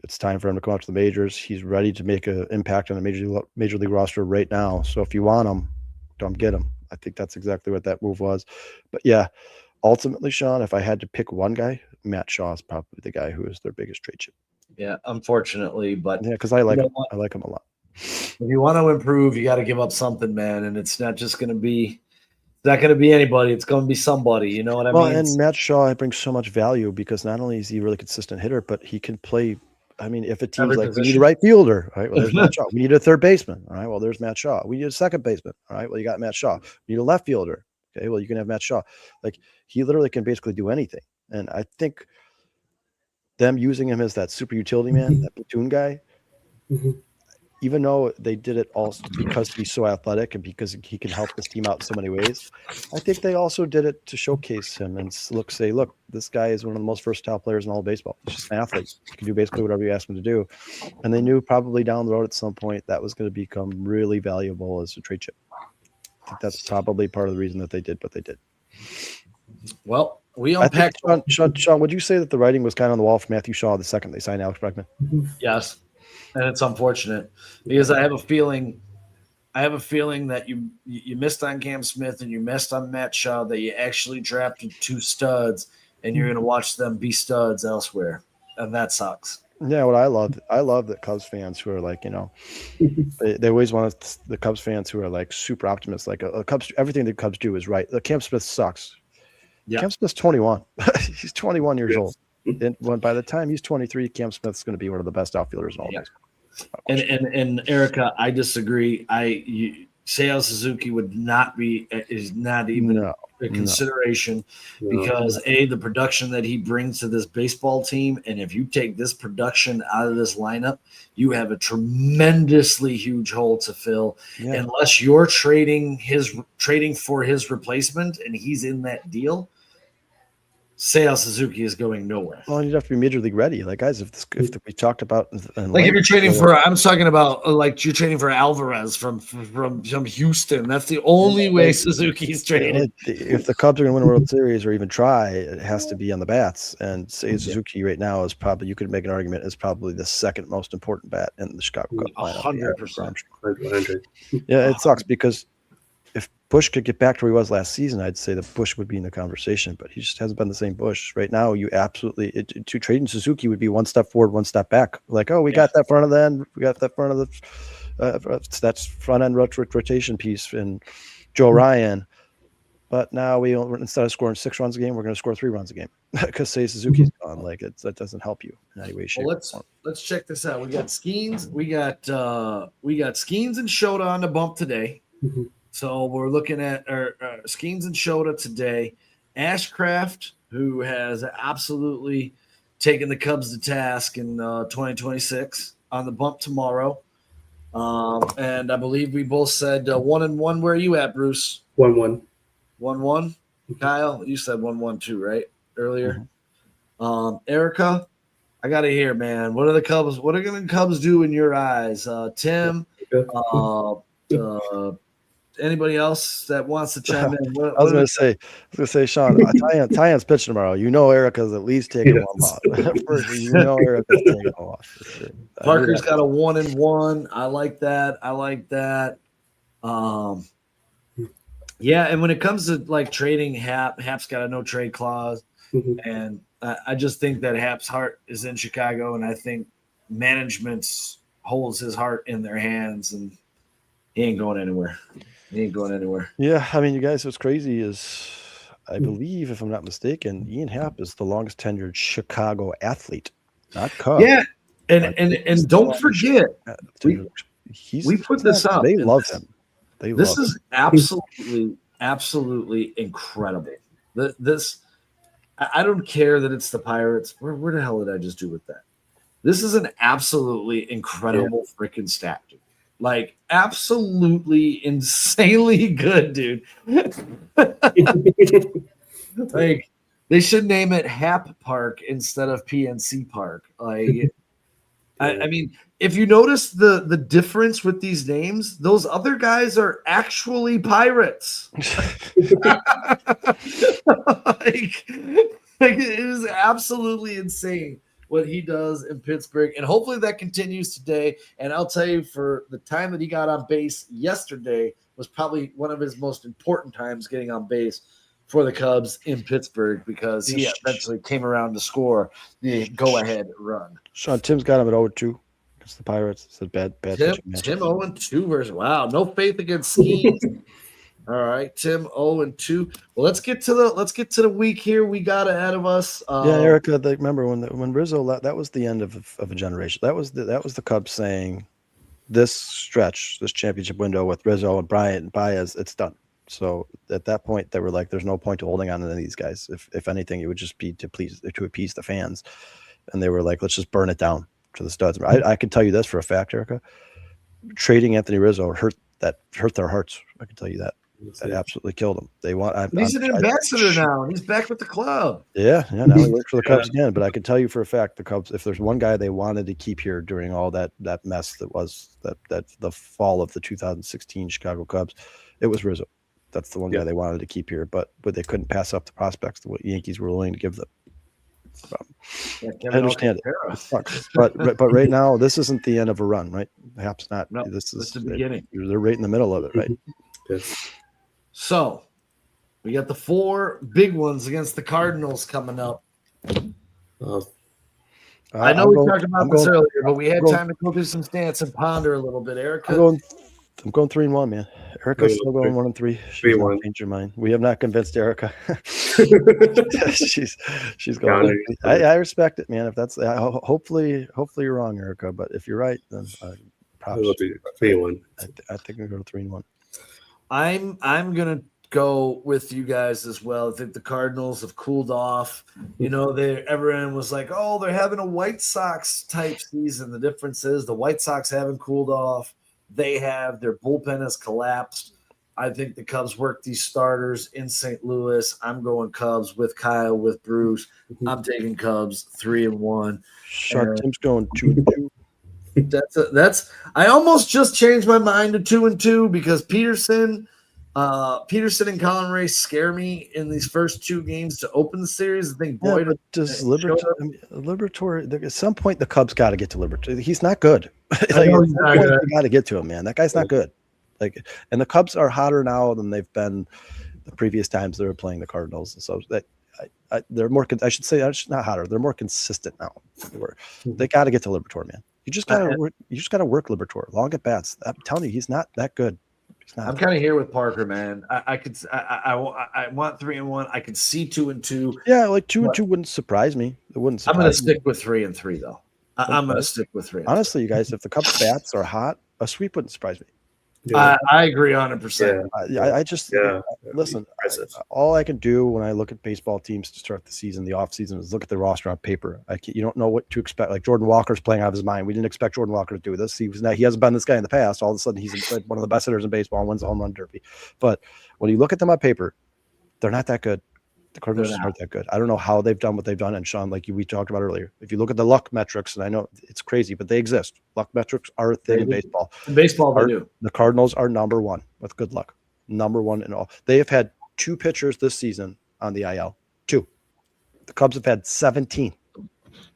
It's time for him to come out to the majors. He's ready to make an impact on a major league roster right now. So if you want him, don't get him. I think that's exactly what that move was. But yeah, ultimately, Sean, if I had to pick one guy, Matt Shaw is probably the guy who is their biggest trade chip. Yeah, unfortunately, but yeah, because I like him. I like him a lot. If you want to improve, you got to give up something, man, and it's not just going to be. It's not going to be anybody. It's going to be somebody. You know what I mean? And Matt Shaw brings so much value because not only is he a really consistent hitter, but he can play. I mean, if a team's like, we need a right fielder, all right, well, there's Matt Shaw. We need a third baseman, all right, well, there's Matt Shaw. We need a second baseman, all right, well, you got Matt Shaw. We need a left fielder, okay, well, you can have Matt Shaw. Like, he literally can basically do anything. And I think them using him as that super utility man, that platoon guy, even though they did it also because he's so athletic and because he can help this team out in so many ways, I think they also did it to showcase him and say, look, this guy is one of the most versatile players in all of baseball. He's just an athlete. He can do basically whatever you ask him to do. And they knew probably down the road at some point that was going to become really valuable as a trade chip. I think that's probably part of the reason that they did what they did. Well, we unpacked. Sean, would you say that the writing was kind of on the wall for Matthew Shaw the second they signed Alex Bregman? Yes. And it's unfortunate because I have a feeling that you missed on Cam Smith and you missed on Matt Shaw, that you actually drafted 2 studs and you're going to watch them be studs elsewhere. And that sucks. Yeah, what I love that Cubs fans who are like, you know, they always want the Cubs fans who are like super optimists, like a Cubs, everything the Cubs do is right. Cam Smith sucks. Yeah. Cam Smith's 21. He's 21 years old. And by the time he's 23, Cam Smith's going to be one of the best outfilders in all baseball. And Erica, I disagree. Seiya Suzuki is not even a consideration because the production that he brings to this baseball team, and if you take this production out of this lineup, you have a tremendously huge hole to fill. Yeah. Unless you're trading for his replacement and he's in that deal, Seiya Suzuki is going nowhere. Well, you'd have to be major league ready. Like, guys, if we talked about if you're trading I'm talking about like you're trading for Alvarez from Houston. That's the only way Suzuki's traded. If the Cubs are going to win a World Series or even try, it has to be on the bats. And Seiya Suzuki right now is probably, you could make an argument, is probably the second most important bat in the Chicago Cubs lineup. 100%. Yeah, it sucks because if Bush could get back to where he was last season, I'd say that Bush would be in the conversation, but he just hasn't been the same Bush. Right now, you absolutely to trading Suzuki would be one step forward, one step back. Like, oh, we got that front of the end, we got that front of the that's front end rotation piece in Joe Ryan. But now we instead of scoring 6 runs a game, we're going to score 3 runs a game because say Suzuki's gone. Like that doesn't help you in any way, shape. Well, let's check this out. We got Skenes, we got Skenes and Showdown on the bump today. So we're looking at Skenes and Shota today. Ashcraft who has absolutely taken the Cubs to task in 2026 on the bump tomorrow. And I believe we both said 1-1. Where are you at, Bruce? 1-1. 1-1. Kyle, you said 1-1 too, right? Earlier. Erica, I got to hear, man. What are the Cubs? What are going the Cubs do in your eyes? Tim, anybody else that wants to chime in? I was going to say, Sean, Tyan's pitching tomorrow. You know, Erica's at least taking one loss. You know, Erica's taking a loss for sure. Parker's got a 1-1. I like that. Yeah, and when it comes to like trading Hap's got a no trade clause, and I just think that Hap's heart is in Chicago, and I think management holds his heart in their hands, and he ain't going anywhere. Yeah, I mean, you guys, what's crazy is I believe, if I'm not mistaken, Ian Happ is the longest tenured Chicago athlete, not Cub. Yeah, and don't forget, we put this up. They love him. This is absolutely incredible. This, I don't care that it's the Pirates. Where the hell did I just do with that? This is an absolutely incredible freaking stat, dude. Like, absolutely insanely good, dude. Like, they should name it Hap Park instead of PNC Park. Like, I mean, if you notice the difference with these names, those other guys are actually Pirates. like it is absolutely insane what he does in Pittsburgh, and hopefully that continues today. And I'll tell you, for the time that he got on base yesterday was probably one of his most important times getting on base for the Cubs in Pittsburgh, because he eventually came around to score the go-ahead run. Sean, Tim's got him at 0-2 against the Pirates. It's a bad Tim 0-2 versus no faith against Skenes. All right, Tim 0-2. Well, let's get to the week here we got ahead of us. Erica, remember when Rizzo left, that was the end of a generation. That was the Cubs saying, this championship window with Rizzo and Bryant and Baez, it's done. So at that point, they were like, there's no point to holding on to any of these guys. If anything, it would just be to appease the fans. And they were like, let's just burn it down to the studs. I can tell you this for a fact, Erica. Trading Anthony Rizzo hurt their hearts. I can tell you that. That absolutely killed him. He's an ambassador now. He's back with the club. Yeah. Now he works for the Cubs again. But I can tell you for a fact, the Cubs, if there's one guy they wanted to keep here during all that mess that was that the fall of the 2016 Chicago Cubs, it was Rizzo. That's the one guy they wanted to keep here, but they couldn't pass up the prospects that what Yankees were willing to give them. I understand it, but right now this isn't the end of a run, right? Perhaps not. No, this is the beginning. They're right in the middle of it, right? Yes. So we got the 4 big ones against the Cardinals coming up. I know we talked about this earlier, but we had time to go through some stats and ponder a little bit. Erica, I'm going 3-1, man. Erica's still going 1-3. She's not changed her mind. We have not convinced Erica. she's going. I respect it, man. If that's hopefully you're wrong, Erica. But if you're right, then props. 3-1. I think we're going 3-1. I'm gonna go with you guys as well. I think the Cardinals have cooled off. You know, everyone was like, "Oh, they're having a White Sox type season." The difference is the White Sox haven't cooled off. They have. Their bullpen has collapsed. I think the Cubs work these starters in St. Louis. I'm going Cubs with Kyle, with Bruce. I'm taking Cubs 3-1. Tim's going 2-2. That's. I almost just changed my mind to 2-2 because Peterson and Colin Ray scare me in these first 2 games to open the series. I think Boyd. Yeah, does Liberatore? At some point, the Cubs got to get to Liberatore. He's not good. They got to get to him, man. That guy's not good. And the Cubs are hotter now than they've been the previous times they were playing the Cardinals. So they're more. I should say not hotter. They're more consistent now. They got to get to Liberatore, man. You just got to work. You just got to work Liberatore. Long at bats. I'm telling you, he's not that good. I'm kind of here with Parker, man. I want 3-1. I could see 2-2. Yeah, like 2-2 wouldn't surprise me. It wouldn't. I'm going to stick with 3-3 though. I'm going to stick with 3. Honestly, you guys, if the Cubs bats are hot, a sweep wouldn't surprise me. I agree 100%. I just listen. All I can do when I look at baseball teams to start the season, the off season, is look at the roster on paper. You don't know what to expect. Like Jordan Walker's playing out of his mind. We didn't expect Jordan Walker to do this. He hasn't been this guy in the past. All of a sudden, he's one of the best hitters in baseball and wins the home run derby. But when you look at them on paper, they're not that good. The Cardinals aren't that good. I don't know how they've done what they've done. And Sean, like we talked about earlier, if you look at the luck metrics, and I know it's crazy, but they exist. Luck metrics are a thing in baseball. In baseball, they do. The Cardinals are number one with good luck. Number one in all. They have had 2 pitchers this season on the IL. 2. The Cubs have had 17.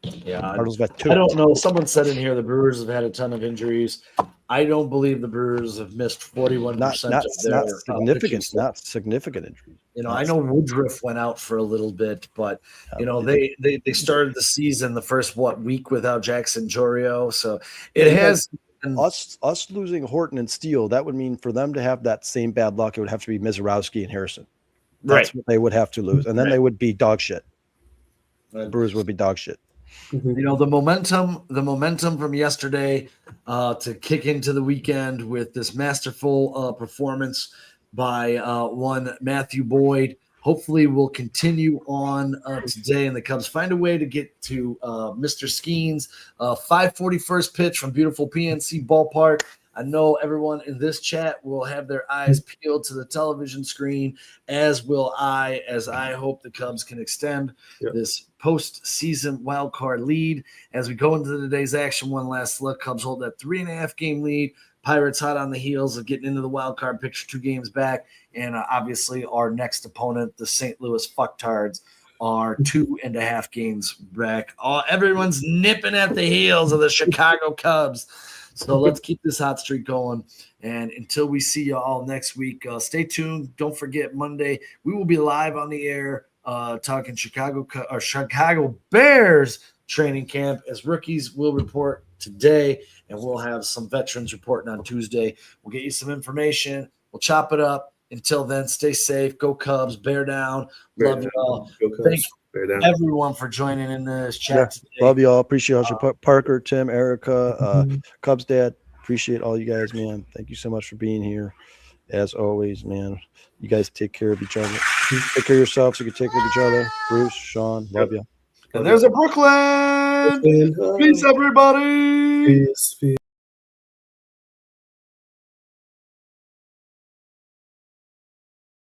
Yeah, Cardinals have had 2. I don't know. Someone said in here the Brewers have had a ton of injuries. I don't believe the Brewers have missed 41% not of their significant, not significant injuries. I know Woodruff went out for a little bit, but they started the season the first week without Jackson Jorio, so it has us losing Horton and Steele. That would mean for them to have that same bad luck, it would have to be Mizorowski and Harrison. That's what they would have to lose, and then they would be dog shit. The Brewers would be dog shit. The momentum from yesterday to kick into the weekend with this masterful performance by one Matthew Boyd. Hopefully we'll continue on today, and the Cubs find a way to get to Mr. Skenes. 5:41 pitch from beautiful PNC Ballpark. I know everyone in this chat will have their eyes peeled to the television screen, as will I, as I hope the Cubs can extend this postseason wildcard lead. As we go into today's action, one last look. Cubs hold that 3.5-game lead. Pirates hot on the heels of getting into the wildcard picture 2 games back. And obviously our next opponent, the St. Louis Fucktards, are 2.5 games back. Everyone's nipping at the heels of the Chicago Cubs. So let's keep this hot streak going. And until we see you all next week, stay tuned. Don't forget, Monday, we will be live on the air talking Chicago Bears training camp, as rookies will report today, and we'll have some veterans reporting on Tuesday. We'll get you some information. We'll chop it up. Until then, stay safe. Go Cubs. Bear down. Love you all. Thank everyone for joining in this chat today. Love you all. Appreciate you, Parker, Tim, Erica, Cubs Dad. Appreciate all you guys, man. Thank you so much for being here. As always, man. You guys take care of each other. Take care of yourselves so you can take care of each other. Bruce, Sean, love you. And there's a Brooklyn. Peace, everybody. Peace.